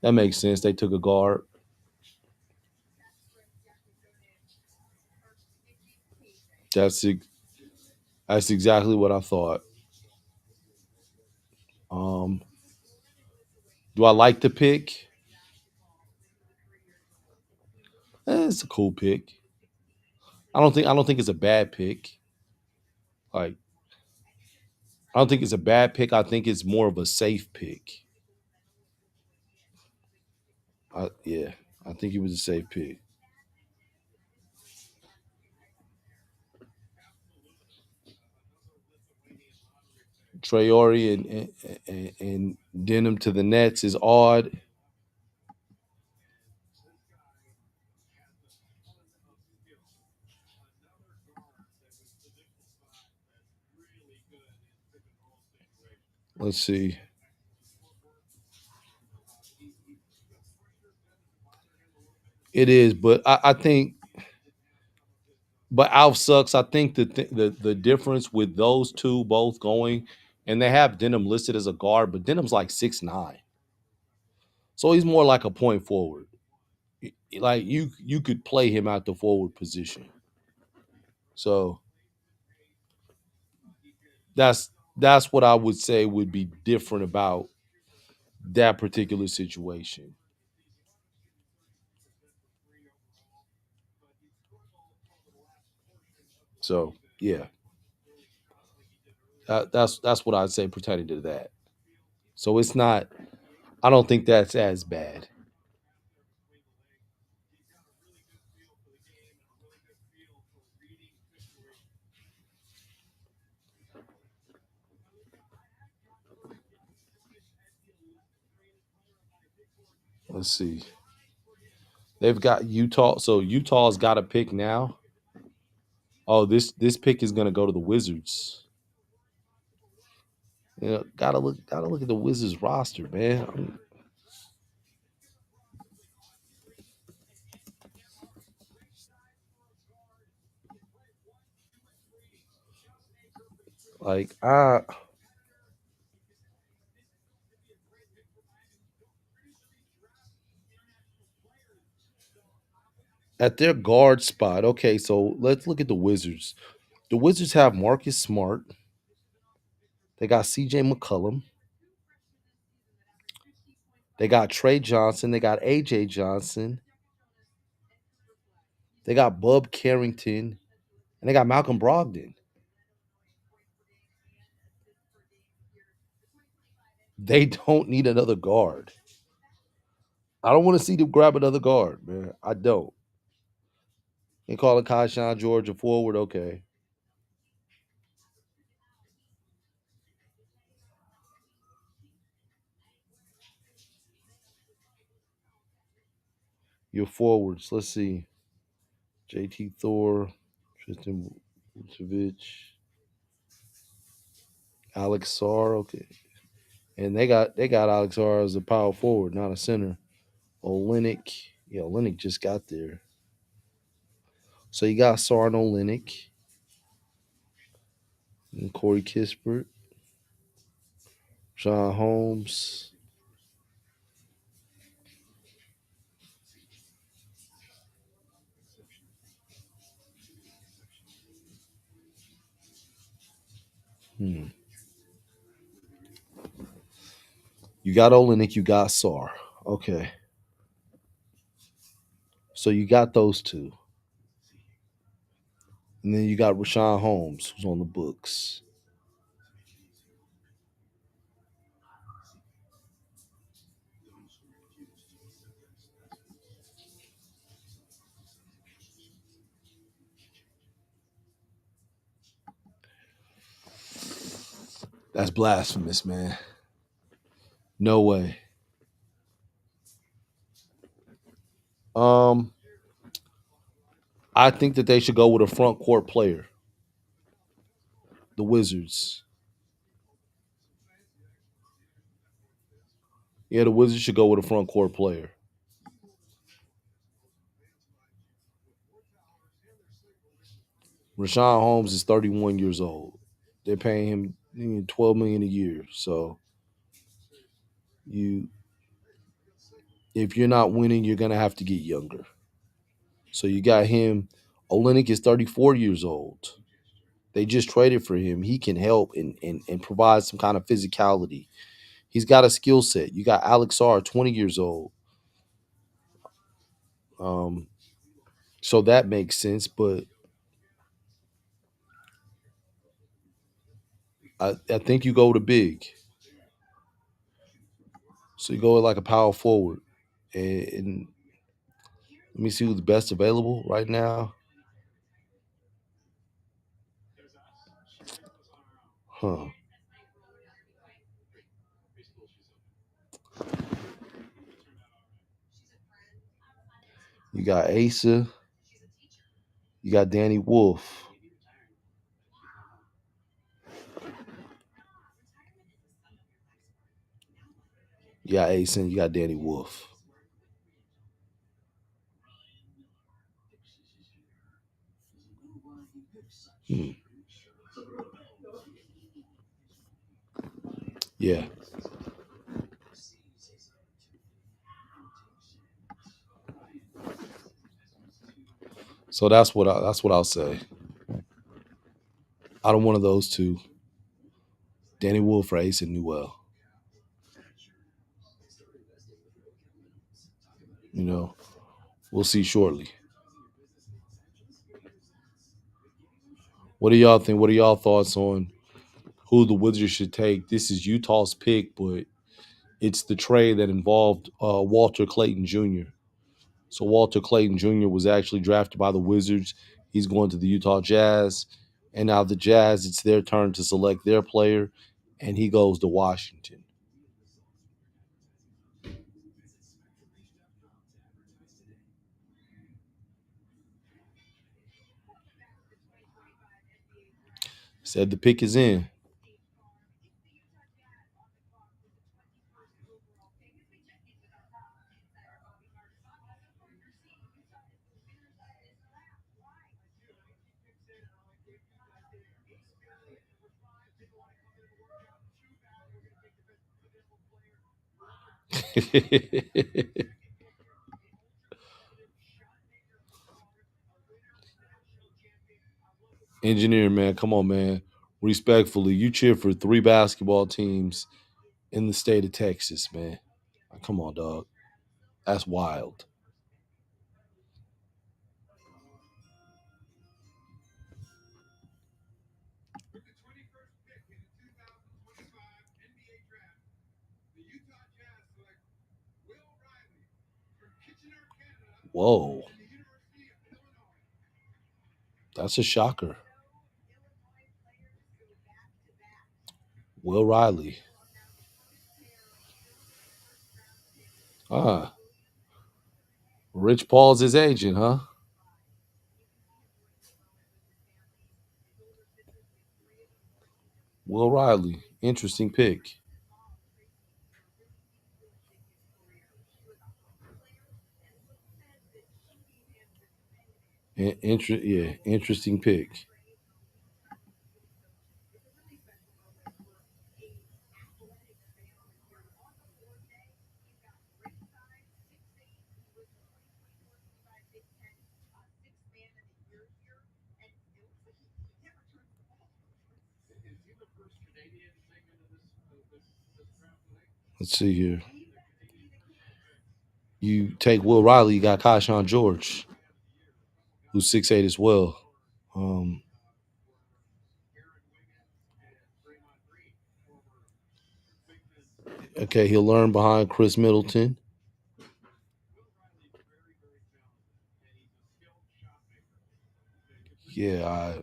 That makes sense. They took a guard. That's that's exactly what I thought. Um, do I like the pick? It's a cool pick. I don't think it's a bad pick. Like I don't think it's a bad pick. I think it's more of a safe pick. Yeah, I think he was a safe pick. Traore and Denham to the Nets is odd. Let's see. It is, but I think, but Alf sucks. I think the difference with those two both going, and they have Denham listed as a guard, but Denham's like 6'9", so he's more like a point forward. Like you could play him at the forward position. So that's what I would say would be different about that particular situation. So yeah, that's what I'd say pertaining to that. So it's not. I don't think that's as bad. Let's see. They've got Utah. So Utah's got a pick now. Oh, this pick is gonna go to the Wizards. Gotta look at the Wizards roster, man. Like at their guard spot. Okay, so let's look at the Wizards. The Wizards have Marcus Smart. They got C.J. McCollum. They got Trey Johnson. They got A.J. Johnson. They got Bub Carrington, and they got Malcolm Brogdon. They don't need another guard. I don't want to see them grab another guard, man. I don't. They call it Kaishan George a forward. Okay, your forwards. Let's see. J.T. Thor, Tristan Vucevic, Alex Sarr. Okay, and they got Alex Sarr as a power forward, not a center. Olenek. Yeah, Olenek just got there. So you got Sarr and Olenek and Corey Kispert, Sean Holmes. Hmm. You got Olenek, you got Sarr. Okay. So you got those two. And then you got Rashawn Holmes, who's on the books. That's blasphemous, man. No way. Um, I think that they should go with a front court player. The Wizards. Yeah, the Wizards should go with a front court player. Rashawn Holmes is 31 years old. They're paying him $12 million a year. So if you're not winning, you're gonna have to get younger. So you got him. Olynyk is 34 years old. They just traded for him. He can help and provide some kind of physicality. He's got a skill set. You got Alex Sarr, 20 years old. Um, so that makes sense, but I think you go to big. So you go with like a power forward. And let me see who's best available right now. Huh. You got Asa. You got Danny Wolf. You got Asa and you got Danny Wolf. Hmm. Yeah. So that's what I'll say. Out of one of those two, Danny Wolf or Asa Newell. We'll see shortly. What do y'all think? What are y'all thoughts on who the Wizards should take? This is Utah's pick, but it's the trade that involved Walter Clayton Jr. So Walter Clayton Jr. was actually drafted by the Wizards. He's going to the Utah Jazz. And now the Jazz, it's their turn to select their player, and he goes to Washington. Said the pick is in. Engineer, man, come on, man. Respectfully, you cheer for 3 basketball teams in the state of Texas, man. Come on, dog. That's wild. Whoa. That's a shocker. Will Riley. Ah. Rich Paul's his agent, huh? Will Riley. Interesting pick. Interesting pick. Let's see here. You take Will Riley, you got Kashawn George, who's 6'8" as well. Um, okay, he'll learn behind Chris Middleton. Yeah,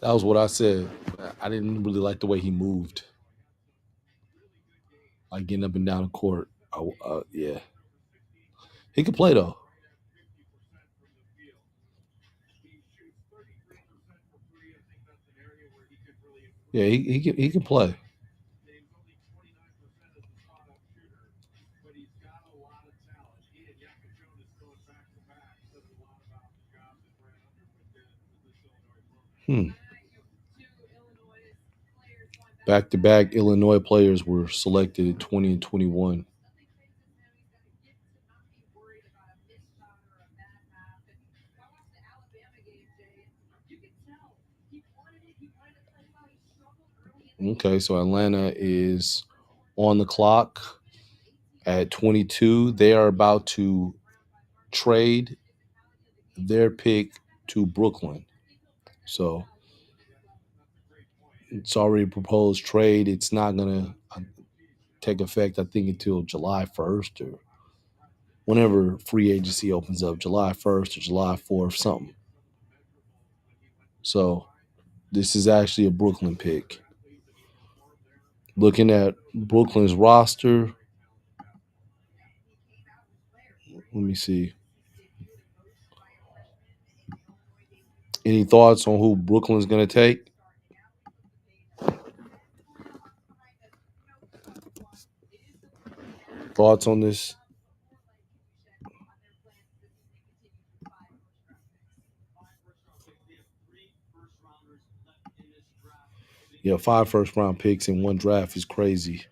that was what I said. I didn't really like the way he moved, like getting up and down the court. Yeah, he could play though. Yeah, he can play. Back-to-back Illinois players were selected at 20 and 21. Okay, so Atlanta is on the clock at 22. They are about to trade their pick to Brooklyn. So it's already a proposed trade. It's not going to take effect, I think, until July 1st or whenever free agency opens up, July 1st or July 4th, something. So this is actually a Brooklyn pick. Looking at Brooklyn's roster, let me see. Any thoughts on who Brooklyn's going to take? Thoughts on this? Yeah, 5 first-round picks in one draft is crazy.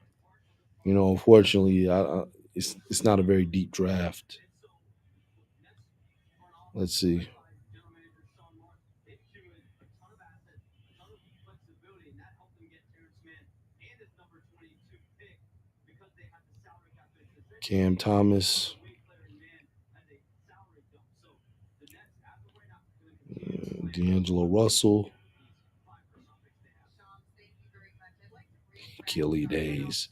You know, unfortunately, it's not a very deep draft. Let's see. Cam Thomas. D'Angelo Russell. Killian Hayes.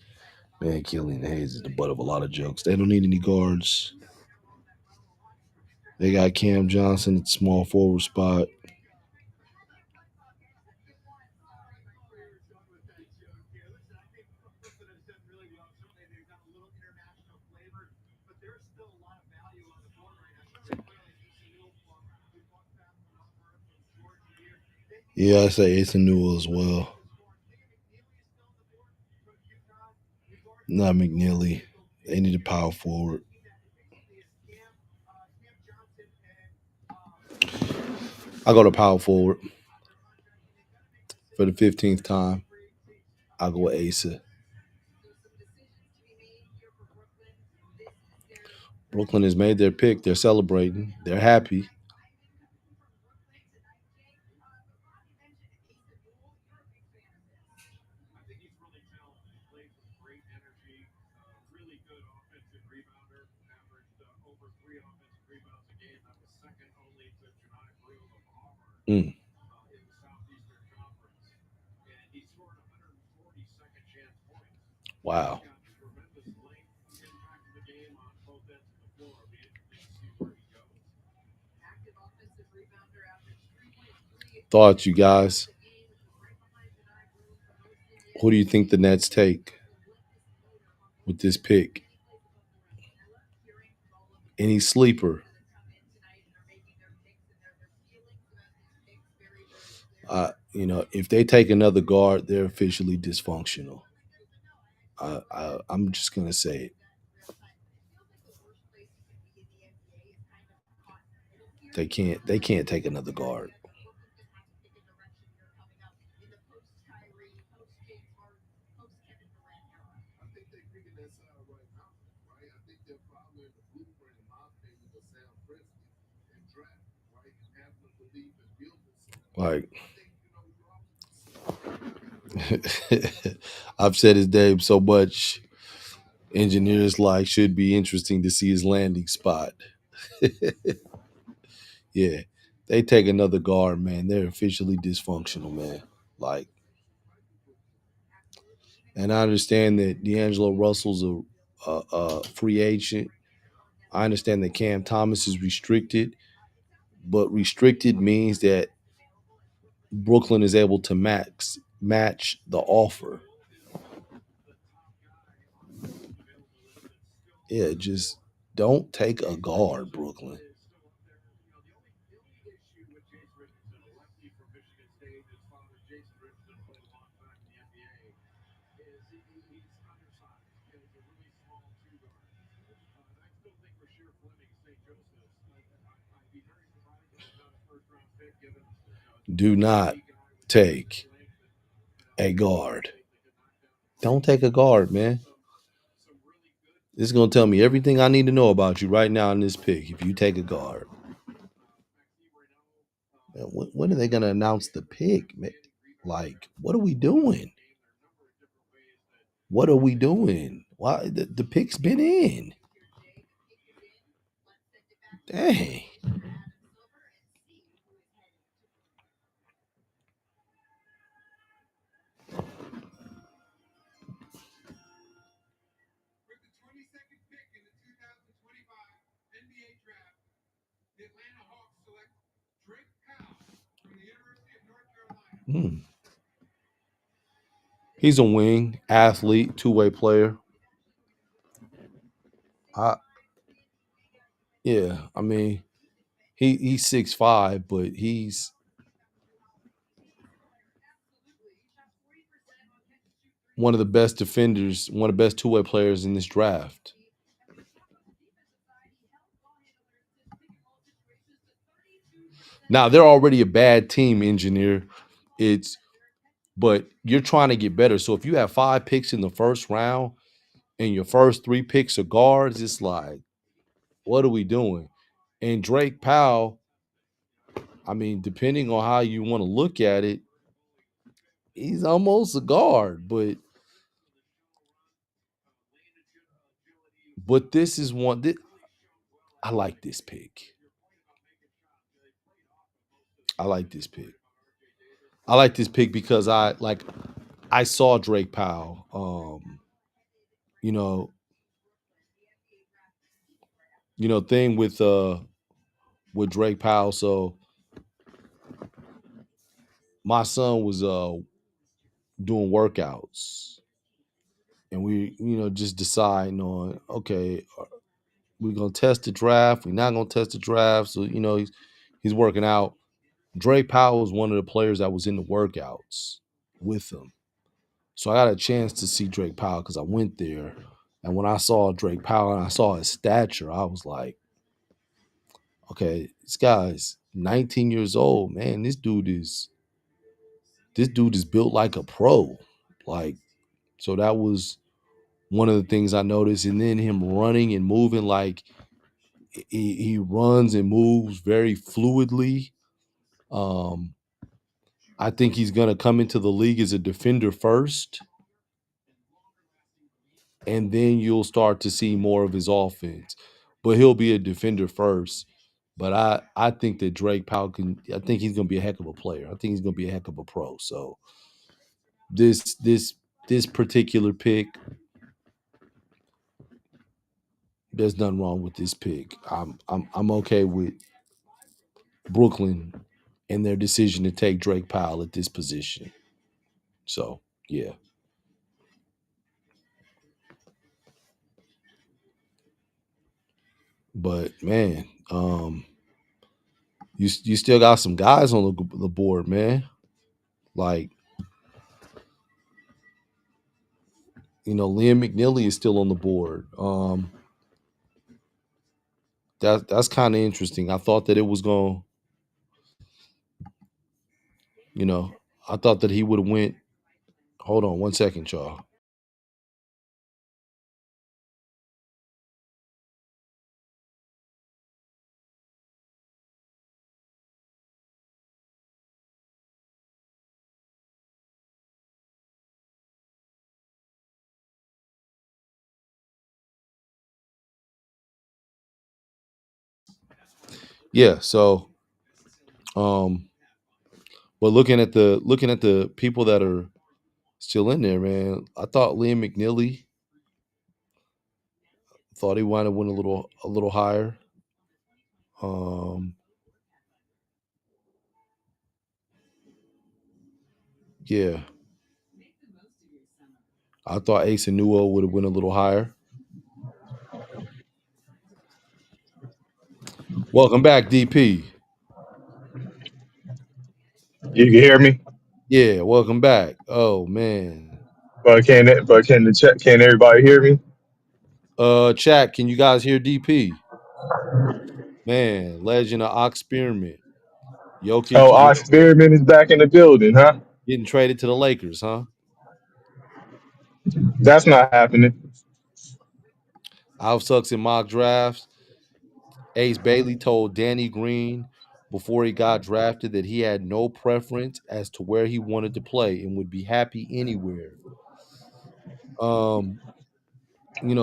Man, Killian Hayes is the butt of a lot of jokes. They don't need any guards. They got Cam Johnson at the small forward spot. Yeah, I say Ace and Newell as well. Not McNeely. They need a power forward. I go to power forward for the 15th time. I'll go with Asa. Brooklyn has made their pick. They're celebrating. They're happy. Mm. Wow. Thoughts, you guys? Who do you think the Nets take with this pick? Any sleeper? If they take another guard, they're officially dysfunctional. I'm just gonna say it. They can't. They can't take another guard. Like I've said his name so much. Engineers like should be interesting to see his landing spot. Yeah, they take another guard, man. They're officially dysfunctional, man. Like, and I understand that D'Angelo Russell's a free agent. I understand that Cam Thomas is restricted, but restricted means that Brooklyn is able to match the offer. Yeah, just don't take a guard, Brooklyn. Do not take a guard. Don't take a guard, man. This is gonna tell me everything I need to know about you right now in this pick. If you take a guard, man, when are they gonna announce the pick? Man? Like, what are we doing? What are we doing? Why the pick's been in? Dang. Hmm. He's a wing athlete, two-way player. I Yeah, I mean, he's 6'5", but he's one of the best defenders, one of the best two-way players in this draft. Now they're already a bad team, engineer. But you're trying to get better. So if you have 5 picks in the first round and your first 3 picks are guards, it's like, what are we doing? And Drake Powell, I mean, depending on how you want to look at it, he's almost a guard, but this is one that I like this pick. I like this pick. I like this pick because I saw Drake Powell. You know, thing with Drake Powell. So my son was doing workouts, and we just deciding on, okay, we're gonna test the draft. We're not gonna test the draft. So he's working out. Drake Powell was one of the players that was in the workouts with him. So I got a chance to see Drake Powell because I went there. And when I saw Drake Powell and I saw his stature, I was like, okay, this guy's 19 years old, man. This dude is built like a pro. Like, so that was one of the things I noticed. And then him running and moving, like he runs and moves very fluidly. Um, I think he's gonna come into the league as a defender first, and then you'll start to see more of his offense. But he'll be a defender first. But I think that Drake Powell I think he's gonna be a heck of a player. I think he's gonna be a heck of a pro. So this particular pick, there's nothing wrong with this pick. I'm okay with Brooklyn and their decision to take Drake Powell at this position. So yeah. But man, you still got some guys on the board, man. Like, Liam McNeely is still on the board. That's kind of interesting. I thought that it was going, you know, I thought that he would have went. Hold on one second, y'all. Yeah. So, um, but looking at the people that are still in there, man, I thought Liam McNeely thought he might have went a little higher. Um, yeah, I thought Ace and Newell would have went a little higher. Welcome back, DP. You can hear me? Yeah, welcome back. Oh man. Can everybody hear me? Chat, can you guys hear DP? Man, legend of Experiment. Jokic Oh, our experiment is back in the building, huh? getting traded to the Lakers, huh? That's not happening. Alf sucks in mock drafts. Ace Bailey told Danny Green before he got drafted that he had no preference as to where he wanted to play and would be happy anywhere. Um,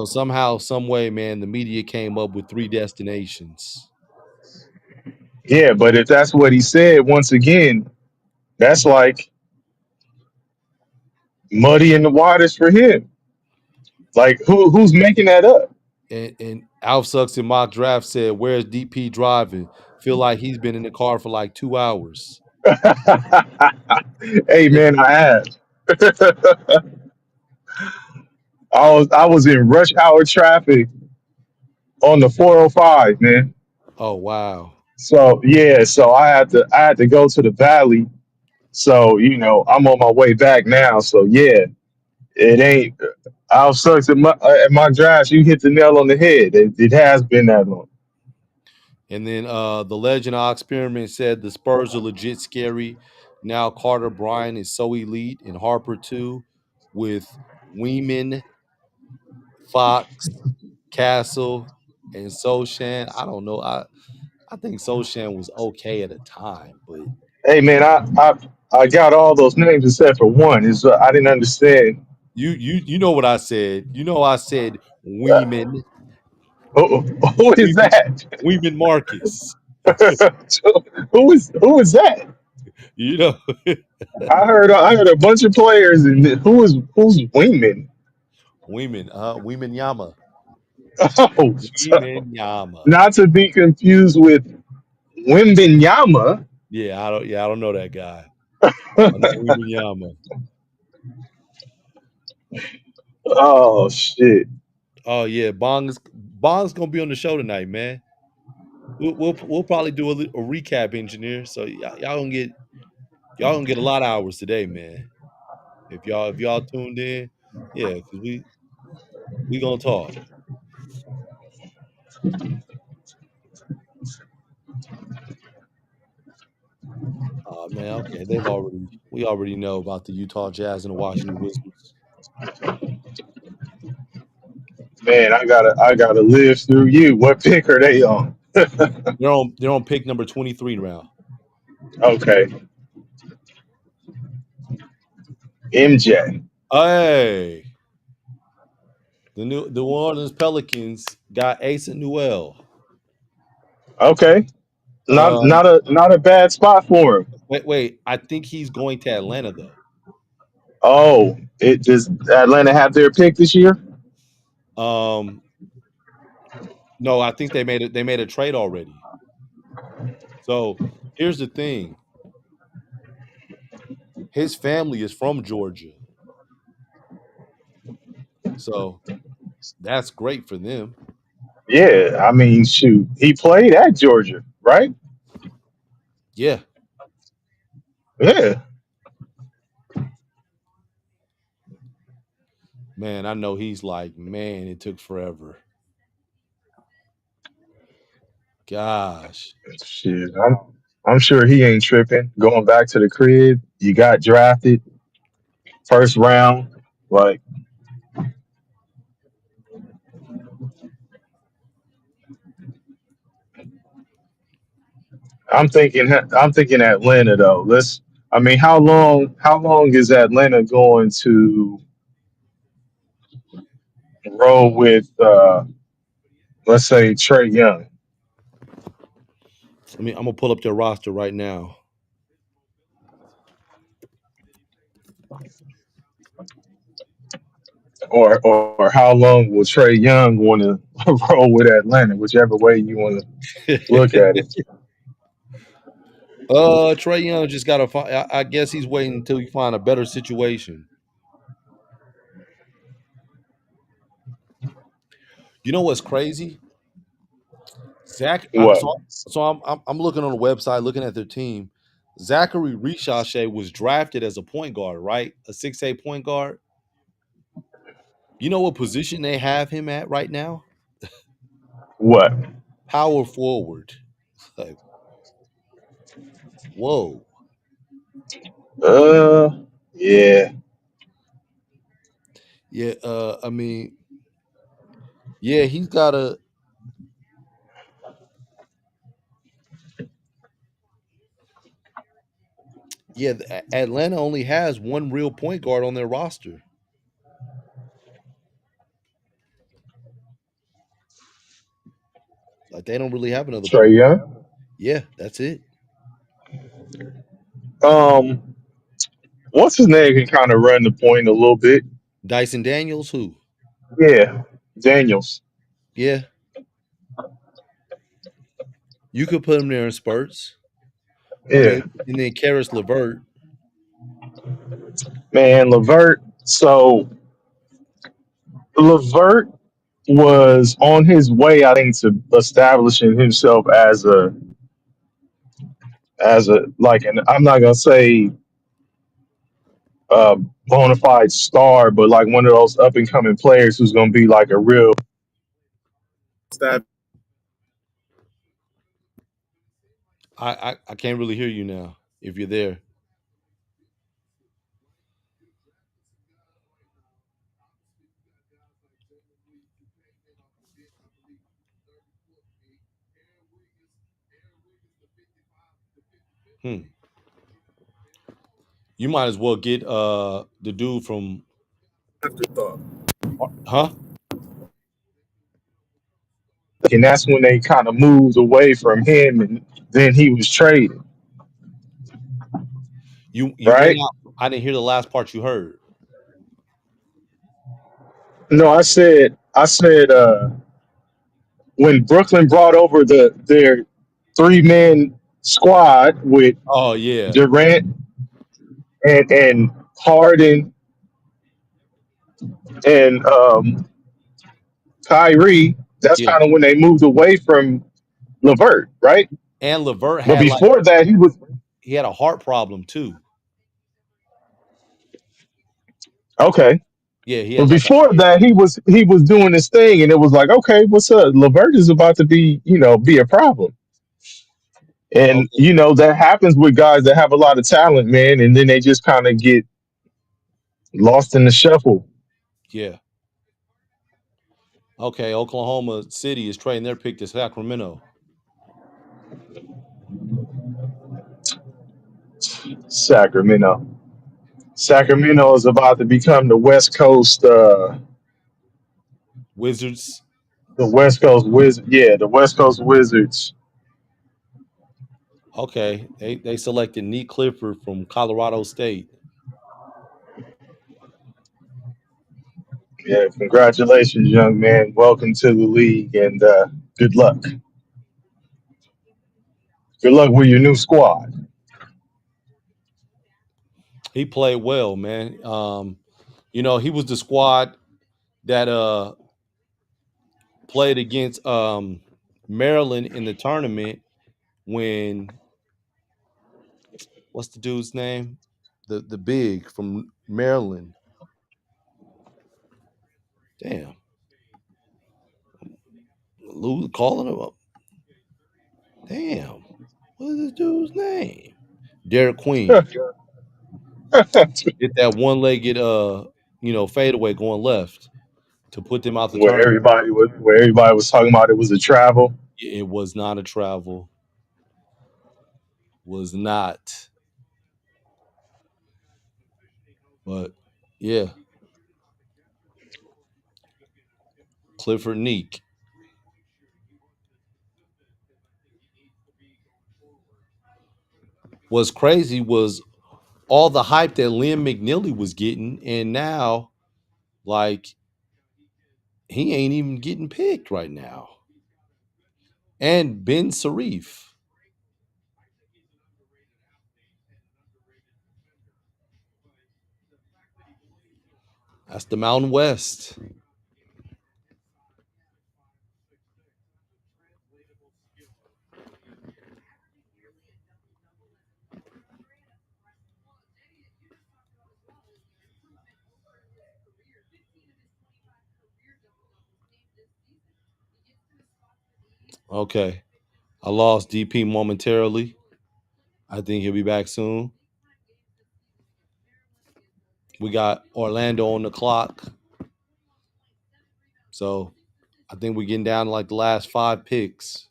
somehow, some way, man, the media came up with three destinations. Yeah, but if that's what he said, once again, that's like muddy in the waters for him. Like who's making that up? And Alf sucks in mock draft said, "Where's DP driving? Feel like he's been in the car for like 2 hours." Hey man, I have. I was in rush hour traffic on the 405, man. Oh wow. So yeah, so I had to go to the valley. So I'm on my way back now. So yeah, it ain't. I'll sucks at my drive. You hit the nail on the head. It has been that long. And then the legend of experiment said the Spurs are legit scary. Now Carter Bryant is so elite and Harper too, with Weeman, Fox, Castle, and Soshan. I don't know. I think Soshan was okay at a time, but Hey man, I got all those names except for one. Is I didn't understand. you know what I said. You know I said Uh, Weeman, who is Weeman, that? Weeman Marcus. who is that? You know, I heard a bunch of players, and who's Wingman? Weeman Yama. Oh, Weeman Yama. not to be confused with Wimbenyama. Yeah, I don't know that guy. I know Weeman Yama. Oh shit, Oh yeah, Bong's gonna be on the show tonight, man. We'll probably do a recap, engineer. So y'all gonna get a lot of hours today, man. If y'all tuned in, yeah, because we gonna talk. Oh man, okay, we already know about the Utah Jazz and the Washington Wizards. man, I gotta live through you. What pick are they on? They're on pick number 23 round. Okay, MJ. Hey, the New Orleans Pelicans got Asa Newell. Okay, not Um, not a not a bad spot for him. wait. I think he's going to Atlanta though. Oh, it does Atlanta have their pick this year? Um, no, I think they made a trade already. So here's the thing: his family is from Georgia, so that's great for them. Yeah, I mean, shoot, he played at Georgia, right? Yeah, Yeah. man, I know he's like, man, it took forever. Gosh, Shit, I'm sure he ain't tripping. Going back to the crib, you got drafted first round. Like I'm thinking Atlanta though. I mean, how long is Atlanta going to roll with let's say Trey Young, I'm gonna pull up their roster right now. or how long will Trey Young want to roll with Atlanta? Whichever way you want to look at it. Trey Young just gotta find. I guess he's waiting until he find a better situation. You know what's crazy? Zach. What? So I'm looking on the website, looking at their team. Zachary Ricochet was drafted as a point guard, right? A 6'8" point guard. You know what position they have him at right now? What? Power forward. Like, whoa. Uh, yeah. Yeah, I mean, yeah, he's got a yeah, Atlanta only has one real point guard on their roster. Like they don't really have another Trey point. Young. Yeah, that's it. Um, what's his name can kind of run the point a little bit. Dyson Daniels, who? Yeah, Daniels. Yeah, you could put him there in spurts. I Yeah, mean, and then Karis LeVert. man, Levert. So Levert was on his way, I think, to establishing himself as a like, and I'm not gonna say bona fide star, but like one of those up and coming players who's gonna be like a real. I can't really hear you now. If you're there, hmm. You might as well get the dude from huh? And that's when they kind of moved away from him, and then he was traded, You went right? out. I didn't hear the last part you heard. No, I said when Brooklyn brought over their 3 man squad with Oh yeah, Durant and Harden and Kyrie, that's yeah. kind of when they moved away from Levert, right? And Levert But had like before that, he was he had a heart problem too. okay. Yeah, he But had like a before that, he was doing his thing, and it was like, okay, what's up? Levert is about to be a problem, and okay. that happens with guys that have a lot of talent, man, and then they just kind of get lost in the shuffle. Yeah. Okay, Oklahoma City is trading their pick to Sacramento. Sacramento. Sacramento is about to become Wizards. the West Coast Wizards. Yeah, the West Coast Wizards. Okay, they selected Neat Clifford from Colorado State. Yeah, congratulations, young man. Welcome to the league, and good luck. Good luck with your new squad. He played well, man. He was the squad that played against Maryland in the tournament when what's the dude's name? The big from Maryland. Damn, Lou calling him up. Damn, what is this dude's name? Derek Queen. Hit that one-legged fadeaway going left to put them out the tournament. Where everybody was talking about it was a travel. It was not a travel. Was not. But yeah, Clifford Neek. What's crazy was all the hype that Liam McNeely was getting, and now like he ain't even getting picked right now. And Ben Sarif. That's the Mountain West. Okay. I lost DP momentarily. I think he'll be back soon. We got Orlando on the clock. So I think we're getting down to like the last 5 picks.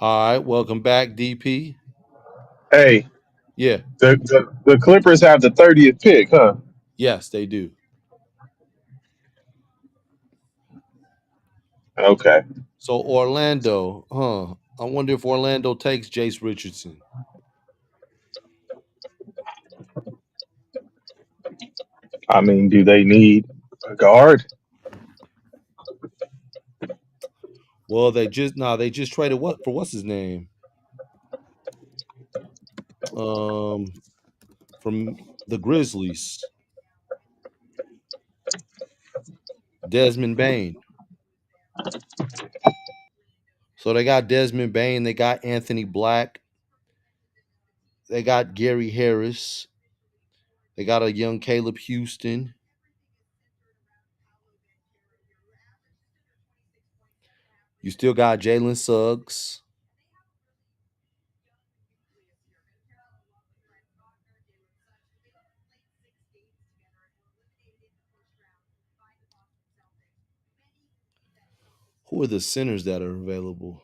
All right. Welcome back, DP. Hey, Yeah. the Clippers have the 30th pick, huh? Yes, they do. Okay. So Orlando, I wonder if Orlando takes Jace Richardson. I mean, do they need a guard? Well, they just traded what's his name? Um from the Grizzlies. Desmond Bain. So they got Desmond Bain, they got Anthony Black, they got Gary Harris, they got a young Caleb Houston. You still got Jalen Suggs. Who are the centers that are available?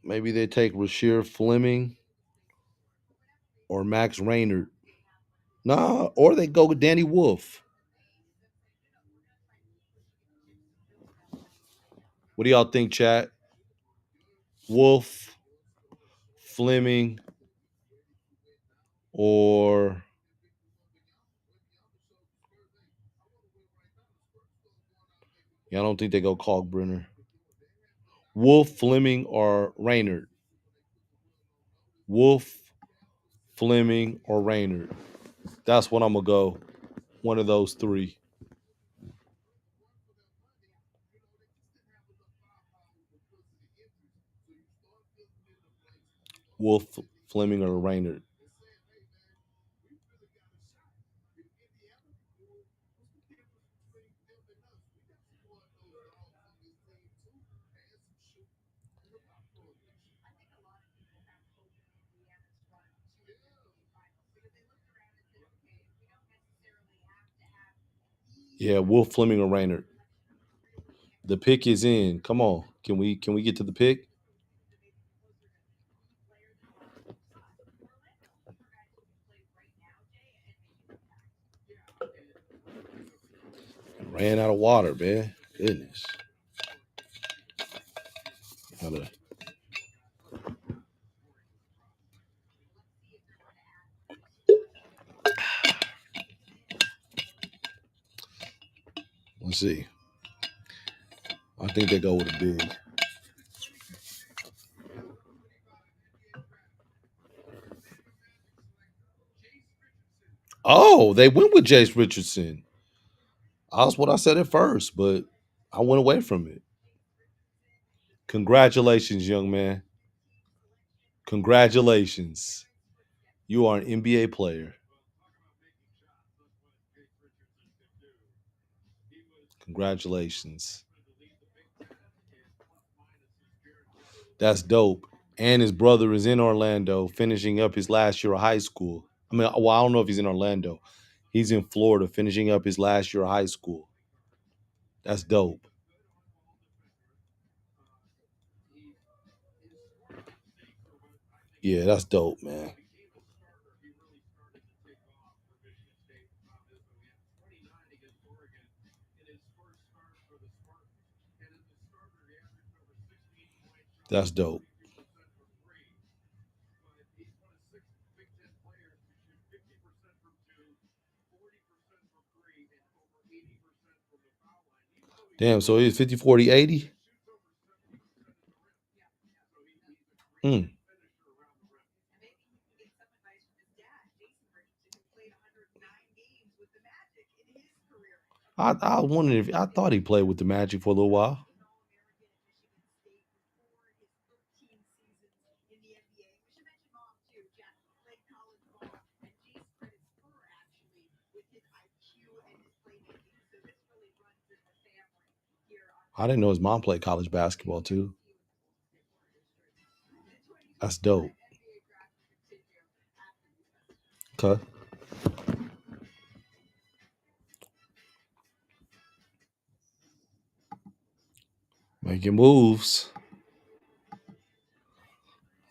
Maybe they take Rasheer Fleming or Max Raynard. Nah, or they go with Danny Wolf. What do y'all think, chat? Wolf, Fleming, or yeah, I don't think they go Kalkbrenner. Wolf, Fleming, or Raynard. Wolf, Fleming, or Raynard. That's what I'm gonna go. One of those 3. Wolf, Fleming, or Raynard. Yeah, Wolf, Fleming, or Raynard. The pick is in. Come on. Can we get to the pick? Ran out of water, man. Goodness. Gotta, let's see. I think they go with a big. Oh, they went with Jace Richardson. That's what I said at first, but I went away from it. Congratulations, young man. Congratulations. You are an NBA player. Congratulations. That's dope. And his brother is in Orlando, finishing up his last year of high school. I mean, well, I don't know if he's in Orlando. He's in Florida, finishing up his last year of high school. That's dope. Yeah, that's dope, man. That's dope. Damn, so he's 50, 40, 80? Hmm. I was wondering if I thought he played with the Magic for a little while. I didn't know his mom played college basketball too. That's dope. Okay. Making moves.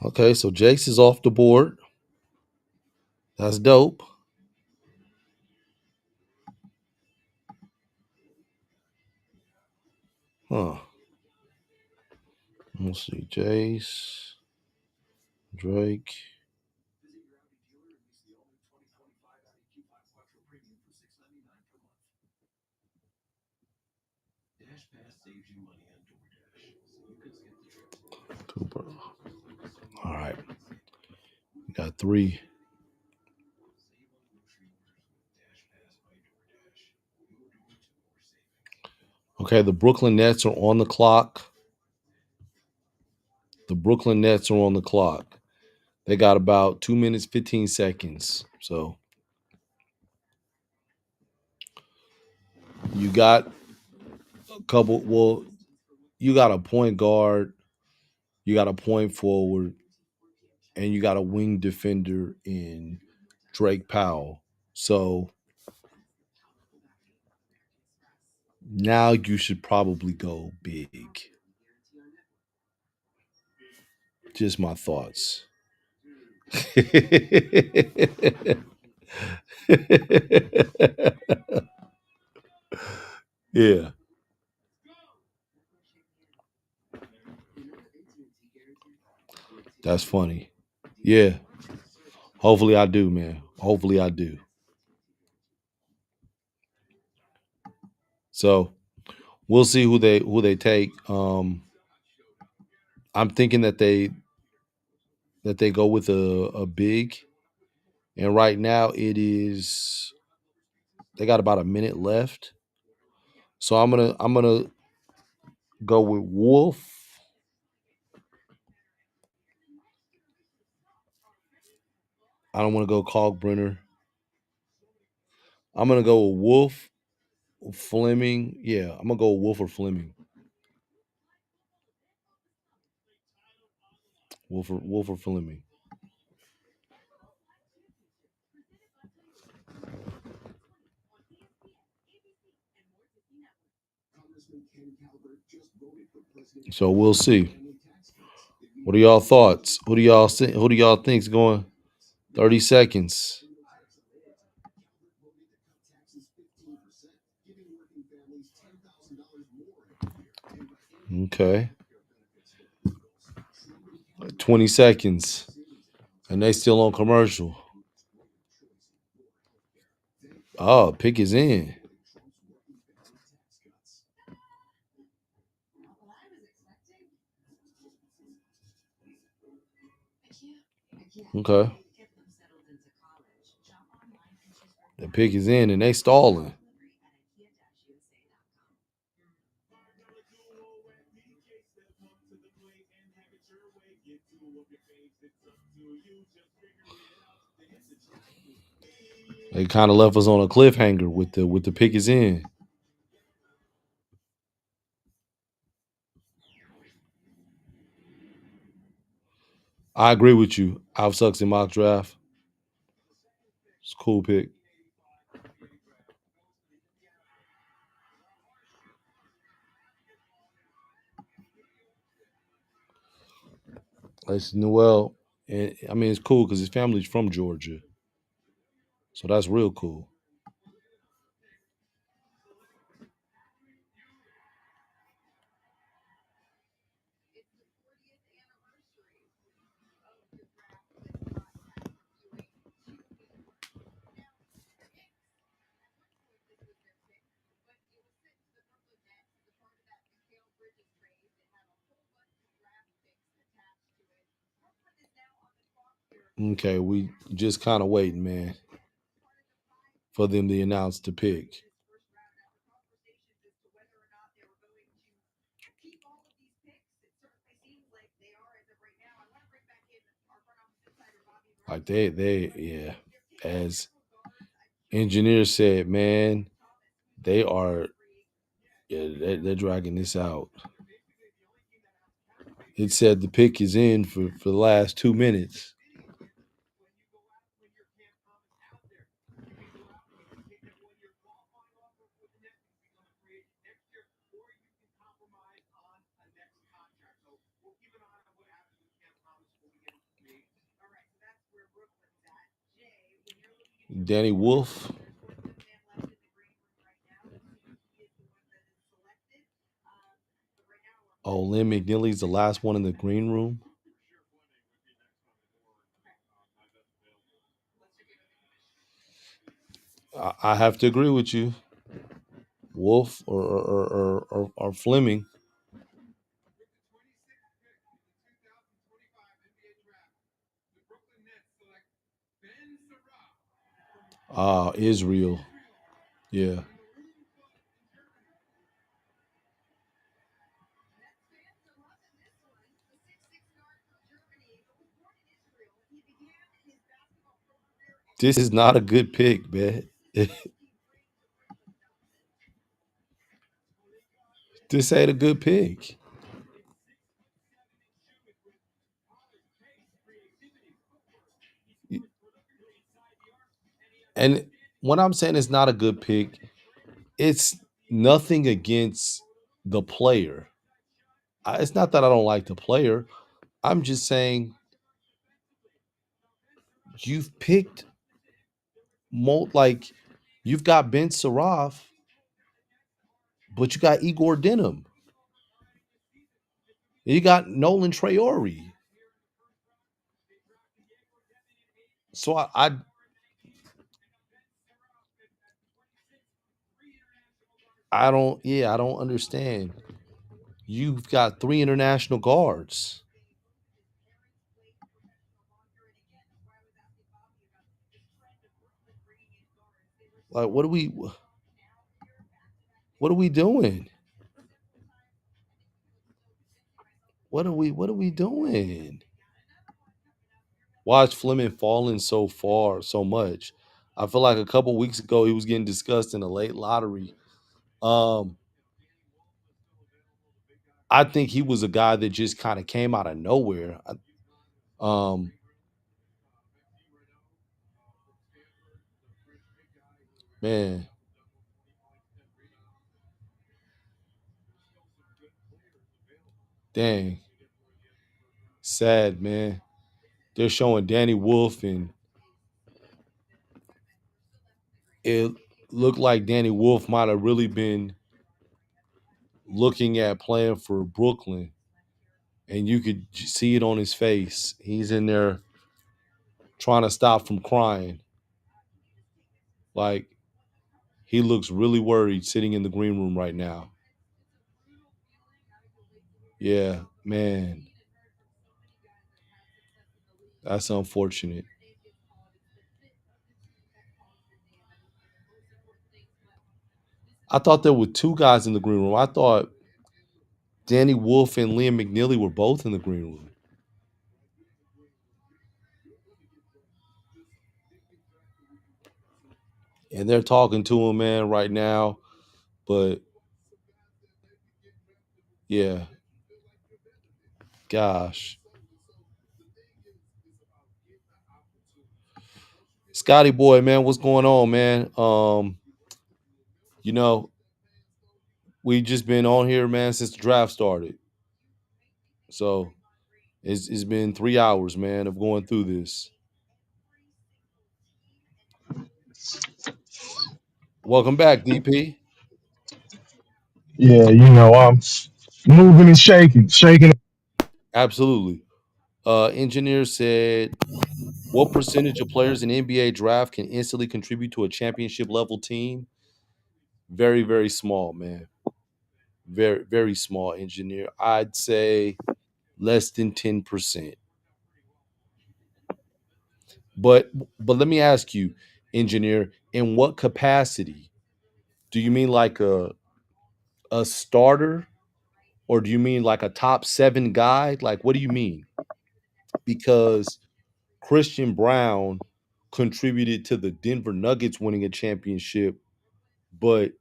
Okay, so Jace is off the board. That's dope. Huh. Let's see. Jace, Drake. Cooper. All right. We got 3. Okay, the Brooklyn Nets are on the clock. The Brooklyn Nets are on the clock. They got about 2 minutes, 15 seconds. So you got a couple. Well, you got a point guard, you got a point forward, and you got a wing defender in Drake Powell. So now you should probably go big. Just my thoughts. Yeah, that's funny. Yeah, hopefully I do, man. Hopefully I do. So we'll see who they take. I'm thinking that they go with a big, and right now they got about a minute left. So I'm gonna go with Wolf. I don't want to go Kalkbrenner. I'm gonna go with Wolf, Fleming. Yeah, I'm gonna go with Wolf or Fleming. Wolf or Fleming. So we'll see. What are y'all thoughts? Who do y'all think's going? 30 seconds. Okay. 20 seconds. And they still on commercial. Oh, pick is in. Okay. The pick is in and they stalling. They kind of left us on a cliffhanger with the pick is in. I agree with you. Alf sucks in mock draft. It's a cool pick. That's Noel. And I mean, it's cool because his family's from Georgia. So that's real cool. Okay, we just kind of waiting, man, for them to announce the pick. Like yeah. As engineer said, man, They are. Yeah, they're dragging this out. It said the pick is in for the last 2 minutes. Danny Wolf. Oh, Lynn McNeely's the last one in the green room. I have to agree with you. Wolf or Fleming. Israel. Yeah. This is not a good pick, man. This ain't a good pick. And when I'm saying it's not a good pick, it's nothing against the player. It's not that I don't like the player. I'm just saying you've picked like you've got Ben Saraf, but you got Igor Denham. You got Nolan Traore. So I don't understand. You've got three international guards. Like what are we doing? What are we doing? Why is Fleming falling so far, so much? I feel like a couple weeks ago he was getting discussed in the late lottery. Um, I think he was a guy that just kind of came out of nowhere. Um, man, dang, sad man. They're showing Danny Wolf, and it looked like Danny Wolf might have really been looking at playing for Brooklyn, and you could see it on his face. He's in there trying to stop from crying. Like he looks really worried sitting in the green room right now. Yeah, man, that's unfortunate. I thought there were two guys in the green room. I thought Danny Wolf and Liam McNeely were both in the green room. And they're talking to him, man, right now. But yeah, gosh. Scotty boy, man, what's going on, man? You know, we just been on here, man, since the draft started. So it's been 3 hours, man, of going through this. Welcome back, DP. Yeah, I'm moving and shaking. Absolutely. Engineer said, what percentage of players in NBA draft can instantly contribute to a championship level team? Very, very small, man. Very, very small, engineer. I'd say less than 10%. But but let me ask you, engineer, in what capacity? Do you mean like a starter, or do you mean like a top seven guy? Like what do you mean? Because Christian Brown contributed to the Denver Nuggets winning a championship, but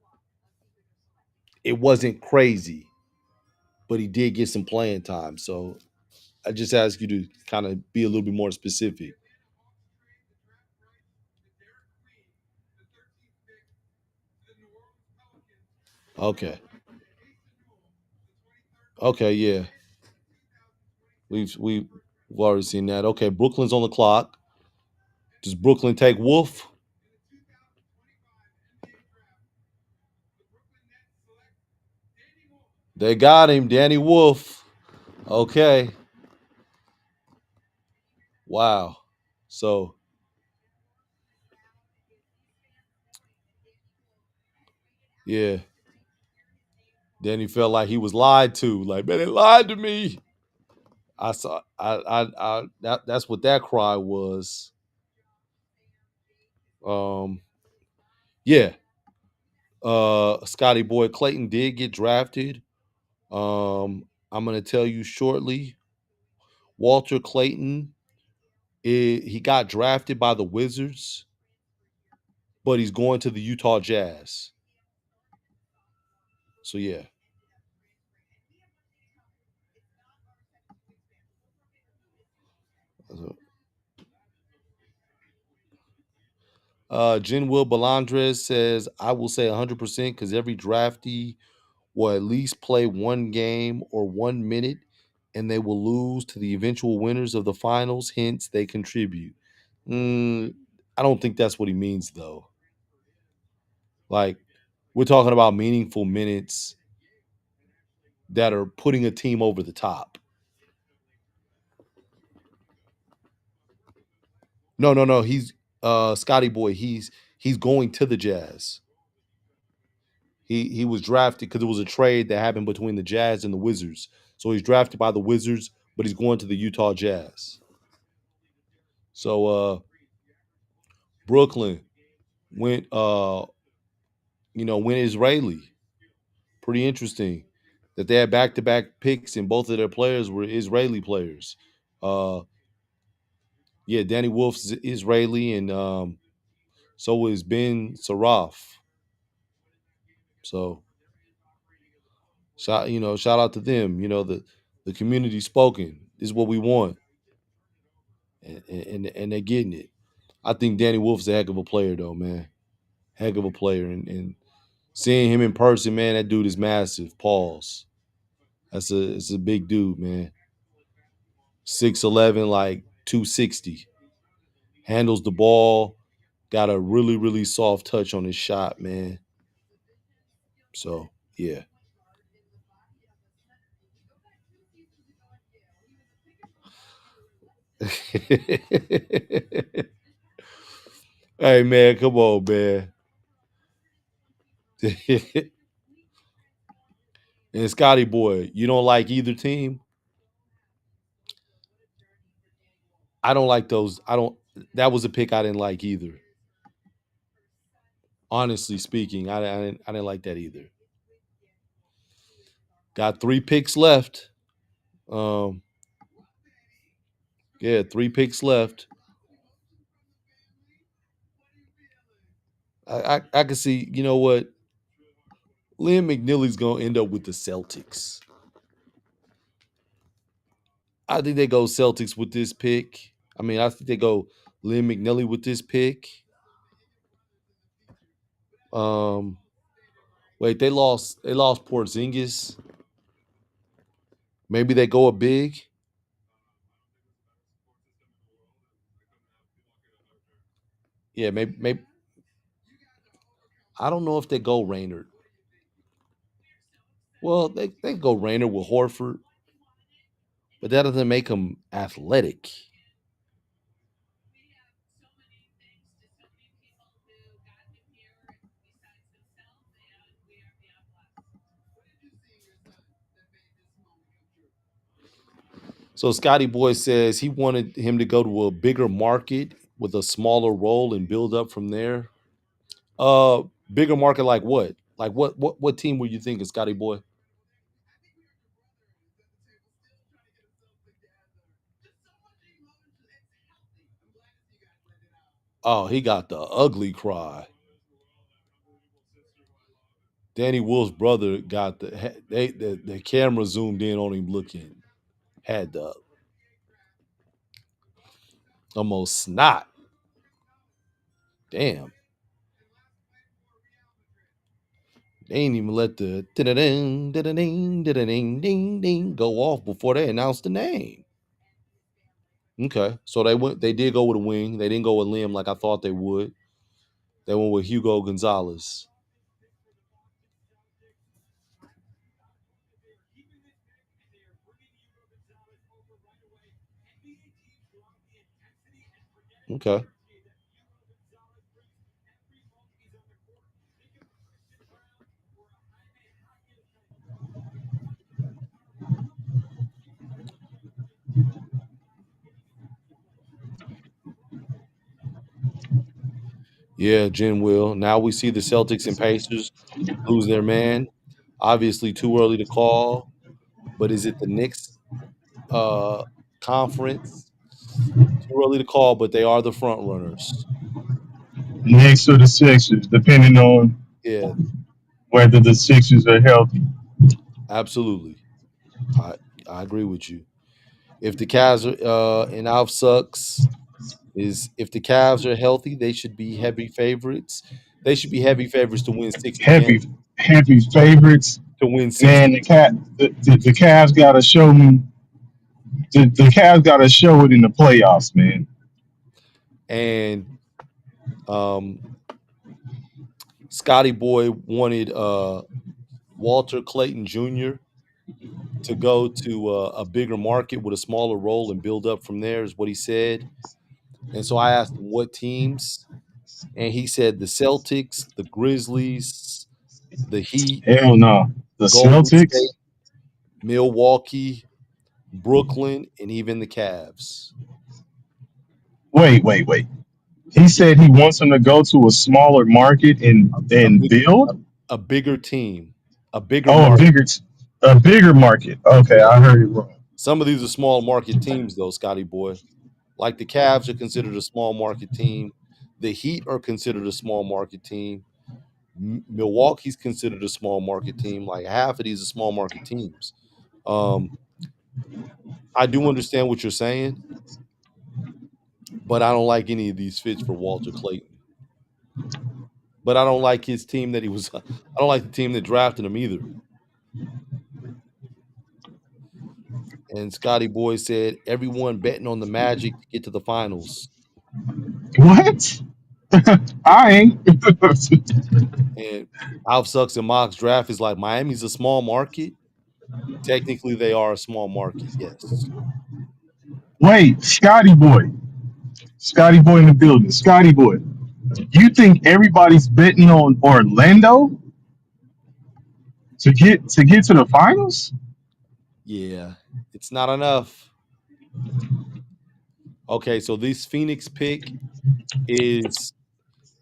it wasn't crazy, but he did get some playing time. So I just ask you to kind of be a little bit more specific. Okay. Okay, yeah. We've already seen that. Okay, Brooklyn's on the clock. Does Brooklyn take Wolf? They got him, Danny Wolf. Okay. Wow. So yeah. Danny felt like he was lied to. Like, man, they lied to me. I saw that's what that cry was. Um yeah. Scotty Boy Clayton did get drafted. I'm gonna tell you shortly. Walter Clayton, he got drafted by the Wizards, but he's going to the Utah Jazz. So yeah. Jen Will Belandres says, I will say 100% because every draftee will at least play one game or 1 minute and they will lose to the eventual winners of the finals. Hence, they contribute. I don't think that's what he means, though. Like, we're talking about meaningful minutes that are putting a team over the top. No, no, no. He's Scotty Boy. He's going to the Jazz. He was drafted because it was a trade that happened between the Jazz and the Wizards. So he's drafted by the Wizards, but he's going to the Utah Jazz. So Brooklyn went went Israeli. Pretty interesting that they had back-to-back picks and both of their players were Israeli players. Uh yeah, Danny Wolf's Israeli and so is Ben Saraf. So shout out to them. The community spoken. This is what we want. And they're getting it. I think Danny Wolf's a heck of a player though, man. Heck of a player. And seeing him in person, man, that dude is massive. Pause. It's a big dude, man. 6'11", like 260. Handles the ball. Got a really, really soft touch on his shot, man. So yeah. Hey man, come on, man. And Scotty Boy, you don't like either team? I don't like those. I don't. That was a pick I didn't like either. Honestly speaking, I didn't like that either. Got 3 picks left. Um, yeah, 3 picks left. I can see. You know what? Liam McNeely's gonna end up with the Celtics. I think they go Celtics with this pick. I mean, I think they go Liam McNeely with this pick. Um, wait, they lost Porzingis. Maybe they go a big. Yeah, maybe. I don't know if they go Raynard. Well, they go Raynard with Horford, but that doesn't make him athletic. So Scotty Boy says he wanted him to go to a bigger market with a smaller role and build up from there. Uh, Bigger market like what? Like what team were you thinking, Scotty Boy? Oh, he got the ugly cry. Danny Wolf's brother got the camera zoomed in on him looking, had the almost snot. Damn, they ain't even let the ding ding ding ding go off before they announced the name. Okay, so they did go with a wing. They didn't go with Liam like I thought they would. They went with Hugo Gonzalez. Okay. Yeah, Jen will. Now we see the Celtics and Pacers lose their man. Obviously, too early to call, but is it the Knicks uh, conference? Too early to call, but they are the front runners. Next to the Sixers, depending on Yeah, whether the Sixers are healthy. absolutely. I I agree with you. If the Cavs are and Alf sucks is if the Cavs are healthy, they should be heavy favorites. They should be heavy favorites to win 60 games. Heavy, heavy favorites. To win 60. Man, the Cavs gotta show me. The Cavs gotta show it in the playoffs, man. And um, Scotty Boy wanted Walter Clayton Jr. to go to a bigger market with a smaller role and build up from there, is what he said. And so I asked him what teams, and he said the Celtics, the Grizzlies, the Heat, Hell no. The Golden State, Celtics. Milwaukee, Brooklyn, and even the Cavs. Wait. He said he wants them to go to a smaller market A and big, a, build. a bigger team, a bigger Oh, market. a bigger market. Okay, Yeah. I heard it wrong. Some of these are small market teams, though, Scotty Boy. Like the Cavs are considered a small market team. The Heat are considered a small market team. Milwaukee's considered a small market team. Like half of these are small market teams. Um, I do understand what you're saying, but I don't like any of these fits for Walter Clayton. But I don't like his team that he was. I don't like the team that drafted him either. And Scotty Boy said everyone betting on the Magic to get to the finals. What? I ain't. And Alf Sucks and Mock's draft is like Miami's a small market. Technically, they are a small market, yes. Wait, Scotty Boy. Scotty Boy in the building. Scotty Boy. You think everybody's betting on Orlando to get to the finals? Yeah, it's not enough. Okay, so is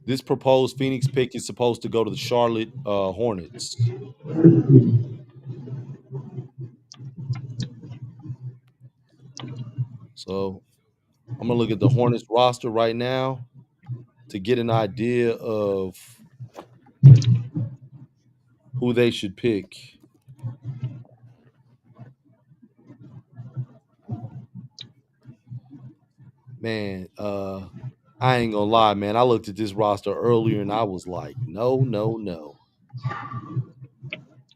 this proposed Phoenix pick is supposed to go to the Charlotte Hornets. So I'm gonna look at the Hornets roster right now to get an idea of who they should pick. Man, I ain't gonna lie, man. I looked at this roster earlier and I was like, no, no, no.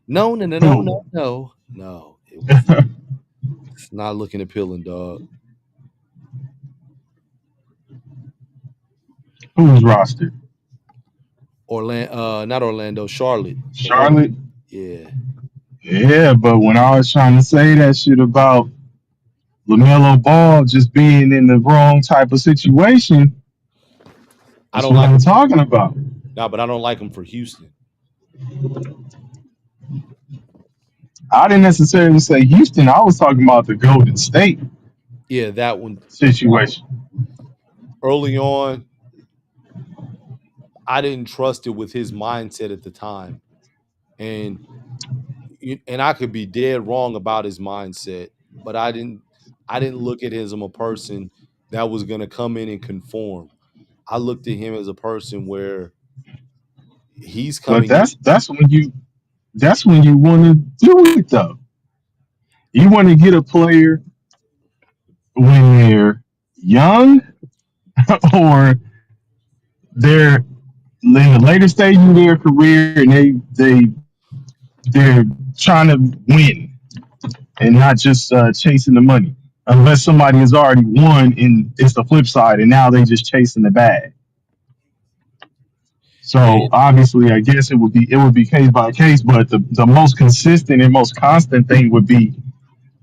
No, no, no, no, Who? no, no. No, it's not looking appealing, dog. Who's rostered? Not Orlando, Charlotte. The Hornets. Charlotte? Yeah. Yeah, but when I was trying to say that shit about LaMelo Ball just being in the wrong type of situation, I that's don't what like I'm him. talking about. No, but I don't like him for Houston. I didn't necessarily say Houston. I was talking about the Golden State Yeah, that one. situation. Early on, I didn't trust it with his mindset at the time. And and I could be dead wrong about his mindset, but I didn't look at him as a person that was gonna come in and conform. I looked at him as a person where he's But coming in. that's when you That's when you want to do it though. You want to get a player when they're young or they're in the later stage of their career and they're trying to win and not just chasing the money. Unless somebody has already won and it's the flip side and now they just chasing the bag. So And obviously, I guess it would be case by case, but the most consistent and most constant thing would be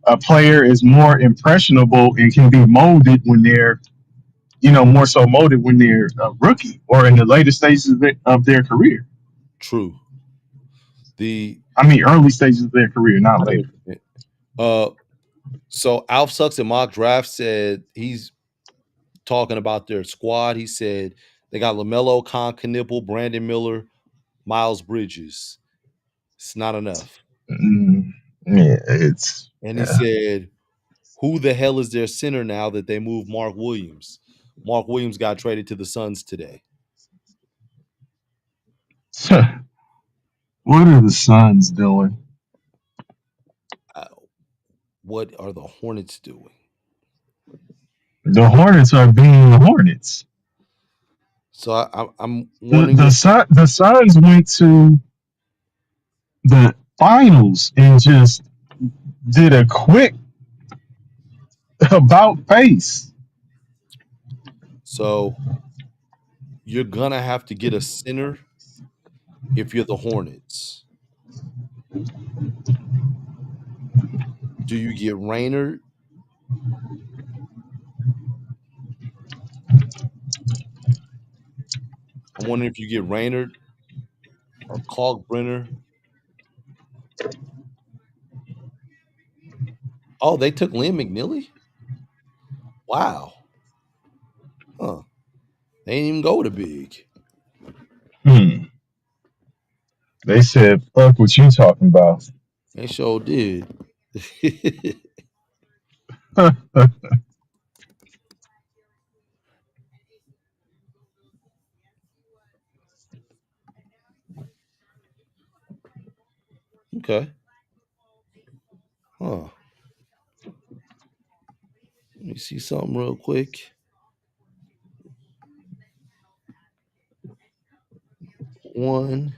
a player is more impressionable and can be molded when they're more so molded when they're a rookie or in the later stages of their career. true. The I mean, early stages of their career, not later. uh so Alf Sucks at Mock Draft said he's talking about their squad. He said they got LaMelo, Con Knipple, Brandon Miller, Miles Bridges. It's not enough. Mm, yeah, it's And he yeah. said, who the hell is their center now that they moved Mark Williams? Mark Williams got traded to the Suns today. What are the Suns doing? Uh, what are the Hornets doing? The Hornets are being the Hornets. So I'm The wondering the if Sun the Suns went to the finals and just did a quick about face. so. You're gonna have to get a center if you're the Hornets. Do you get Raynard? I'm wondering if you get Raynard or Kalkbrenner. Oh, they took Liam McNeely? Wow. Huh. They didn't even go to big. Hmm. They said, "Fuck what you talking about." They sure did. Okay. Huh. Let me see something real quick. One,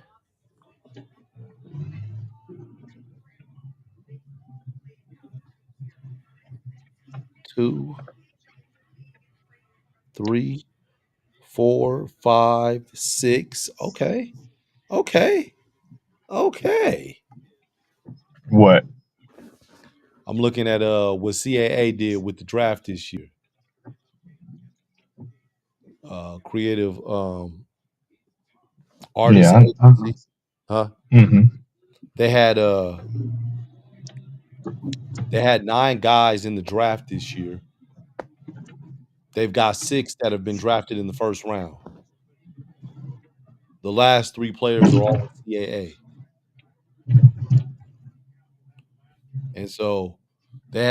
two, three, four, five, six. Okay. Okay. Okay. What? I'm looking at what CAA did with the draft this year. Creative artist Yeah. agency. Huh? Mm-hmm. They had uh they had 9 guys in the draft this year. They've got 6 that have been drafted in the first round. The last 3 players are all with CAA. And so they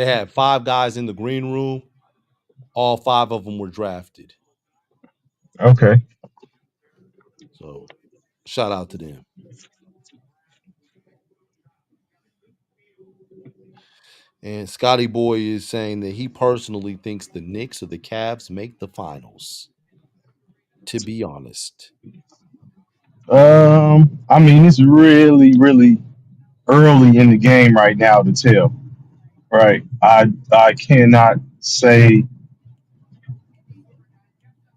had 5 guys in the green room. All 5 of them were drafted. Okay. So shout out to them. And Scotty Boy is saying that he personally thinks the Knicks or the Cavs make the finals. To be honest. I mean, it's really, really early in the game right now to tell. Right. I cannot say.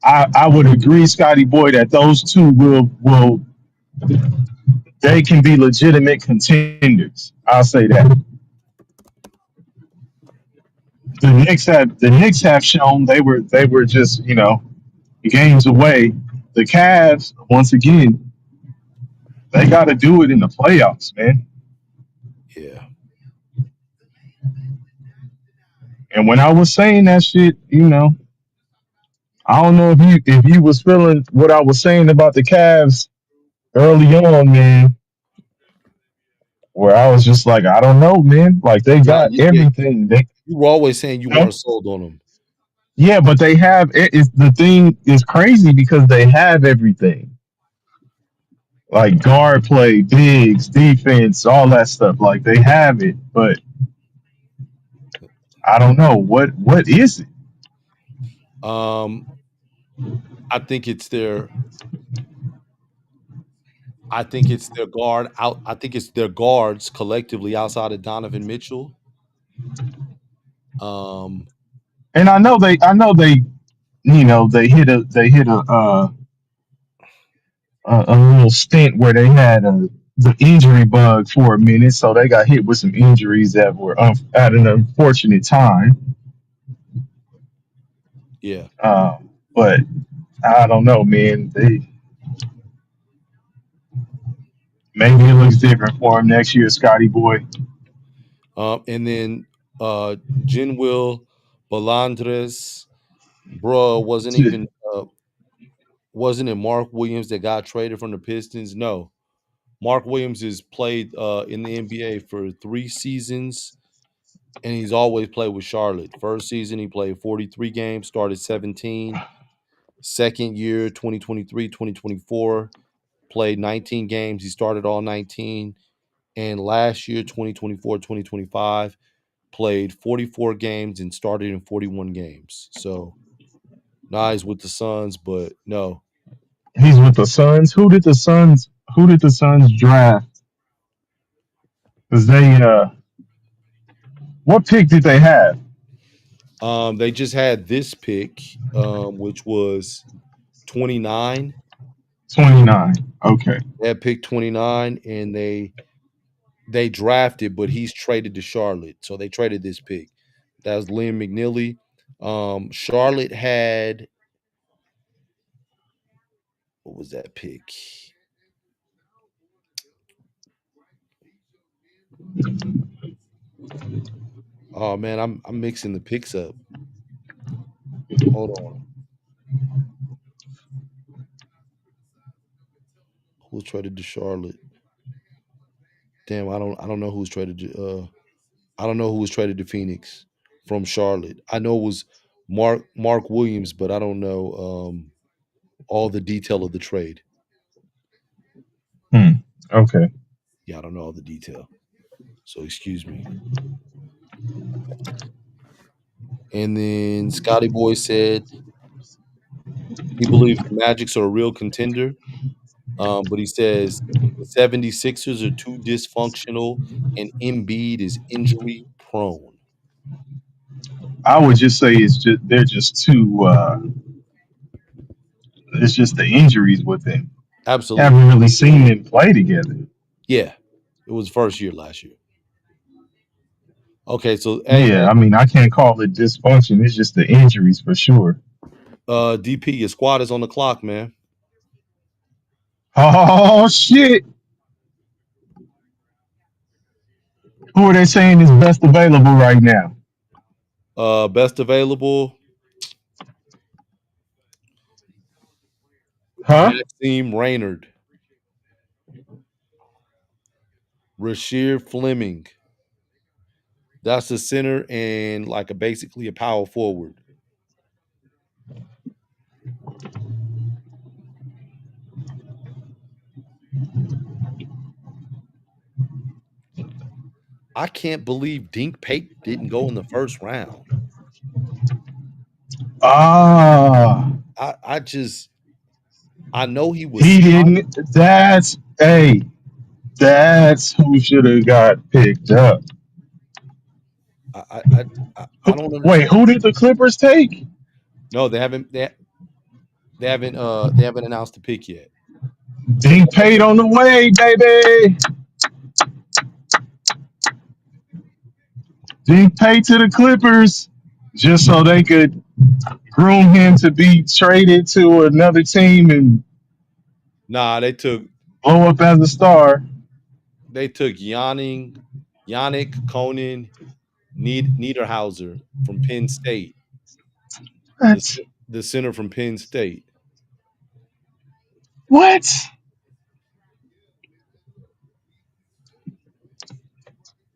I would agree, Scotty Boy, that those two will they can be legitimate contenders. I'll say that. The Knicks have shown they were just games away. The Cavs, once again, they got to do it in the playoffs, man. Yeah. And when I was saying that shit, I don't know if you was feeling what I was saying about the Cavs early on, man. Where I was just like, I don't know, man. Like they Nah, got everything. They, you were always saying you you know, weren't sold on them. yeah, but they have. The thing is crazy because they have everything. like guard play, bigs, defense, all that stuff. Like they have it, but I don't know what is it. Um, I think it's their. I think it's their guard out. I think it's their guards collectively outside of Donovan Mitchell. Um, And I know they, they hit a little stint where they had the injury bug for a minute, so they got hit with some injuries that were at an unfortunate time. yeah. Uh, but I don't know, man. They maybe it looks different for him next year, Scotty boy. And then Jinwill Balandres, bruh, uh, wasn't it Mark Williams that got traded from the Pistons? No, Mark Williams has played in the NBA for 3 seasons, and he's always played with Charlotte. First season, he played 43 games, started 17. Second year, 2023, 2024, played 19 games. He started all 19. And last year, 2024, 2025, played 44 games and started in 41 games. So, nice with the Suns, but no. He's with the Suns. Who did the Suns draft? Because they what pick did they have? They just had this pick, which was 29. 29. Okay. They had pick 29, and they drafted, but he's traded to Charlotte. So they traded this pick. That was Liam McNeely. Charlotte had, what was that pick? Oh man, I'm mixing the picks up. Hold on. Who's traded to Charlotte? Damn, I don't know who's traded to I don't know who was traded to Phoenix from Charlotte. I know it was Mark Williams, but I don't know all the detail of the trade. Hmm. Okay. Yeah, I don't know all the detail. So excuse me. And then Scotty Boy said he believes the Magics are a real contender, but he says the 76ers are too dysfunctional and Embiid is injury prone. I would just say it's just they're just too. It's just the injuries with them. Absolutely. Haven't really seen them play together. Yeah. It was first year last year. Okay, so hey Yeah, man, I mean I can't call it dysfunction. It's just the injuries for sure. DP, your squad is on the clock, man. Oh shit! Who are they saying is best available right now? Best available, Huh? Maxime Raynard, Rasheer Fleming. That's a center and like a basically a power forward. I can't believe Dink Pate didn't go in the first round. Ah, I just I know he was he didn't. That's hey, that's who should have got picked up. I I I, I don't Wait, understand. who did the Clippers take? No, they haven't announced the pick yet. Dink paid on the way, baby. Dink paid to the Clippers just so they could groom him to be traded to another team and Nah, blow up as a star. they took Yannick Conan Niederhauser from Penn State, the What? c- the center from Penn State. What?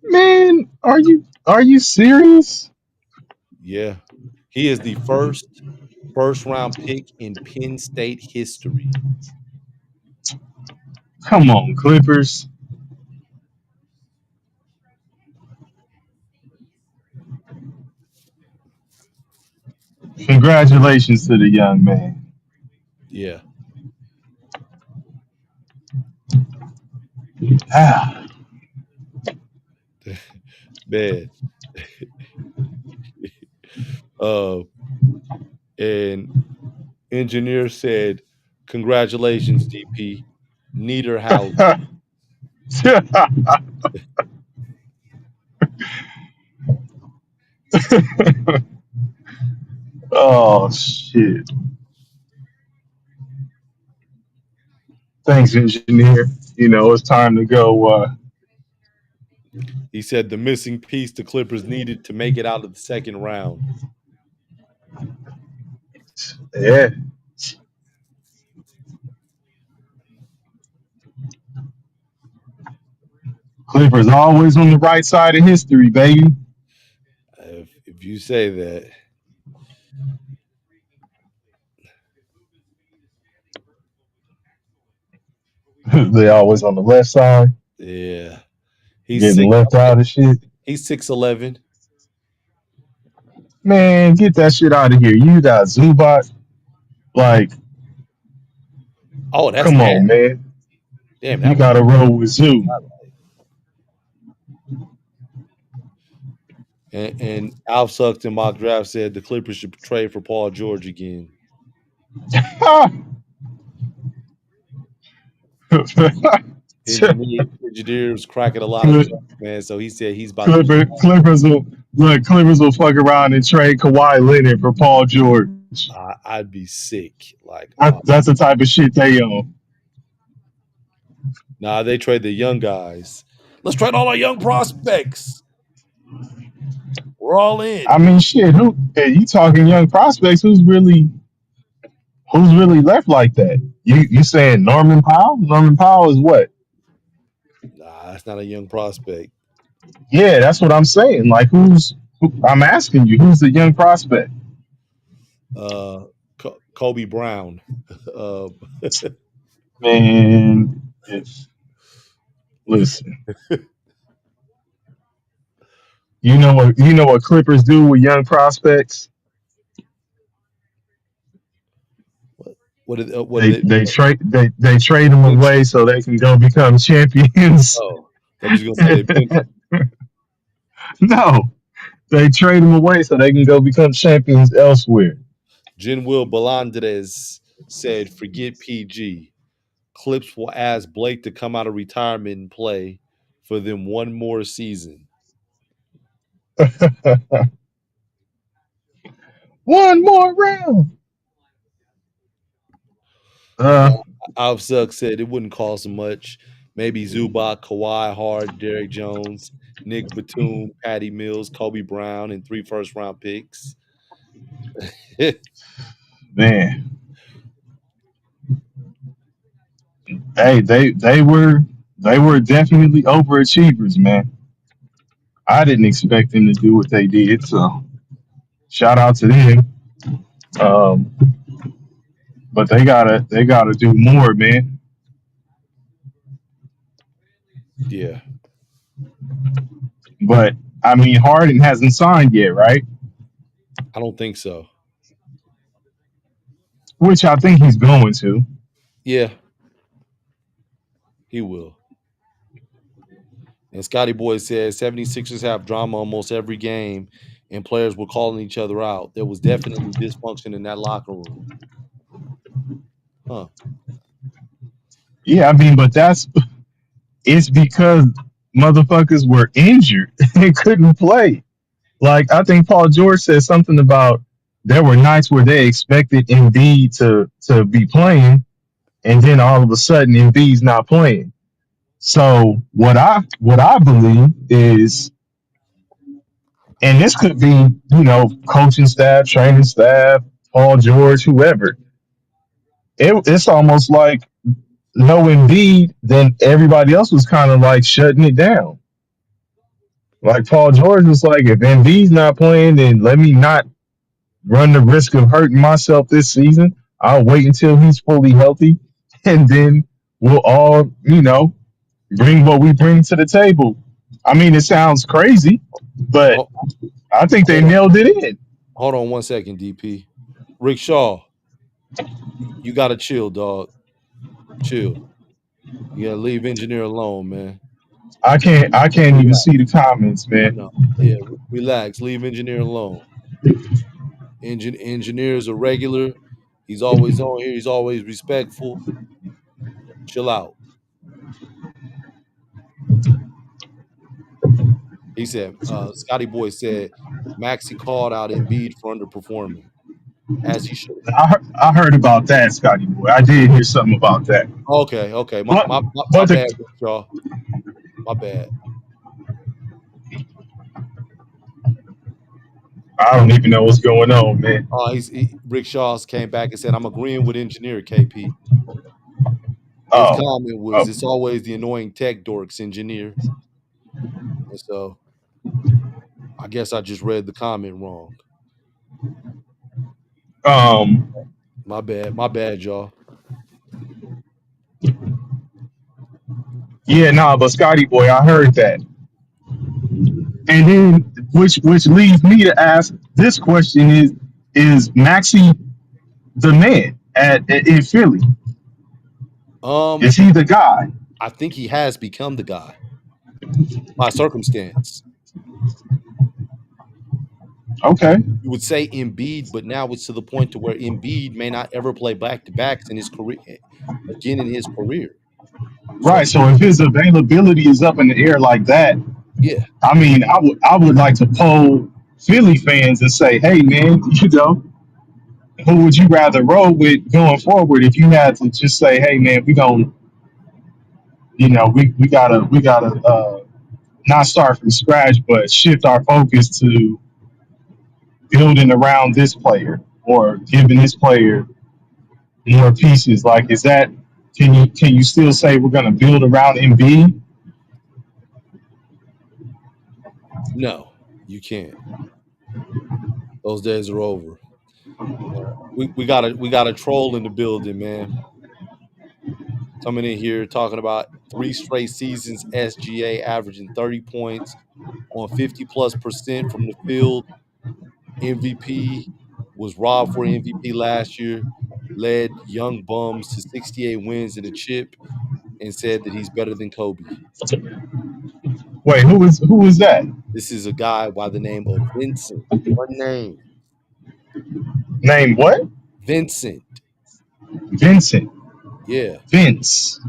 Man, are you serious? Yeah, he is the first round pick in Penn State history. Come on, Clippers. Congratulations to the young man. Yeah, Ah, man. Uh, and engineer said, "Congratulations, DP. Neater house." oh shit. Thanks, engineer. You know, it's time to go He said the missing piece the Clippers needed to make it out of the second round. yeah. Clippers always on the right side of history, baby. If you say that, They always on the left side, yeah, he's getting six. left out of shit. He's 6'11". Man, get that shit out of here. You got Zubac. Like, Oh, that's come nasty. on, man. Damn, You that was got to roll with Zoo. and Alf Sucks in mock draft said the Clippers should trade for Paul George again. Engineer was cracking a lot of jokes, man. So he said he's about to be. Clippers will fuck around and trade Kawhi Leonard for Paul George. I'd be sick. Like, That's the type of shit they own. nah, they trade the young guys. Let's trade all our young prospects. We're all I in. mean, shit. Who you talking young prospects? Who's really left like that? You saying Norman Powell? Norman Powell is what? Nah, that's not a young prospect. Yeah, that's what I'm saying. Like, I'm asking you, who's the young prospect? Uh, Kobe Brown. Uh, Man, if listen, you know what Clippers do with young prospects? what They did they trade they trade them bench? away so they can go become champions. Oh, I was gonna say they bench. No, they trade them away so they can go become champions elsewhere. Jen Will Belandres said, "Forget PG. Clips will ask Blake to come out of retirement and play for them one more season." One more round. Uh, Alpsuck said it wouldn't cost much. Maybe Zubac, Kawhi Hart, Derek Jones, Nick Batum, Patty Mills, Kobe Brown, and 3 first-round picks. man, hey, they were definitely overachievers, man. I didn't expect them to do what they did, so shout out to them. Um, but they gotta do more, man. Yeah, But I mean, Harden hasn't signed yet, right? I don't think so. Which I think he's going to. Yeah, he will. And Scotty Boy says 76ers have drama almost every game, and players were calling each other out. There was definitely dysfunction in that locker room. Huh. Yeah, I mean, but it's because motherfuckers were injured and couldn't play. Like I think Paul George said something about there were nights where they expected Embiid to be playing, and then all of a sudden Embiid's not playing. So what I believe is, and this could be coaching staff, training staff, Paul George, whoever. It's almost like no Embiid, then everybody else was kind of like shutting it down. Like Paul George was like, if Embiid's not playing, then let me not run the risk of hurting myself this season. I'll wait until he's fully healthy, and then we'll all, bring what we bring to the table. I mean, it sounds crazy, but Ho- I think they Hold on, nailed it in. hold on 1 second, DP. Rick Shaw, you gotta chill, dog. Chill. You gotta leave engineer alone, man. I can't even Relax. see the comments, man. No, yeah, relax. Leave engineer alone. Engineer's a regular. He's always on here. He's always respectful. Chill out. He said, Scotty Boy said, Maxi called out Embiid for underperforming, as he should have. I heard about that, Scotty boy. I did hear something about that. Okay, okay. My, But my, my, my but the bad, Rick Shaw. My bad. I don't even know what's going on, man. Rick Shaw's came back and said, I'm agreeing with engineer KP. His Oh, comment was, oh it's always the annoying tech dorks engineer. And so I guess I just read the comment wrong. um, My bad. My bad, y'all. yeah, nah, but Scotty boy, I heard that, and then which leads me to ask this question: is Maxi the man in Philly? Um, Is he the guy? I think he has become the guy by circumstance. Okay, You would say Embiid, but now it's to the point to where Embiid may not ever play back to backs in his career again in his career. So right. So if his availability is up in the air like that, yeah, I mean, I would like to poll Philly fans and say, hey, man, who would you rather roll with going forward if you had to just say, hey, man, we don't, we gotta not start from scratch, but shift our focus to building around this player or giving this player more pieces. Like, is that can you still say we're gonna build around Embiid? no, you can't. Those days are over. We got a troll in the building, man. Coming in here talking about 3 straight seasons SGA averaging 30 points on 50+% from the field. MVP was robbed for MVP last year, led young bums to 68 wins and a chip, and said that he's better than Kobe. Wait, who is that? This is a guy by the name of Vincent. One name, Name what? Vincent. Vincent. Yeah, Vince.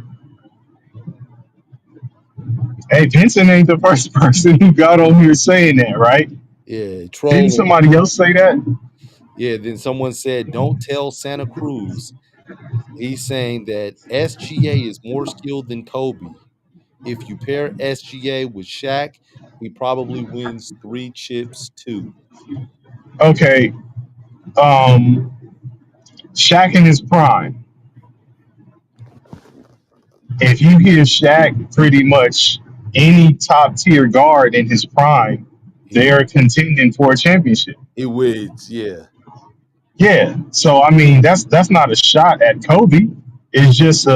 Hey, Vincent ain't the first person who got on here saying that, right? yeah, Didn't trolling. somebody else say that? Yeah, then someone said, "Don't tell Santa Cruz." He's saying that SGA is more skilled than Kobe. If you pair SGA with Shaq, he probably wins 3 chips too. Okay, um, Shaq in his prime. If you hear Shaq, pretty much any top tier guard in his prime, they He are contending for a championship. he wins, yeah. Yeah, so I mean that's not a shot at Kobe. It's just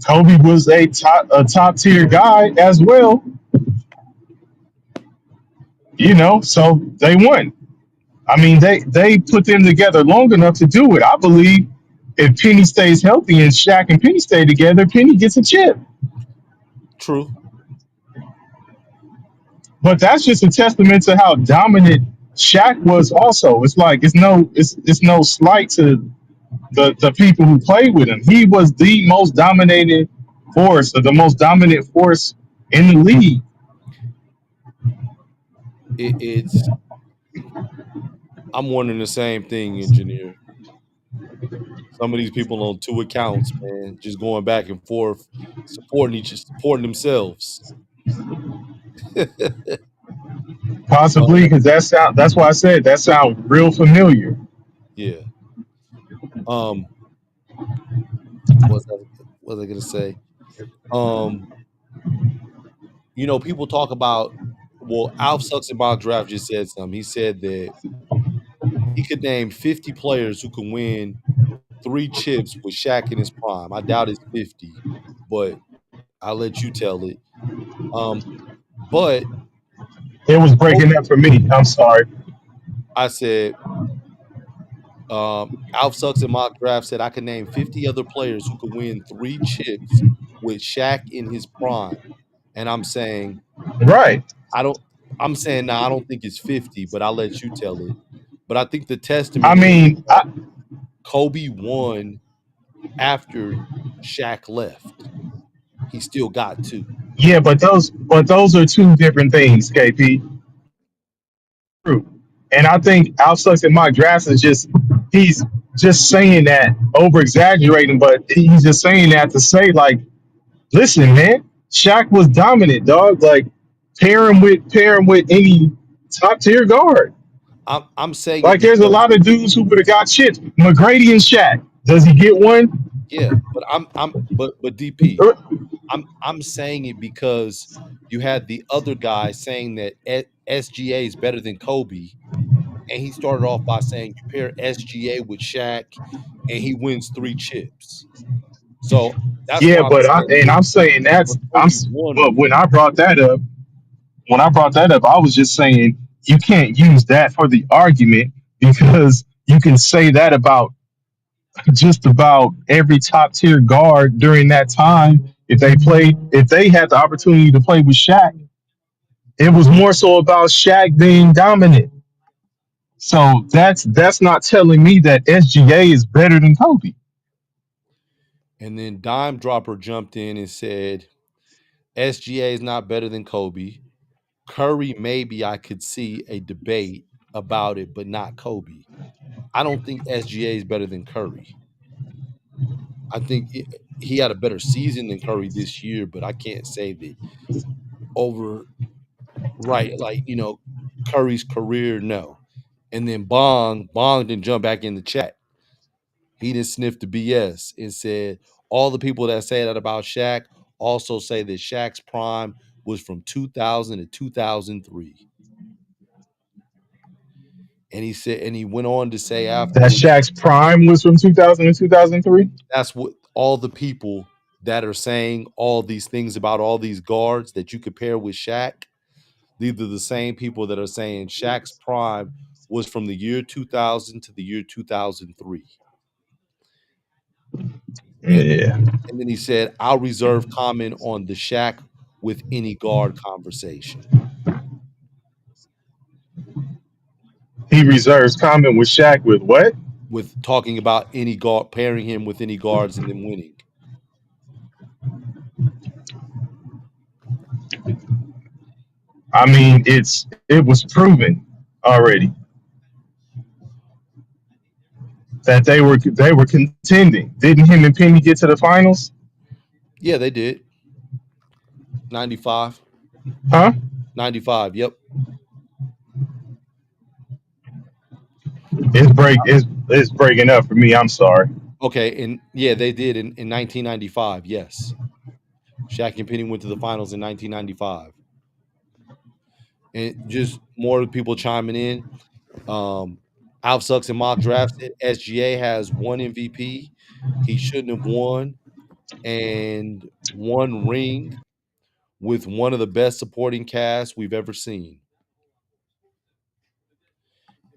Kobe was a top tier guy as well. So they won. I mean, they put them together long enough to do it. I believe if Penny stays healthy and Shaq and Penny stay together, Penny gets a chip. True. But that's just a testament to how dominant Shaq was. Also, it's like it's no slight to the people who played with him. He was the most dominating force, or the most dominant force in the league. It's I'm wondering the same thing, engineer. Some of these people on 2 accounts, man, just going back and forth, supporting themselves. Possibly because that's why I said that sounds real familiar. Yeah. Um, what was I gonna say? Um, people talk about Alf Sucks and Bob Draft just said something. He said that he could name 50 players who can win 3 chips with Shaq in his prime. I doubt it's 50, but I'll let you tell it. Um, but It was breaking Kobe, up for me. I'm sorry. I said, Alf Sucks in mock draft said I could name 50 other players who could win 3 chips with Shaq in his prime. And I'm saying, Right. I don't I'm saying now I don't think it's 50, but I'll let you tell it. But I think the I testament is mean, Kobe won after Shaq left. He still got 2. yeah, but those are two different things, KP. True. And I think Alsucks in my drafts is just he's just saying that, over exaggerating, but he's just saying that to say, like, listen, man, Shaq was dominant, dog. Like, pair him with any top tier guard. I'm saying it Like, there's a because lot of dudes who would have got shit. McGrady and Shaq. Does he get one? yeah, but but DP, I'm saying it because you had the other guy saying that SGA is better than Kobe, and he started off by saying you pair SGA with Shaq, and he wins 3 chips. So that's Yeah, why I'm but saying I'm saying but that's Kobe won but one. when I brought that up, I was just saying you can't use that for the argument because you can say that about just about every top tier guard during that time. If they had the opportunity to play with Shaq, it was more so about Shaq being dominant. So that's not telling me that SGA is better than Kobe. And then Dime Dropper jumped in and said SGA is not better than Kobe. Curry, maybe I could see a debate about it, but not Kobe. I don't think SGA is better than Curry. I think he had a better season than Curry this year, but I can't say that over right like Curry's career. No, and then Bong didn't jump back in the chat. He didn't sniff the BS and said all the people that say that about Shaq also say that Shaq's prime was from 2000 to 2003. And he said, and he went on to say That afterwards, Shaq's prime was from 2000 to 2003. that's what all the people that are saying all these things about all these guards that you compare with Shaq, these are the same people that are saying Shaq's prime was from the year 2000 to the year 2003. And Yeah, and then he said, I'll reserve comment on the Shaq with any guard conversation he reserves comment with Shaq with what? with talking about any guard, pairing him with any guards and then winning. I mean, it was proven already that they were contending. Didn't him and Penny get to the finals? Yeah, they did. 95. Huh? 95. Yep. It's breaking up for me. I'm sorry. Okay. And yeah, they did in 1995. Yes. Shaq and Penny went to the finals in 1995. And just more people chiming in. Alf Sucks and Mock Draft said SGA has 1 MVP. He shouldn't have won, and 1 ring with one of the best supporting casts we've ever seen.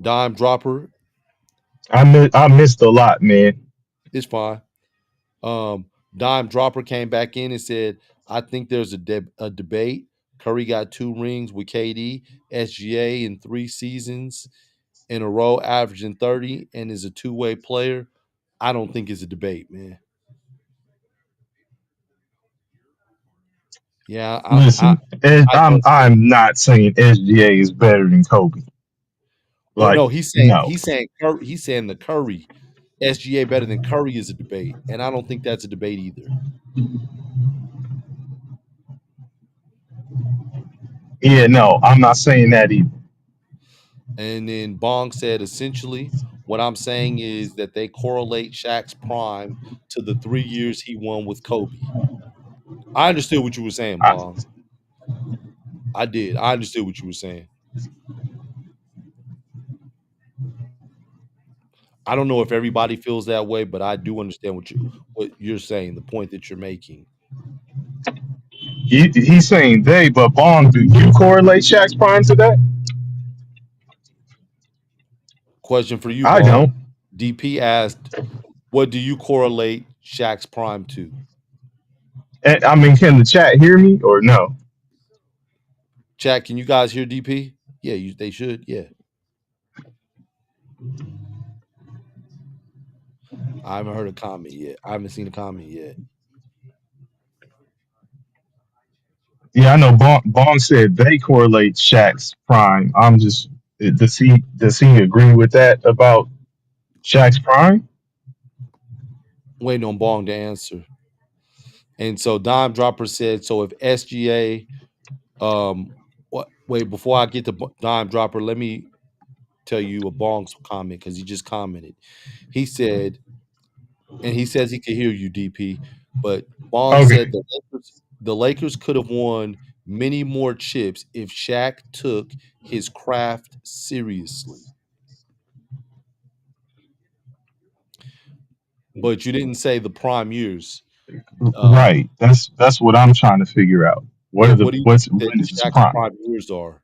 Dime Dropper I missed a lot, man. is fine. Dime Dropper came back in and said, I think there's a debate. Curry got 2 rings with KD, SGA in 3 seasons in a row, averaging 30, and is a two-way player. I don't think it's a debate, man. Yeah, Listen, I don't. I'm not saying SGA is better than Kobe. Oh Like, no, no. he's saying the Curry SGA better than Curry is a debate, and I don't think that's a debate either. Yeah, no, I'm not saying that either. And then Bong said essentially, what I'm saying is that they correlate Shaq's prime to the 3 years he won with Kobe. I understood what you were saying, I, Bong. I did. I understood what you were saying. I don't know if everybody feels that way, but I do understand what you're saying, the point that you're making. He's saying they, but Bong, do you correlate Shaq's prime to that? Question for you, I Bong. don't. DP asked, "What do you correlate Shaq's prime to?" I mean, can the chat hear me or no? Chat, can you guys hear DP? Yeah, they should. Yeah, I haven't heard a comment yet. I haven't seen a comment yet. Yeah, I know. Bong said they correlate Shaq's prime. I'm just does he agree with that about Shaq's prime? Waiting on Bong to answer. And so Dime Dropper said, so if SGA, wait, before I get to Dime Dropper, let me tell you a Bong's comment because he just commented. He said, and he says he could hear you, DP, but Bong said Okay, the Lakers could have won many more chips if Shaq took his craft seriously. But you didn't say the prime years. Um, right. That's what I'm trying to figure out. What yeah, are the what do you what's think when that is his Shaq's prime? prime years are?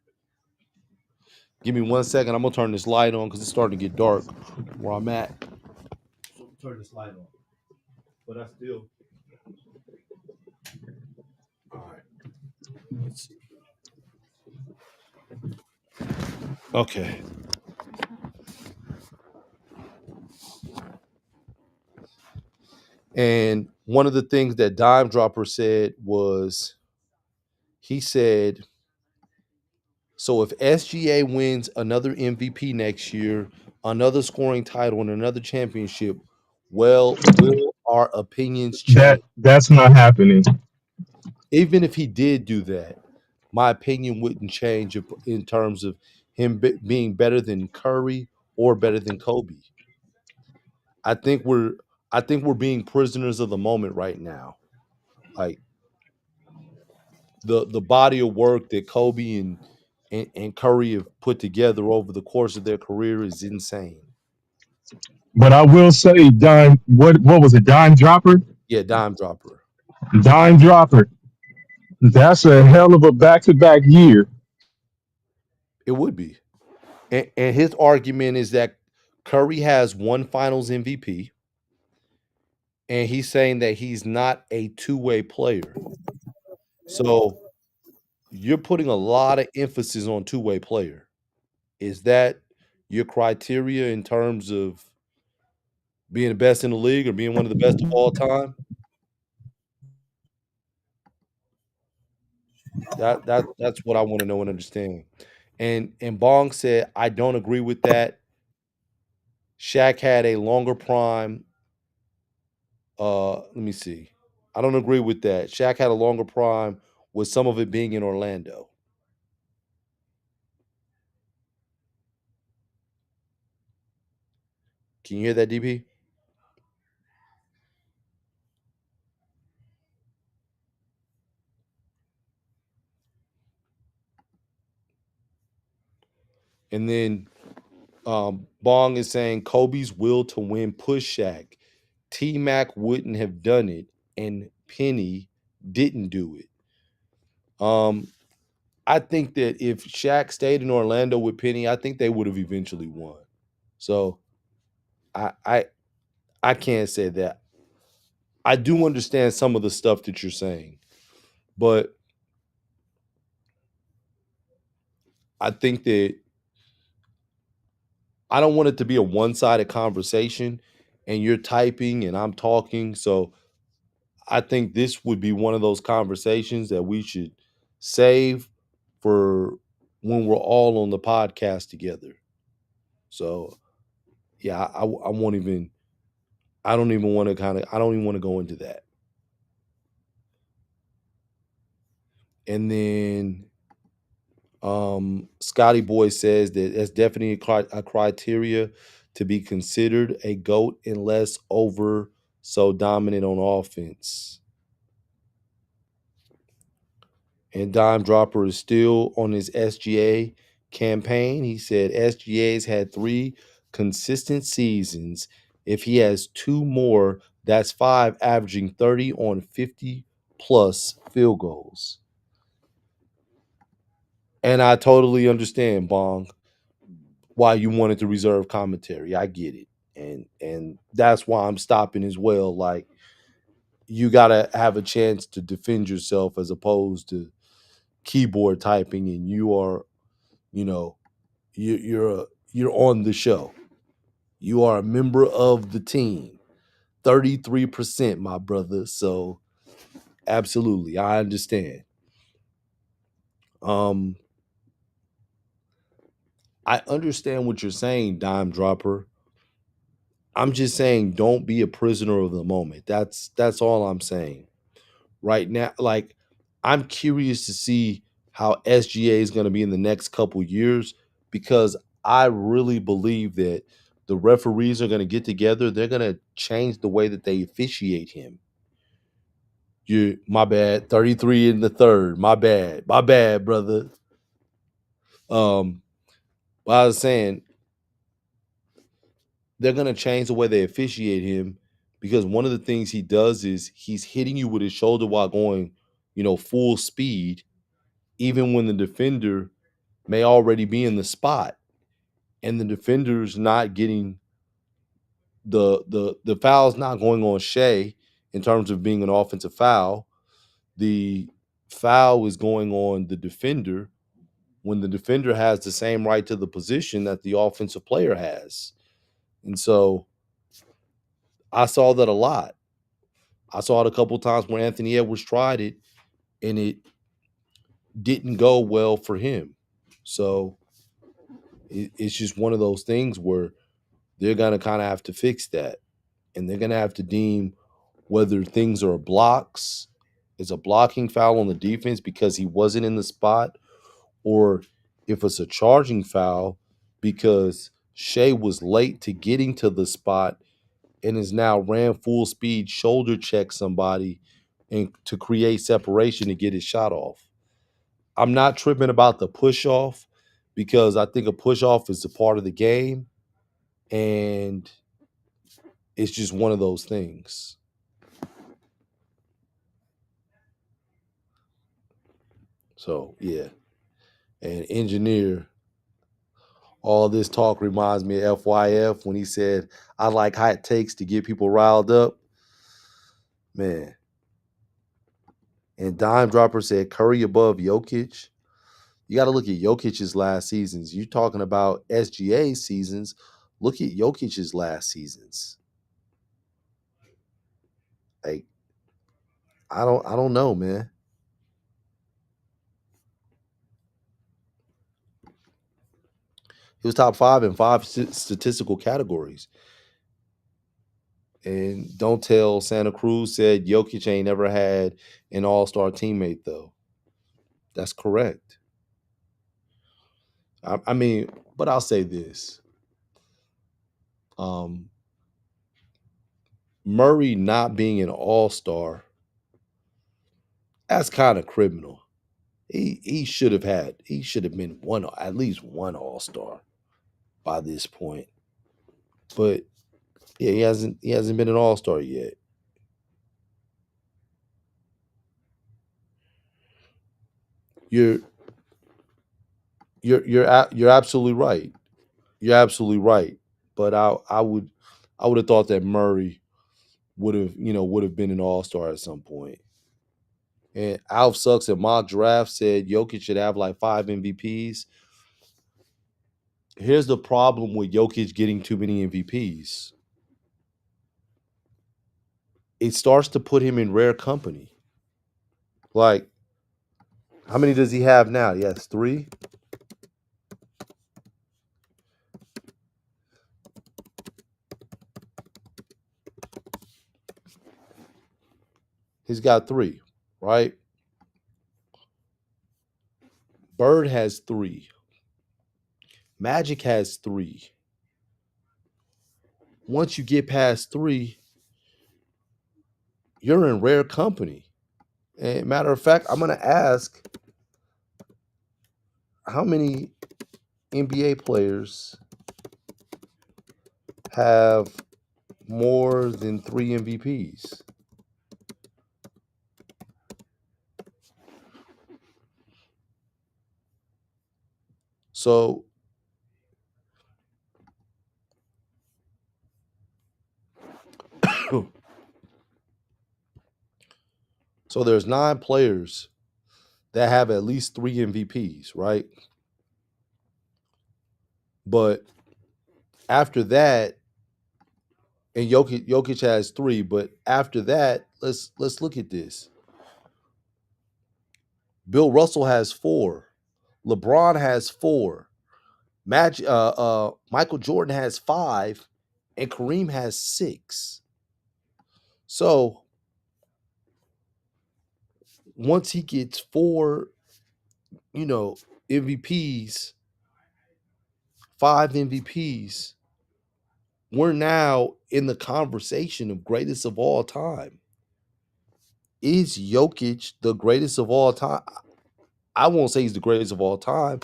Give me 1 second. I'm gonna turn this light on because it's starting to get dark where I'm at. So turn this light on. But I still. All right. Let's see. Okay. And one of the things that Dime Dropper said was he said, so if SGA wins another MVP next year, another scoring title, and another championship, well, will our opinions change? That's not happening. Even if he did do that, my opinion wouldn't change in terms of him being better than Curry or better than Kobe. I think we're I think we're being prisoners of the moment right now. Like the body of work that Kobe and Curry have put together over the course of their career is insane. But I will say, Dime. What was it? Dime dropper. Yeah, dime dropper. Dime dropper. That's a hell of a back-to-back year. It would be. And his argument is that Curry has one Finals MVP, and he's saying that he's not a two-way player. So you're putting a lot of emphasis on two-way player. Is that your criteria in terms of being the best in the league or being one of the best of all time? That's what I want to know and understand. And Bong said, I don't agree with that. Shaq had a longer prime. Let me see. I don't agree with that. Shaq had a longer prime with some of it being in Orlando. Can you hear that, DP? And then Bong is saying Kobe's will to win push Shaq. T Mac wouldn't have done it, and Penny didn't do it. Um, I think that if Shaq stayed in Orlando with Penny, I think they would have eventually won. So I I I can't say that. I do understand some of the stuff that you're saying, but I think that I don't want it to be a one-sided conversation and you're typing and I'm talking. So I think this would be one of those conversations that we should save for when we're all on the podcast together. So yeah, I won't even. I don't even want to I don't even want to go into that. And then Scotty Boy says that that's definitely a criteria to be considered a GOAT unless over so dominant on offense. And Dime Dropper is still on his SGA campaign. He said SGA's had 3 consistent seasons, if he has 2 more, that's 5, averaging 30 on 50 plus field goals. And I totally understand, Bong, why you wanted to reserve commentary. I get it. And that's why I'm stopping as well. Like, you gotta have a chance to defend yourself as opposed to keyboard typing, and you are, you know, you're on the show. You are a member of the team. 33%, my brother. So absolutely, I understand. Um, I understand what you're saying, Dime Dropper. I'm just saying don't be a prisoner of the moment. That's all I'm saying. Right now, like, I'm curious to see how SGA is going to be in the next couple years, because I really believe that the referees are going to get together. They're going to change the way that they officiate him. You, my bad. 33 in the third. My bad. My bad, brother. Um, but I was saying they're gonna change the way they officiate him, because one of the things he does is he's hitting you with his shoulder while going, full speed, even when the defender may already be in the spot, and the defender's not getting the foul's not going on Shea in terms of being an offensive foul. The foul is going on the defender when the defender has the same right to the position that the offensive player has. And so I saw that a lot. I saw it a couple times when Anthony Edwards tried it, and it didn't go well for him. So it's just one of those things where they're going to kind of have to fix that. And they're going to have to deem whether things are blocks, is a blocking foul on the defense because he wasn't in the spot, or if it's a charging foul because Shea was late to getting to the spot and is now ran full speed, shoulder check somebody, and to create separation to get his shot off. I'm not tripping about the push off, because I think a push off is a part of the game, and it's just one of those things. So yeah. And engineer, all this talk reminds me of FYF when he said, I like hot takes to get people riled up. Man. And Dime Dropper said Curry above Jokic. You got to look at Jokic's last seasons. You're talking about SGA seasons. Look at Jokic's last seasons. Like, I don't know, man. He was top 5 in 5 statistical categories. And don't tell Santa Cruz said Jokic ain't never had an all-star teammate, though. That's correct. I mean, but I'll say this. Murray not being an all-star, that's kind of criminal. He should have been at least one all-star by this point. But yeah, he hasn't been an all-star yet. You're you're absolutely right. You're absolutely right. But I would have thought that Murray would have been an all-star at some point. And Alf Sucks at Mock Draft said Jokic should have like 5 MVPs. Here's the problem with Jokic getting too many MVPs. It starts to put him in rare company. Like, how many does he have now? He has 3. He's got 3, right? Bird has 3. Magic has 3. Once you get past 3, you're in rare company. And matter of fact, I'm going to ask how many NBA players have more than 3 MVPs. So so there's 9 players that have at least 3 MVPs, right? But after that, and Jokic has 3, but after that, let's look at this. Bill Russell has 4. LeBron has 4. Michael Jordan has 5, and Kareem has 6. So once he gets 4, MVPs, 5 MVPs, we're now in the conversation of greatest of all time. Is Jokic the greatest of all time? I won't say he's the greatest of all time,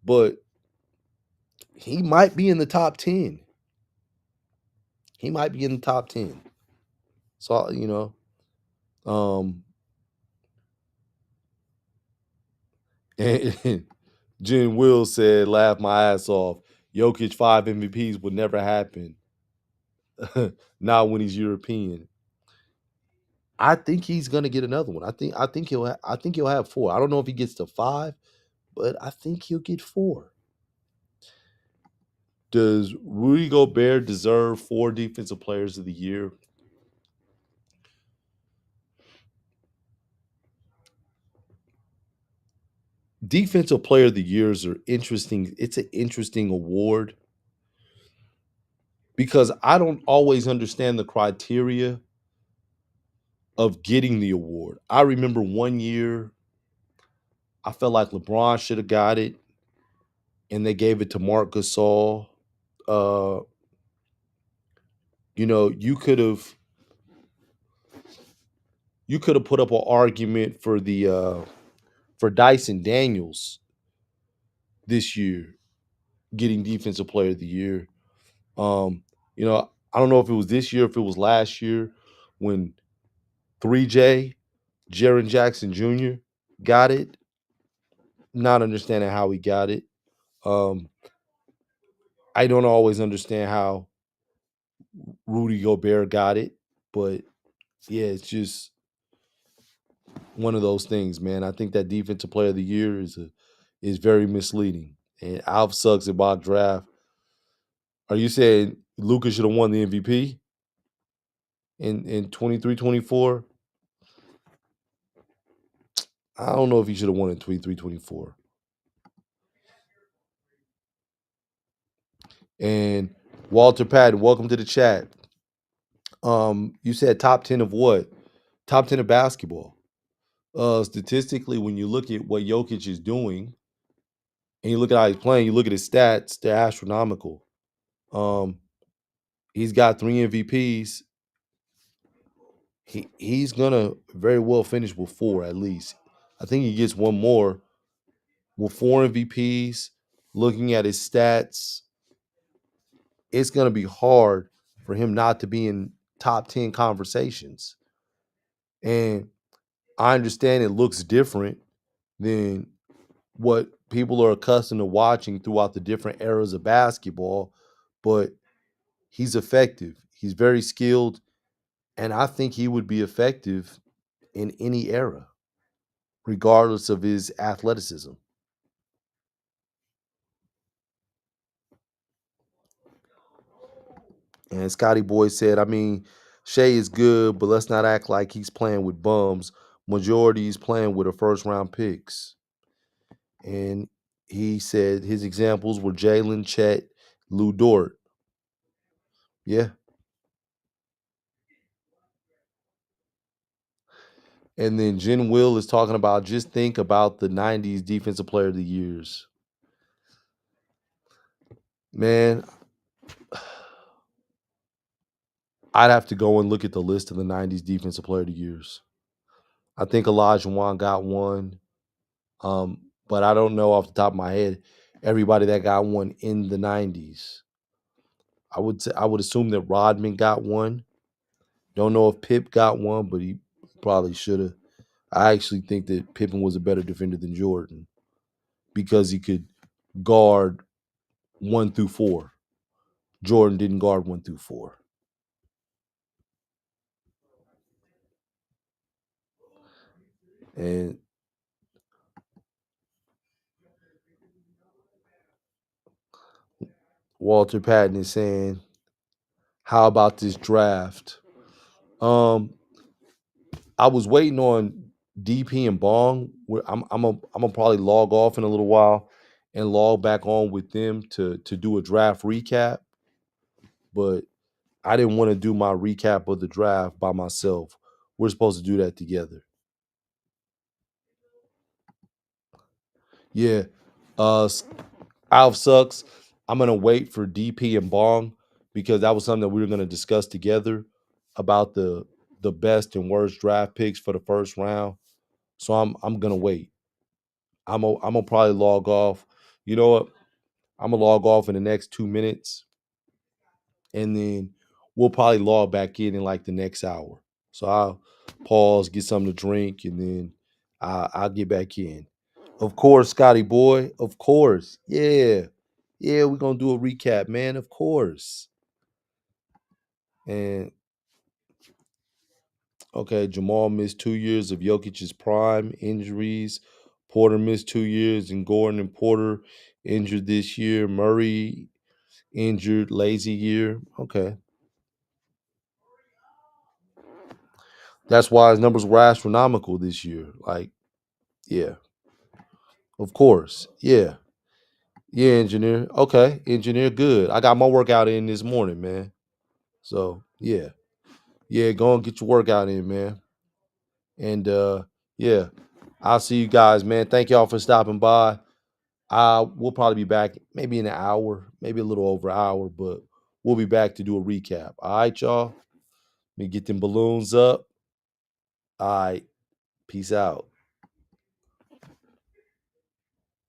but he might be in the top 10. He might be in the top 10. So, and Jen Will said, laugh my ass off. Jokic 5 MVPs would never happen. Not when he's European. I think he's gonna get another one. I think he'll have 4. I don't know if he gets to 5, but I think he'll get 4. Does Rudy Gobert deserve 4 Defensive Players of the Year? Defensive Player of the Years are interesting. It's an interesting award because I don't always understand the criteria of getting the award. I remember one year I felt like LeBron should have got it, and they gave it to Marc Gasol. Uh, you could have put up an argument for the for Dyson Daniels this year getting Defensive Player of the Year. I don't know if it was this year, if it was last year, when 3J, Jaren Jackson Jr. got it. Not understanding how he got it. Um, I don't always understand how Rudy Gobert got it, but yeah, it's just one of those things, man. I think that Defensive Player of the Year is very misleading. And Alf sucks at mock draft. Are you saying Luka should have won the MVP in 23-24? I don't know if he should have won in 23-24. And Walter Patton, welcome to the chat. You said top 10 of what? Top 10 of basketball. Statistically, when you look at what Jokic is doing and you look at how he's playing, you look at his stats, they're astronomical. Um, he's got 3 MVPs. He's gonna very well finish with 4 at least. I think he gets one more with 4 MVPs. Looking at his stats, it's gonna be hard for him not to be in top 10 conversations. And I understand it looks different than what people are accustomed to watching throughout the different eras of basketball, but he's effective. He's very skilled, and I think he would be effective in any era, regardless of his athleticism. And Scotty Boy said, I mean, Shea is good, but let's not act like he's playing with bums. Majority is playing with a first round picks. And he said his examples were Jalen, Chet, Lou Dort. Yeah. And then Jen Will is talking about just think about the 90s Defensive Player of the Years. Man, I'd have to go and look at the list of the 90s Defensive Player of the Years. I think Olajuwon got one. But I don't know off the top of my head everybody that got one in the 90s. I would assume that Rodman got one. Don't know if Pip got one, but he probably should have. I actually think that Pippen was a better defender than Jordan because he could guard 1 through 4. Jordan didn't guard 1 through 4. And Walter Patton is saying, "How about this draft?" Um, I was waiting on DP and Bong. I'm gonna probably log off in a little while and log back on with them to do a draft recap. But I didn't want to do my recap of the draft by myself. We're supposed to do that together. Yeah. Alf sucks. I'm gonna wait for DP and Bong because that was something that we were gonna discuss together about the best and worst draft picks for the first round. So I'm gonna wait. I'm gonna probably log off. You know what? I'm gonna log off in the next 2 minutes, and then we'll probably log back in like the next hour. So I'll pause, get something to drink, and then I'll get back in. Of course, Scotty boy. Of course, yeah, yeah. We're gonna do a recap, man. Of course. And okay, Jamal missed 2 years of Jokic's prime injuries. Porter missed 2 years, and Gordon and Porter injured this year. Murray injured, lazy year. Okay. That's why his numbers were astronomical this year. Like, yeah, of course. Yeah. Yeah, engineer. Okay, engineer, good. I got my workout in this morning, man. So, yeah. Yeah, go and get your workout in, man. And yeah, I'll see you guys, man. Thank y'all for stopping by. We'll probably be back maybe in an hour, maybe a little over an hour, but we'll be back to do a recap. All right, y'all. Let me get them balloons up. All right. Peace out.